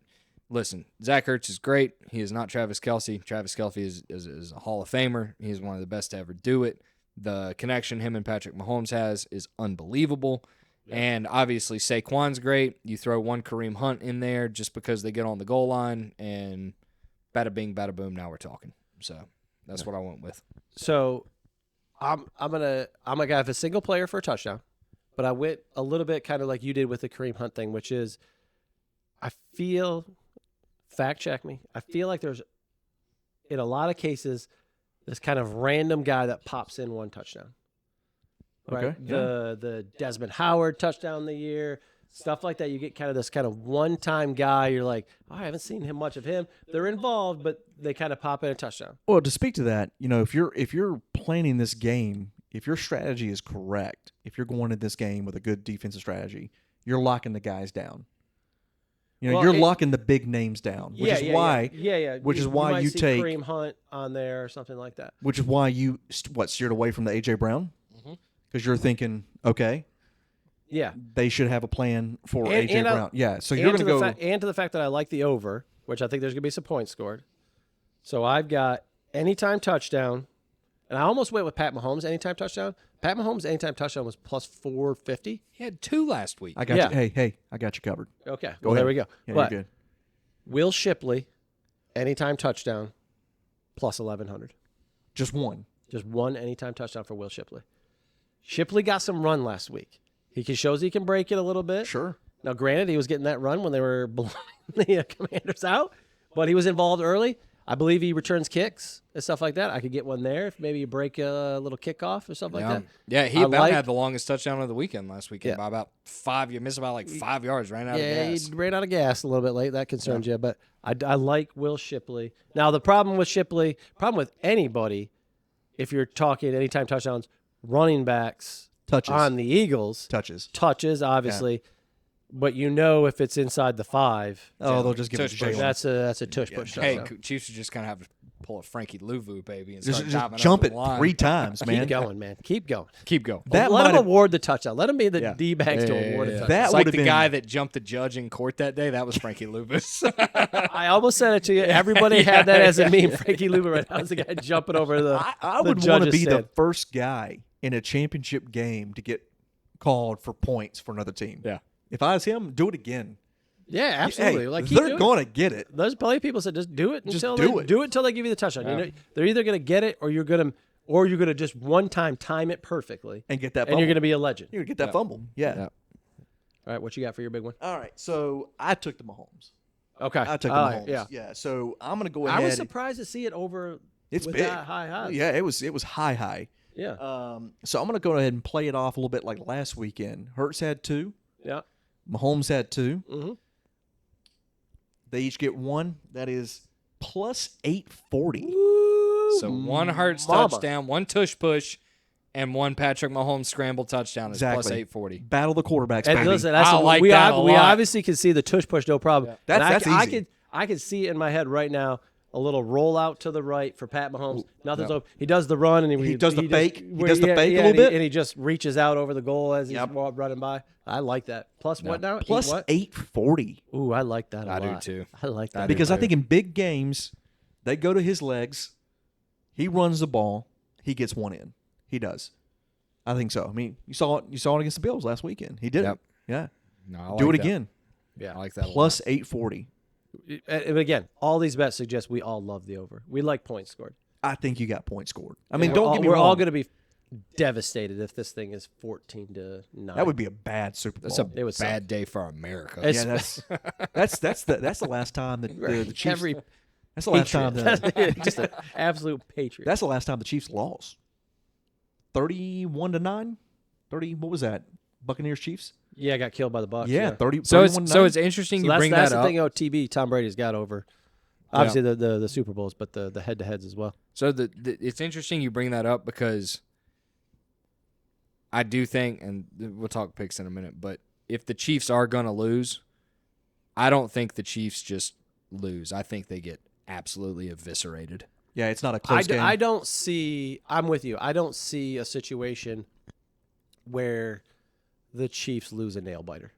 Listen, Zach Ertz is great. He is not Travis Kelce. Travis Kelce is a Hall of Famer. He's one of the best to ever do it. The connection him and Patrick Mahomes has is unbelievable. Yeah. And obviously Saquon's great. You throw one Kareem Hunt in there just because they get on the goal line, and bada bing, bada boom, now we're talking. So that's what I went with.
So I'm gonna have a single player for a touchdown, but I went a little bit kind of like you did with the Kareem Hunt thing, which is I feel, fact check me, I feel like there's in a lot of cases this kind of random guy that pops in one touchdown. Right?
Okay, yeah.
The Desmond Howard touchdown of the year, stuff like that. You get kind of this kind of one-time guy. You're like, oh, I haven't seen him much of him. They're involved, but they kind of pop in a touchdown.
Well, to speak to that, if you're planning this game, if your strategy is correct, if you're going into this game with a good defensive strategy, you're locking the guys down. You're locking the big names down, which is why
You
you take
Kareem Hunt on there or something like that.
Which is why you steered away from the AJ Brown, because you're thinking, okay,
yeah,
they should have a plan for AJ Brown. Yeah, so you're going to go
and to the fact that I like the over, which I think there's going to be some points scored. So I've got anytime touchdown, and I almost went with Pat Mahomes anytime touchdown. Pat Mahomes anytime touchdown was plus 450.
He had 2 last week.
I got you. Hey, I got you covered.
Okay,
Go ahead.
there we go.
Yeah,
but
you're good.
Will Shipley anytime touchdown plus 1100.
Just one
anytime touchdown for Will Shipley. Shipley got some run last week. He shows he can break it a little bit.
Sure.
Now, granted, he was getting that run when they were blowing the Commanders out, but he was involved early. I believe he returns kicks and stuff like that. I could get one there if maybe you break a little kickoff or something like that.
Yeah, he had the longest touchdown of the weekend last weekend by about 5. You missed about like 5 yards, ran out of gas.
He ran out of gas a little bit late. That concerns you, but I like Will Shipley. Now, the problem with anybody, if you're talking anytime touchdowns, running backs
touches
on the Eagles. Touches, obviously. But if it's inside the 5.
They'll just give it to
push.
Jalen.
That's a tush push.
Hey,
touchdown.
Chiefs are just kind of have to pull a Frankie Louvu, baby, and
Just
start diving
jump
up
it
the line.
3 times, man.
Keep going, man. Keep going.
Keep going.
That
Let him
might have-
award the touchdown. Let him be the D-backs to award a touchdown.
That
It's
would
like
have
the
been
guy that jumped the judge in court that day. That was Frankie Louvu.
I almost said it to you. Everybody had that as a meme. Frankie Louvu right now is the guy jumping over the
I
the
would want to
judge's
be the
stand.
first guy in a championship game to get called for points for another team.
Yeah.
If I was him, do it again.
Yeah, absolutely.
Hey,
keep
they're
doing it.
going to get it.
There's plenty of people said just do it
Just
until
do it.
until they give you the touchdown. They're either going to get it or you're going to just one time it perfectly
And get that
and
fumble.
you're going to be a legend.
You're going to get that fumble. Yeah.
Yeah.
All right, what you got for your big one?
All right. So I took the Mahomes.
Okay.
I took the Mahomes. Yeah. So I'm going to go ahead.
I was surprised to see it over
It's
with
big.
that high.
Yeah, it was high.
Yeah.
So I'm going to go ahead and play it off a little bit like last weekend. Hurts had 2.
Yeah.
Mahomes had 2.
Mm-hmm.
They each get 1. That is plus 840.
So 1 Hurts touchdown, 1 tush push, and 1 Patrick Mahomes scramble touchdown is plus
Exactly.
840.
Battle the quarterbacks,
And
baby.
listen,
I like
we
that a
we
lot.
obviously can see the tush push, no problem.
Yeah.
And
That's easy.
I could see it in my head right now. A little roll out to the right for Pat Mahomes. Nothing's open. He does the run and
He does the fake.
Just,
He does the fake a little
and
bit.
and he just reaches out over the goal as he's
Yep.
running by. I like that. Plus what now?
Plus
What?
840.
Ooh, I like that a
I do
lot.
too.
I like that.
Because I think in big games, they go to his legs. He runs the ball. He gets 1 in. He does. I think so. I mean, you saw it against the Bills last weekend. He did
Yep.
it. Yeah.
No, I like
Do it
that.
again.
Yeah.
I like that.
Plus 840.
And again, all these bets suggest we all love the over. We like points scored.
I think you got points scored. I mean,
We're
don't
all,
get me
we're
wrong.
all going to be devastated if this thing is 14-9.
That would be a bad Super Bowl.
That's a
It would suck.
bad day for America.
It's-
Yeah, that's the last time that the Chiefs.
Every
That's the last time.
just an absolute patriot.
That's the last time the Chiefs lost. 31-9. 30. What was that? Buccaneers Chiefs.
Yeah, got killed by the Bucs.
Yeah, 30.
So
31-9.
it's interesting you
that's,
bring
that's
that
the
up.
thing. OTB Tom Brady's got over. Obviously the Super Bowls, but the head to heads as well.
So it's interesting you bring that up because I do think, and we'll talk picks in a minute, but if the Chiefs are going to lose, I don't think the Chiefs just lose. I think they get absolutely eviscerated.
Yeah, it's not a close game.
I don't see. I'm with you. I don't see a situation where the Chiefs lose a nail biter.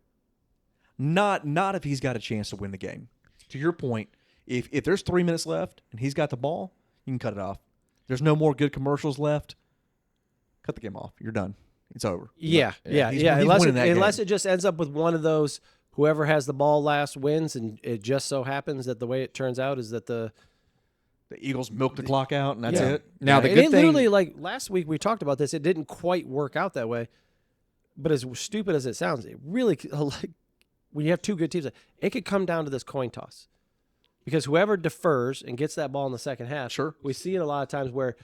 Not if he's got a chance to win the game. To your point, if there's 3 minutes left and he's got the ball, you can cut it off. There's no more good commercials left. Cut the game off. You're done. It's over.
Yeah.
He's
Unless
winning that
unless
game.
it just ends up with one of those. Whoever has the ball last wins, and it just so happens that the way it turns out is that the
Eagles milk the clock out, and that's it.
Now the
and
good
it
thing,
literally, like last week we talked about this, it didn't quite work out that way. But as stupid as it sounds, it really like when you have two good teams, it could come down to this coin toss. Because whoever defers and gets that ball in the second half,
Sure.
we see it a lot of times where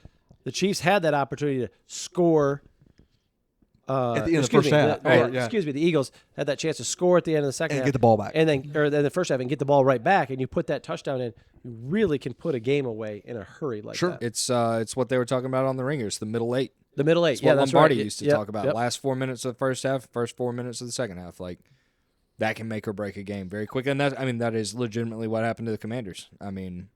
the Chiefs had that opportunity to score
At the end of the
excuse
first
me,
half.
Excuse me, the Eagles had that chance to score at the end of the second
And
half.
get the ball back.
And then the first half and get the ball right back, and you put that touchdown in, you really can put a game away in a hurry like
Sure.
that.
It's what they were talking about on the Ringers, the middle eight.
The middle eight.
It's
Yeah,
what
that's
Lombardi
right.
used to
Yep,
talk about.
yep.
Last 4 minutes of the first half, first 4 minutes of the second half. Like, that can make or break a game very quick. And that is legitimately what happened to the Commanders. I mean,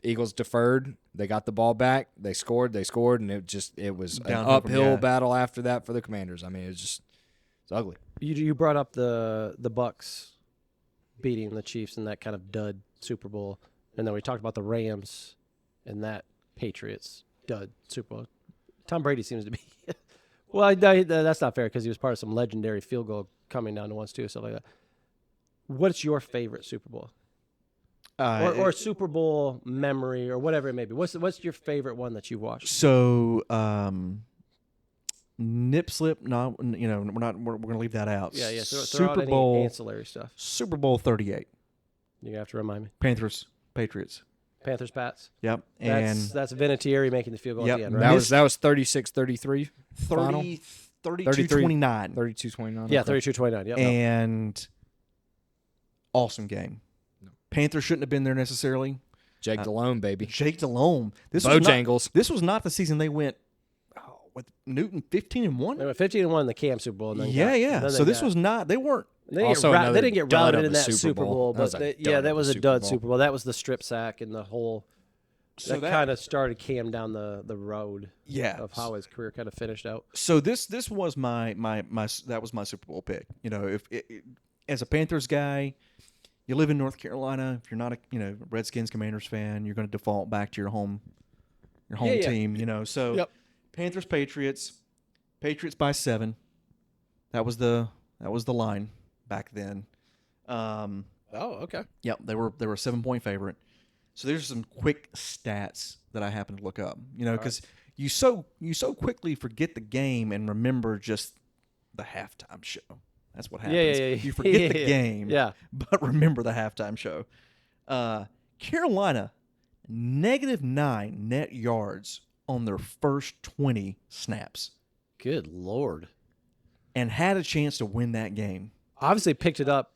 Eagles deferred. They got the ball back. They scored, and it was an
Downhill from-
uphill
yeah.
battle after that for the Commanders. I mean, it's ugly.
You brought up the Bucks beating the Chiefs in that kind of dud Super Bowl, and then we talked about the Rams and that Patriots dud Super Bowl. Tom Brady seems to be well. That's not fair because he was part of some legendary field goal coming down to ones too, stuff like that. What's your favorite Super Bowl, or Super Bowl memory, or whatever it may be? What's your favorite one that you've watched?
So, nip slip. No, we're gonna leave that out.
Yeah. Throw out
Super
any
Bowl.
ancillary stuff.
Super Bowl 38.
You're gonna have to remind me.
Panthers, Patriots.
Panthers, Pats.
Yep. And
That's Vinatieri making the field goal
Yep.
at the end, right?
That was 36-33 final?
32-29.
32-29.
Yeah,
okay.
32-29. Yep.
And awesome game. Panthers shouldn't have been there necessarily.
Jake Delhomme, baby.
Jake Delhomme. This was
Bojangles.
not the season they went with Newton 15-1.
They went 15-1 in the Camp Super Bowl. And then
Yeah.
then
So
they
this
got-
was not. They weren't.
They didn't
Also
get,
another
they didn't get
dud
routed
of
in
a
that
Super
Super
Bowl.
Bowl,
That was
but
a dud
that
of a
was a
Super
dud
Bowl.
Super Bowl. That was the strip sack and the whole.
So
that kind of started Cam down the road
Yeah.
of how his career kind of finished out.
So this was my that was my Super Bowl pick. As a Panthers guy, you live in North Carolina. If you're not a Redskins Commanders fan, you're going to default back to your home
Yeah.
team. So
Yep.
Panthers Patriots by 7. That was the line back then.
Oh, okay.
Yep, they were a 7-point favorite. So there's some quick stats that I happened to look up. Because you so quickly forget the game and remember just the halftime show. That's what happens.
Yeah.
You forget the game,
Yeah.
but remember the halftime show. Carolina, -9 net yards on their first 20 snaps,
Good Lord.
and had a chance to win that game.
Obviously picked it up.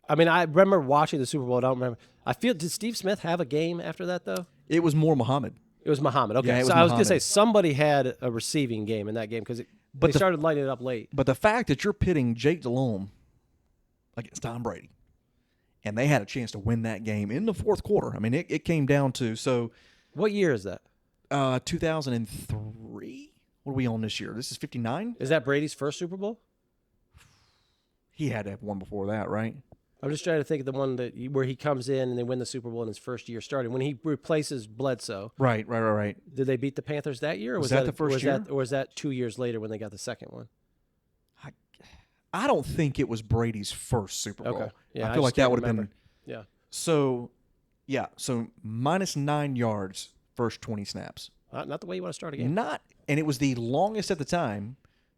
I mean, I remember watching the Super Bowl. I don't remember. Did Steve Smith have a game after that, though?
It was more Muhammad.
It was Muhammad. Okay.
Yeah, it was
so I was going to say
Muhammad.
somebody had a receiving game in that game because they started lighting it up late.
But the fact that you're pitting Jake Delhomme against Tom Brady, and they had a chance to win that game in the fourth quarter. I mean, it came down to
What year is that?
2003. What are we on this year? This is 59.
Is that Brady's first Super Bowl?
He had to have one before that, right?
I'm just trying to think of the one where he comes in and they win the Super Bowl in his first year starting. When he replaces Bledsoe,
Right.
did they beat the Panthers that year? Or
Was that the first year?
Or was that 2 years later when they got the second one?
I don't think it was Brady's first Super Bowl.
Okay. Yeah,
I feel like
just
that
can't
would have been.
remember. Yeah.
So -9 yards first 20 snaps.
Not the way you want to start a game.
And it was the longest at the time,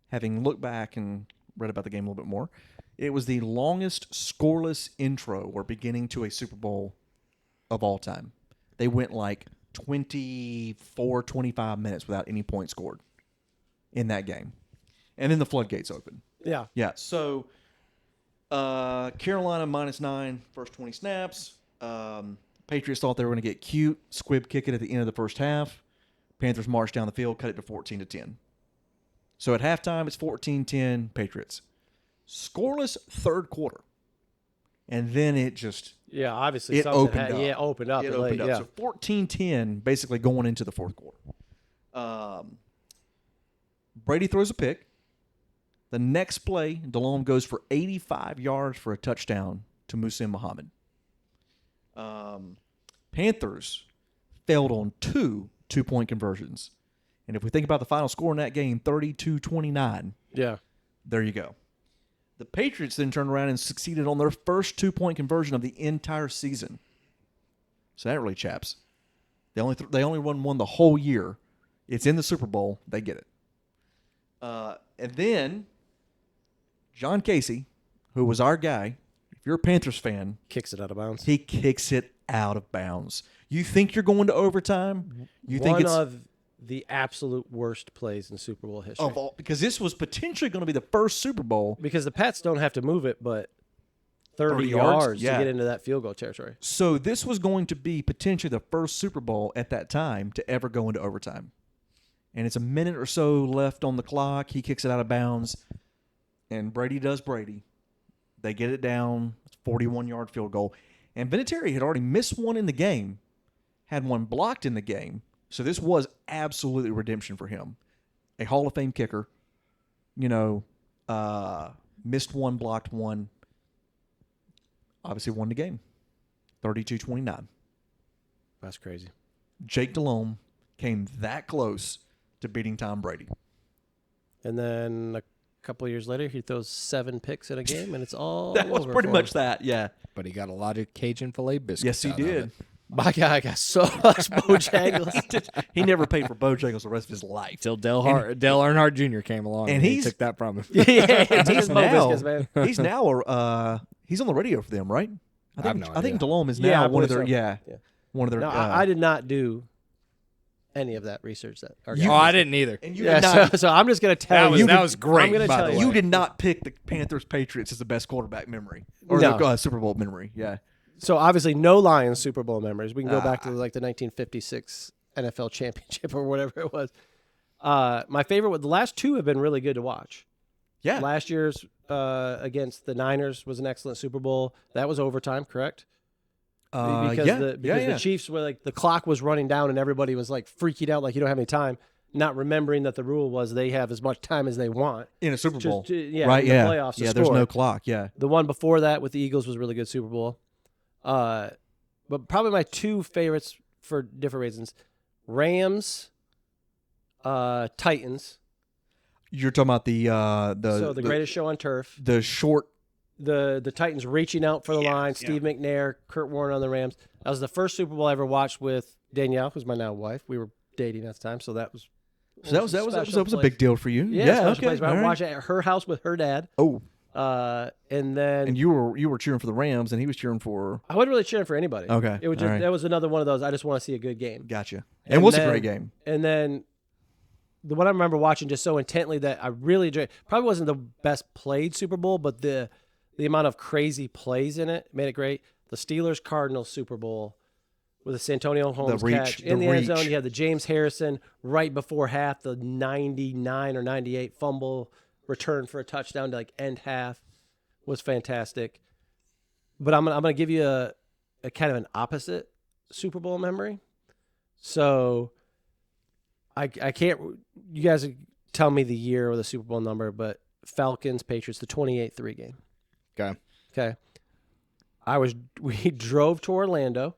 having looked back and read about the game a little bit more. It was the longest scoreless intro or beginning to a Super Bowl of all time. They went like 24, 25 minutes without any points scored in that game. And then the floodgates opened.
Yeah.
Yeah, so Carolina -9, first 20 snaps. Patriots thought they were going to get cute, squib kick it at the end of the first half. Panthers marched down the field, cut it to 14-10. So at halftime, it's 14-10 Patriots. Scoreless third quarter. And then it just
Yeah, obviously
it
something
opened
had,
up.
Yeah, opened up.
It
and
opened
late,
up.
Yeah.
So 14-10 basically going into the fourth quarter. Brady throws a pick. The next play, Delhomme goes for 85 yards for a touchdown to Muhsin Muhammad. Panthers failed on 2 2-point conversions. And if we think about the final score in that game, 32-29,
Yeah.
there you go. The Patriots then turned around and succeeded on their first 2-point conversion of the entire season. So that really chaps. They only won the whole year. It's in the Super Bowl. They get it. And then John Casey, who was our guy, if you're a Panthers fan,
Kicks it out of bounds.
he kicks it out of bounds. You think you're going to overtime? You think it's
the absolute worst plays in Super Bowl history.
Of all, because this was potentially going to be the first Super Bowl.
Because the Pats don't have to move it, but 30
yards?
yards
Yeah.
to get into that field goal territory.
So this was going to be potentially the first Super Bowl at that time to ever go into overtime. And it's a minute or so left on the clock. He kicks it out of bounds, and Brady does Brady. They get it down, 41-yard field goal. And Vinatieri had already missed one in the game, had one blocked in the game. So this was absolutely redemption for him. A Hall of Fame kicker, missed one, blocked one, obviously won the game, 32-29.
That's crazy.
Jake Delhomme came that close to beating Tom Brady.
And then a couple of years later, he throws 7 picks in a game, and it's all
That was
over
pretty
for
much
him.
that, yeah.
But he got a lot of Cajun filet biscuits.
Yes, he
out of
did.
it.
My guy got so much Bojangles.
He never paid for Bojangles the rest of his life.
Till Dale Earnhardt Jr. came along,
and
and he
he's-
took that from him.
Yeah,
And he's
Mo
now,
biscuits, man.
he's now, he's on the radio for them, right?
I have no
I think
idea.
Delhomme is
Yeah,
now
I
one of
believe
their,
so. Yeah.
one of their.
No, I did not do any of that research.
Oh, I didn't either.
And you
Yeah,
did not.
so I'm just going to tell you.
That was great.
I'm gonna
by
tell
the
you.
way.
You did not pick the Panthers Patriots as the best quarterback memory or
No.
the Super Bowl memory. Yeah.
So obviously, no Lions Super Bowl memories. We can go back to like the 1956 NFL championship or whatever it was. My favorite, the last 2 have been really good to watch.
Yeah.
Last year's against the Niners was an excellent Super Bowl. That was overtime, correct? Because the Chiefs were like the clock was running down and everybody was like freaking out, like you don't have any time, not remembering that the rule was they have as much time as they want
in a Super Bowl.
right? In the playoffs to
There's
score.
no clock. Yeah.
The one before that with the Eagles was a really good Super Bowl. But probably my 2 favorites for different reasons: Rams, Titans.
You're talking about
The greatest show on turf.
the short.
The Titans reaching out for the line.
yeah.
Steve McNair, Kurt Warner on the Rams. That was the first Super Bowl I ever watched with Danielle, who's my now wife. We were dating at the time, so that was.
So that was a big deal for you.
Yeah,
Yeah.
special
Okay.
place. I
all right.
watched it at her house with her dad.
Oh,
And then
and you were cheering for the Rams, and he was cheering for.
I wasn't really cheering for anybody.
Okay,
It was
all
just
right.
that was another one of those. I just want to see a good game.
Gotcha.
And
It was a
then-
great game.
And then the one I remember watching just so intently that I really enjoyed. Probably wasn't the best played Super Bowl, but the amount of crazy plays in it made it great. The Steelers Cardinals Super Bowl with the Santonio Holmes
reach,
catch in
the
the end zone.
reach.
You had the James Harrison right before half, the 99 or 98 fumble return for a touchdown to like end half was fantastic. But I'm gonna give you a kind of an opposite Super Bowl memory. So I can't. You guys tell me the year or the Super Bowl number, but Falcons Patriots, the 28-3 game. Okay. We drove to Orlando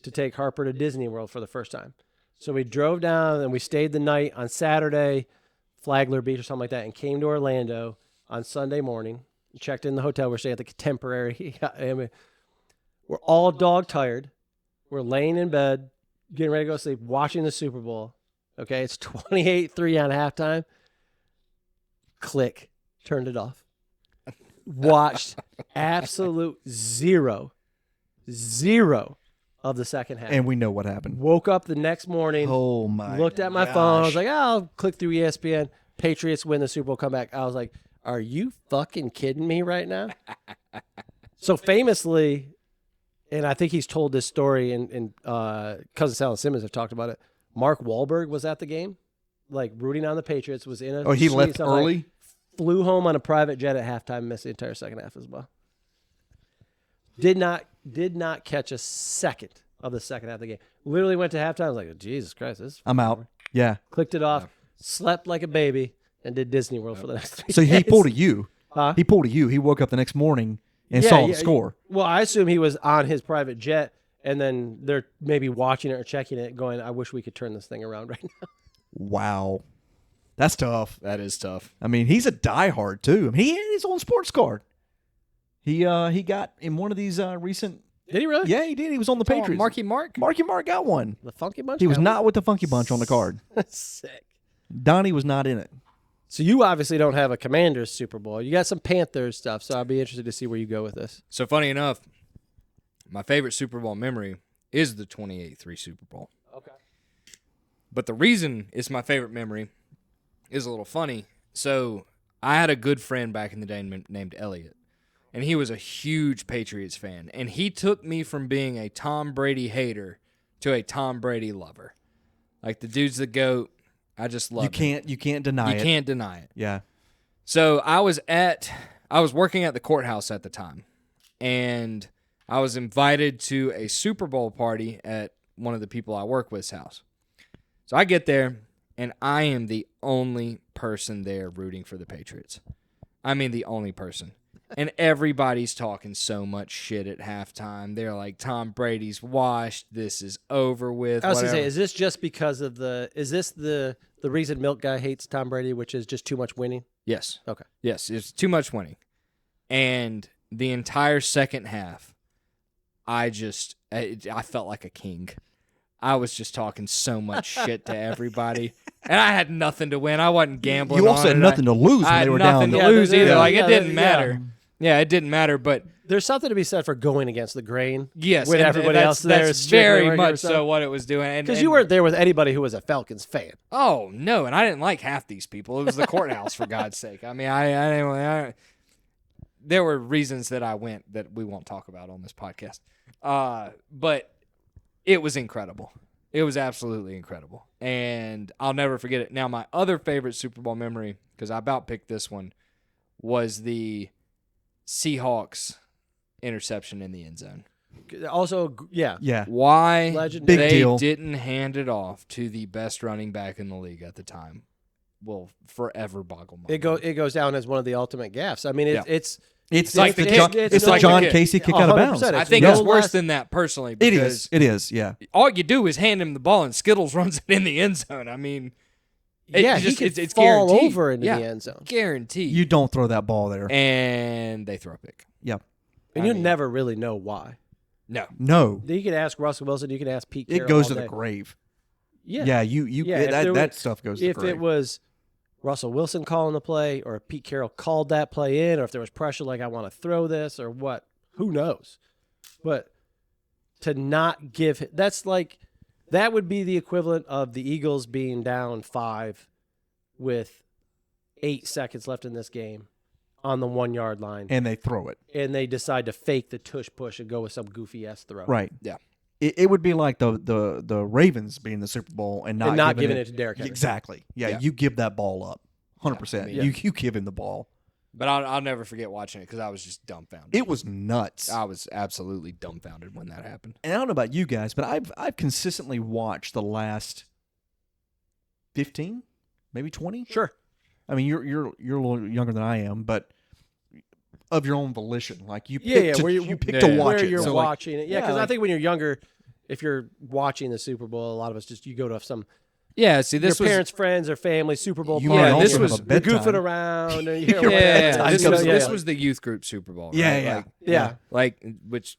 to take Harper to Disney World for the first time. So we drove down and we stayed the night on Saturday, Flagler Beach or something like that, and came to Orlando on Sunday morning. Checked in the hotel. We're staying at the Contemporary. I mean, we're all dog tired. We're laying in bed, getting ready to go to sleep, watching the Super Bowl. Okay, it's 28-3 on halftime. Click. Turned it off. Watched absolute zero of the second half.
And we know what happened.
Woke up the next morning,
Oh my!
looked at my phone. I was like, I'll click through ESPN. Patriots win the Super Bowl, come back. I was like, are you fucking kidding me right now? So famously, and I think he's told this story, and Cousin Sal and Simmons have talked about it. Mark Wahlberg was at the game, like rooting on the Patriots, was in a
Oh, he
suite,
left
something like-
early.
flew home on a private jet at halftime, missed the entire second half as well. Did not catch a second of the second half of the game. Literally went to halftime. I was like, Jesus Christ, this is
I'm out. Yeah.
clicked it off, slept like a baby, and did Disney World for the next 3
So
days.
he pulled a U.
Huh?
He pulled a U. He woke up the next morning and
Yeah,
saw the
yeah,
score.
Well, I assume he was on his private jet, and then they're maybe watching it or checking it, going, I wish we could turn this thing around right now.
Wow. That's tough.
That is tough.
I mean, he's a diehard too. I mean, he had his own sports card. He got in one of these recent.
Did he really?
Yeah, he did. He was on the Patriots.
Marky Mark.
Marky Mark got one.
The Funky Bunch?
He was
got
not with the Funky Bunch on the card.
one? Sick.
Donnie was not in it.
So you obviously don't have a Commanders Super Bowl. You got some Panthers stuff, so I'll be interested to see where you go with this.
So funny enough, my favorite Super Bowl memory is the 28-3 Super Bowl.
Okay.
But the reason it's my favorite memory is a little funny. So I had a good friend back in the day named Elliot, and he was a huge Patriots fan. And he took me from being a Tom Brady hater to a Tom Brady lover. Like, the dude's the GOAT. I just love him.
You can't deny it.
You can't deny it.
Yeah.
So I was working at the courthouse at the time, and I was invited to a Super Bowl party at one of the people I work with's house. So I get there, and I am the only person there rooting for the Patriots. I mean, the only person. And everybody's talking so much shit at halftime. They're like, Tom Brady's washed. This is over with.
I was going to
whatever.
say, is this just because of is this the reason Milk Guy hates Tom Brady, which is just too much winning?
Yes.
Okay.
Yes, it's too much winning. And the entire second half, I felt like a king. I was just talking so much shit to everybody, and I had nothing to win. I wasn't gambling.
You also had nothing to lose when
I
they
had
were
nothing
down.
to lose either. Like, it didn't
yeah.
matter. Yeah, it didn't matter. But
There's something to be said for going against the grain.
yes,
when
and
everybody
that's,
else there
that's
is
very much so what it was doing.
Because you weren't there with anybody who was a Falcons fan.
Oh no, and I didn't like half these people. It was the courthouse, for God's sake. I mean, I there were reasons that I went that we won't talk about on this podcast. But it was incredible. It was absolutely incredible, and I'll never forget it. Now, my other favorite Super Bowl memory, because I about picked this one, was the Seahawks interception in the end zone.
Also, yeah.
Yeah.
Why
Legendary.
Big
they
deal.
didn't hand it off to the best running back in the league at the time will forever boggle my mind.
It goes down as one of the ultimate gaffes. I mean, it's
It's
like
the
the
John,
kick.
it's
It's like
the
the
John
kick.
Casey kick out of
100%.
bounds.
I
It's
think
no
it's worse
less-
than that personally.
It
Because
is. It is. Yeah.
all you do is hand him the ball and Skittles runs it in the end zone. I mean,
yeah,
it's
he could
it's
fall
guaranteed.
over into
Yeah,
the end zone.
guaranteed.
You don't throw that ball there.
And they throw a pick.
Yeah.
And
I
you
mean-
never really know why.
No.
No.
You can ask Russell Wilson. You can ask Pete Carroll.
It goes
all
to the
day.
grave.
Yeah.
Yeah.
if there
That
was-
stuff goes to the
If
grave.
it was Russell Wilson calling the play, or if Pete Carroll called that play in, or if there was pressure like I want to throw this or what, who knows? But to not give that would be the equivalent of the Eagles being down 5 with 8 seconds left in this game on the 1 yard line,
and they throw it.
and they decide to fake the tush push and go with some goofy ass throw.
Right.
Yeah.
It would be like the Ravens being the Super Bowl and not
giving it to Derrick Henry.
Exactly. Yeah,
Yeah.
you give that ball up. 100%.
Yeah.
You give him the ball.
But I'll never forget watching it because I was just dumbfounded.
It was nuts.
I was absolutely dumbfounded when that happened.
And I don't know about you guys, but I've consistently watched the last 15, maybe 20.
Sure.
I mean, you're a little younger than I am, but of your own volition, like you
Yeah,
pick
where you-
you pick
yeah,
to
yeah.
watch
where
it.
you're
So, like,
watching it. Yeah, because I think when you're younger, if you're watching the Super Bowl, a lot of us you go to some
Yeah, see, this
your
was
parents, friends, or family Super Bowl.
You
party.
might also
this
have
was-
a
You're
bedtime.
goofing around. And you
Your
know,
bedtime
this,
comes
was,
to
this
play.
was the youth group Super Bowl.
Yeah,
right?
yeah.
Like,
yeah.
like which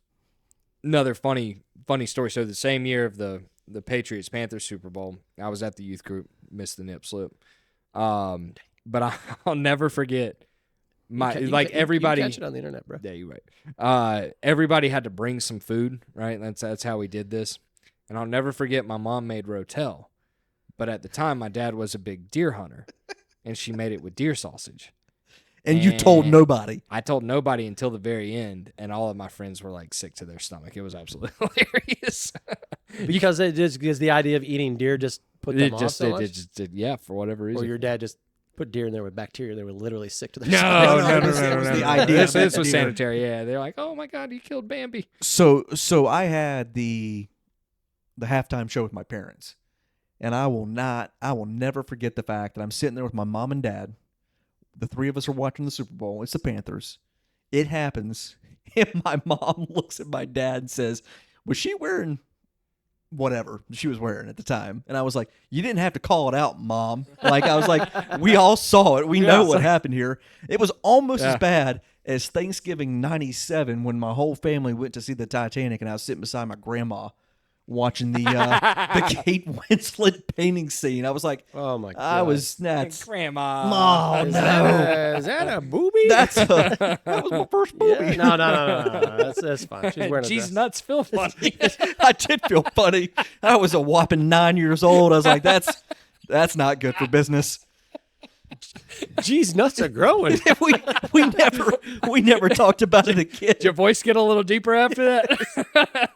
another funny story. So the same year of the Patriots Panthers Super Bowl, I was at the youth group, missed the nip slip. But I'll never forget everybody.
You catch it on the internet, bro.
Yeah, you're right. Everybody had to bring some food, right? That's how we did this. And I'll never forget my mom made rotel. But at the time, my dad was a big deer hunter, and she made it with deer sausage.
and you told
And
nobody.
I told nobody until the very end, and all of my friends were like sick to their stomach. It was absolutely hilarious.
Because it just gives the idea of eating deer just put them off so much?
Yeah, for whatever reason.
Or your dad just put deer in there with bacteria. They were literally sick to their
No,
stomach.
no,
It was the idea
This,
of
this
that
was
deer.
sanitary. Yeah, they're like, "Oh my God, he killed Bambi."
So I had the halftime show with my parents, and I will never forget the fact that I'm sitting there with my mom and dad. The three of us are watching the Super Bowl. It's the Panthers. It happens, and my mom looks at my dad and says, "Was she wearing whatever she was wearing at the time?" And I was like, "You didn't have to call it out, Mom." Like, I was like, we all saw it. We know what happened here. It was almost as bad as Thanksgiving '97 when my whole family went to see the Titanic, and I was sitting beside my grandma watching the Kate Winslet painting scene. I was like,
Oh my god.
I was that's
Grandma.
oh
Is
no.
is that a boobie?
That was my first movie.
Yeah. No. That's fine. She's wearing a
Cheese
dress.
nuts feel funny.
I did feel funny. I was a whopping 9 years old. I was like, that's not good for business.
Geez, nuts are growing.
we never talked about it again.
Did your voice get a little deeper after that?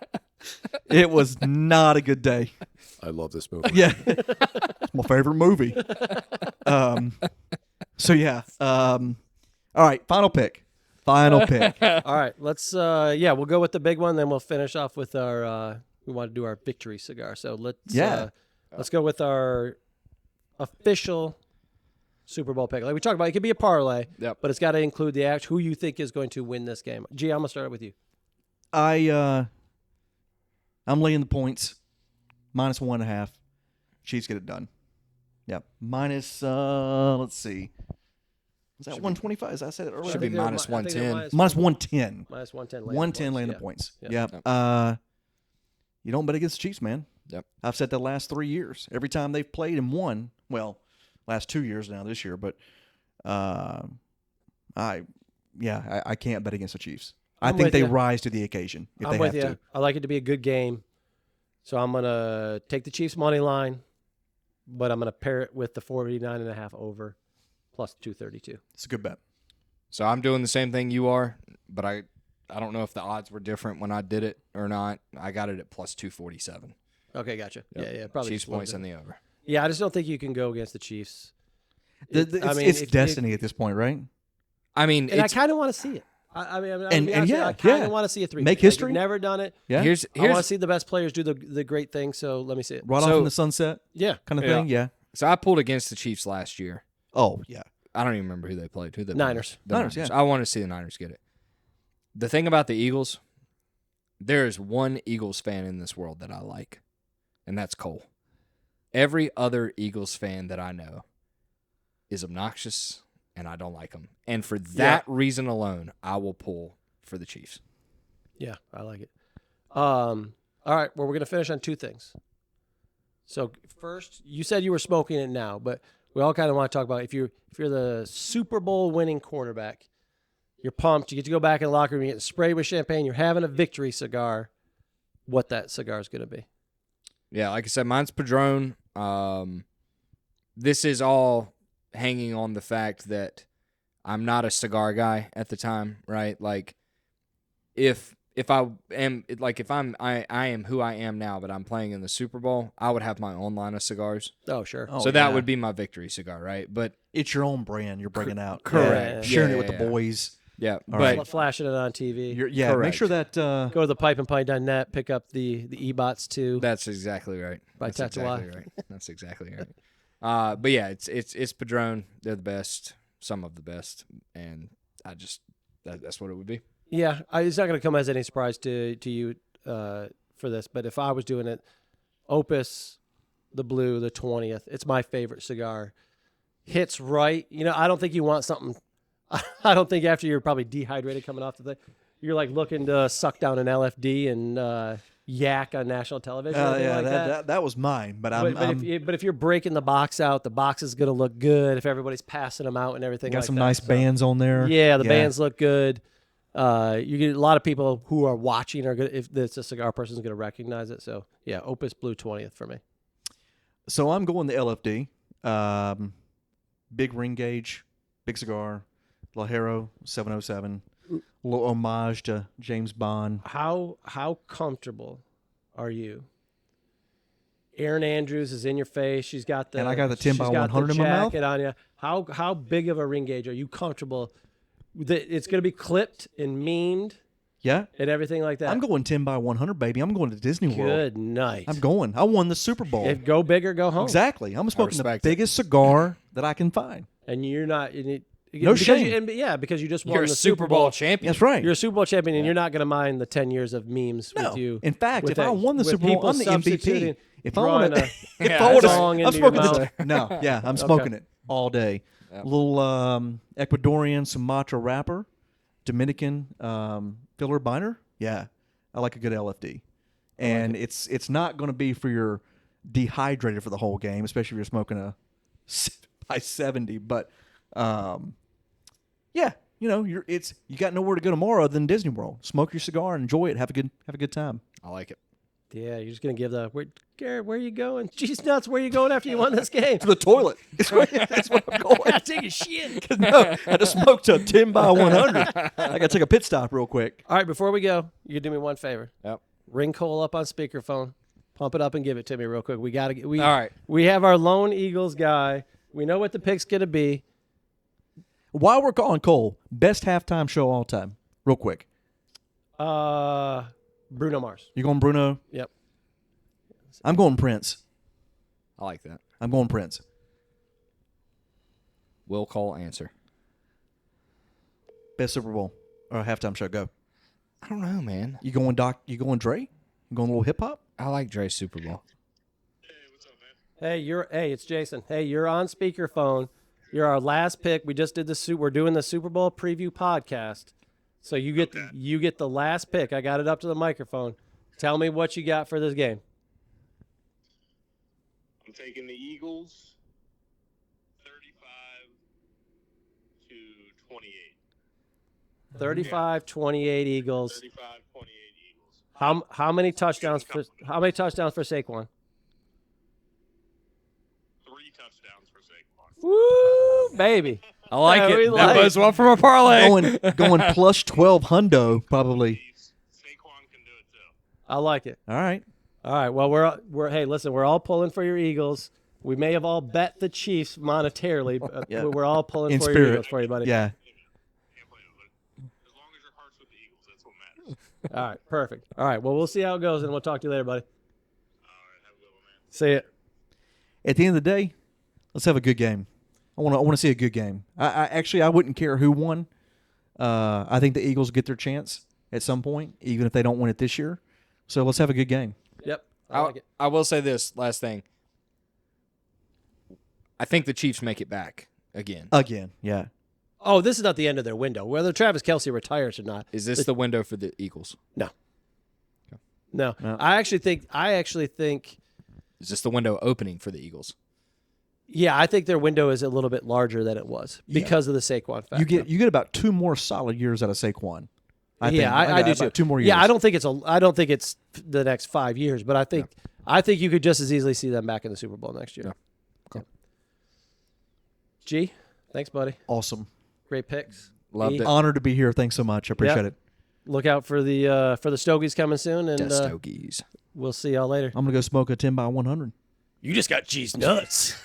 It was not a good day.
I love this movie.
Yeah, it's my favorite movie. So yeah. All right, final pick. Final pick.
All right, let's we'll go with the big one, then we'll finish off with our we want to do our victory cigar. So let's go with our official Super Bowl pick. Like we talked about, it could be a parlay, but it's got to include the who you think is going to win this game. G, I'm gonna start with you.
I'm laying the points -1.5. Chiefs get it done. Yep. Minus let's see. Was that 125? As I said it earlier.
Should be minus 110.
Minus 110.
Minus 110.
110 laying the points.
Yeah.
Yep. You don't bet against the Chiefs, man.
Yep.
I've said the last 3 years. Every time they've played and won, well, last 2 years now this year, but I can't bet against the Chiefs. I think they rise to the occasion if they have to.
I like it to be a good game. So I'm going to take the Chiefs money line, but I'm going to pair it with the 49.5 over plus 232.
It's a good bet.
So I'm doing the same thing you are, but I don't know if the odds were different when I did it or not. I got it at plus 247.
Okay, gotcha.
Yep.
Yeah, probably.
Chiefs points in the over.
Yeah, I just don't think you can go against the Chiefs.
It's destiny at this point, right?
I mean,
I kind of want to see it. I kind of want to see a 3.
Make history.
I've never done it.
Yeah.
Here's
I want to see the best players do the great thing. So let me see it.
Right off in the sunset.
Yeah.
Kind of thing. Yeah.
So I pulled against the Chiefs last year.
Oh yeah.
I don't even remember who they played. Who they
Niners.
played.
Niners. Yeah.
I want to see the Niners get it. The thing about the Eagles, there is one Eagles fan in this world that I like, and that's Cole. Every other Eagles fan that I know is obnoxious, and I don't like them. And for that reason alone, I will pull for the Chiefs.
Yeah, I like it. All right, well, we're going to finish on 2 things. So first, you said you were smoking it now, but we all kind of want to talk about if you're the Super Bowl winning quarterback, you're pumped, you get to go back in the locker room, you're getting sprayed with champagne, you're having a victory cigar, what that cigar is going to be.
Yeah, like I said, mine's Padron. This is all hanging on the fact that I'm not a cigar guy at the time, right? Like, if I am I am who I am now, but I'm playing in the Super Bowl, I would have my own line of cigars.
Oh, sure.
So that would be my victory cigar, right? But
it's your own brand you're bringing out.
correct.
Sharing it with the boys.
Yeah,
but
flashing it on TV.
Make
Correct.
sure that
Go to the pipepint.net, pick up the e-bots too.
that's exactly right.
By
That's
Tatawa.
exactly right. That's exactly right. But yeah, it's Padron. They're the best, some of the best, and that's what it would be.
Yeah, it's not going to come as any surprise to you for this, but if I was doing it, Opus, the blue, the 20th, it's my favorite cigar. Hits right. I don't think you want something. I don't think after you're probably dehydrated coming off the thing, you're like looking to suck down an LFD and yak on national television.
That was mine. But
if you're breaking the box out, the box is going to look good. If everybody's passing them out and everything,
got
like
some
that.
nice bands on there.
Yeah, the bands look good. You get a lot of people who are watching if it's a cigar person is going to recognize it. So yeah, Opus Blue 20th for me.
So I'm going the LFD, big ring gauge, big cigar, Lajero 707, a little homage to James Bond.
How comfortable are you? Erin Andrews is in your face. She's got the
and I got the 10 by 100 in my mouth.
On you. How big of a ring gauge are you comfortable? It's going to be clipped and memed.
Yeah.
And everything like that.
I'm going 10 by 100, baby. I'm going to Disney World.
Good night.
I'm going. I won the Super Bowl.
Go big or go home.
Exactly. I'm smoking the
respect
biggest cigar that I can find.
And you're not.
No shame.
Because you just won
You're a
the
Super Bowl champion.
That's right.
You're a Super Bowl champion, and you're not going to mind the 10 years of memes with you.
In fact, if I
that-
won the
with
Super Bowl,
people
I'm the
substituting,
MVP. If I
drawing
want to,
a
if I want
song
to,
into
I'm
your
smoking
mouth.
No, yeah, I'm smoking it all day.
Yep.
Little Ecuadorian Sumatra wrapper, Dominican filler binder. Yeah, I like a good LFD. and it's not going to be for your dehydrated for the whole game, especially if you're smoking a by 70. But yeah, you know, you got nowhere to go tomorrow than Disney World. Smoke your cigar, enjoy it, have a good time.
I like it.
Yeah, you're just gonna give Garrett, where are you going? Jeez nuts, where are you going after you won this game?
To the toilet. That's where I'm going.
I take a shit.
No, I just smoked a 10 by 100. I got to take a pit stop real quick.
All right, before we go, you can do me one favor.
Yep.
Ring Cole up on speakerphone, pump it up and give it to me real quick. We gotta get.
All right.
We have our lone Eagles guy. We know what the pick's gonna be.
While we're calling Cole, best halftime show all time, real quick.
Bruno Mars.
You going Bruno?
Yep.
I'm going Prince.
I like that.
I'm going Prince.
Will call answer.
Best Super Bowl or halftime show. Go.
I don't know, man.
You going Doc? You going Dre? You going a little hip hop?
I like Dre's Super Bowl.
Hey, it's Jason. Hey, you're on speakerphone. You're our last pick. We just did we're doing the Super Bowl preview podcast. So you get the last pick. I got it up to the microphone. Tell me what you got for this game.
I'm taking the Eagles 35-28.
35-28 Eagles.
35-28 Eagles.
How many touchdowns for Saquon?
3 touchdowns for Saquon.
Woo, baby.
I like
Yeah, we
it.
like
That bodes well for my parlay.
Going plus 12 hundo probably.
Saquon can do it too.
I like it.
All right.
All right. Well, we're hey, listen, we're all pulling for your Eagles. We may have all bet the Chiefs monetarily, but
Yeah.
we're all pulling
In
for your
spirit.
Eagles for you, buddy.
Yeah.
Can't blame it, but as long as your heart's with the Eagles, that's what matters.
All right. Perfect. All right. Well, we'll see how it goes, and we'll talk to you later, buddy.
All right, have a good one, man.
See ya.
At the end of the day, let's have a good game. I want to see a good game. I wouldn't care who won. I think the Eagles get their chance at some point, even if they don't win it this year. So let's have a good game.
Yep. I like it.
I will say this last thing. I think the Chiefs make it back again.
Again, yeah.
Oh, this is not the end of their window. Whether Travis Kelce retires or not.
Is this the window for the Eagles?
No.
Okay.
No.
No.
I actually think
Is this the window opening for the Eagles?
yeah, I think their window is a little bit larger than it was because of the Saquon factor.
You get about 2 more solid years out of Saquon. I
yeah,
think.
I do
about
too.
2 more years.
Yeah, I don't think it's the next 5 years, but I think you could just as easily see them back in the Super Bowl next year.
Yeah. Okay.
G, thanks, buddy.
Awesome.
Great picks.
Loved
E,
it.
Honored to be here. Thanks so much. I appreciate it.
Look out for the Stogies coming soon, and
Stogies.
we'll see y'all later.
I'm gonna go smoke a 10 by 100.
You just got cheese nuts.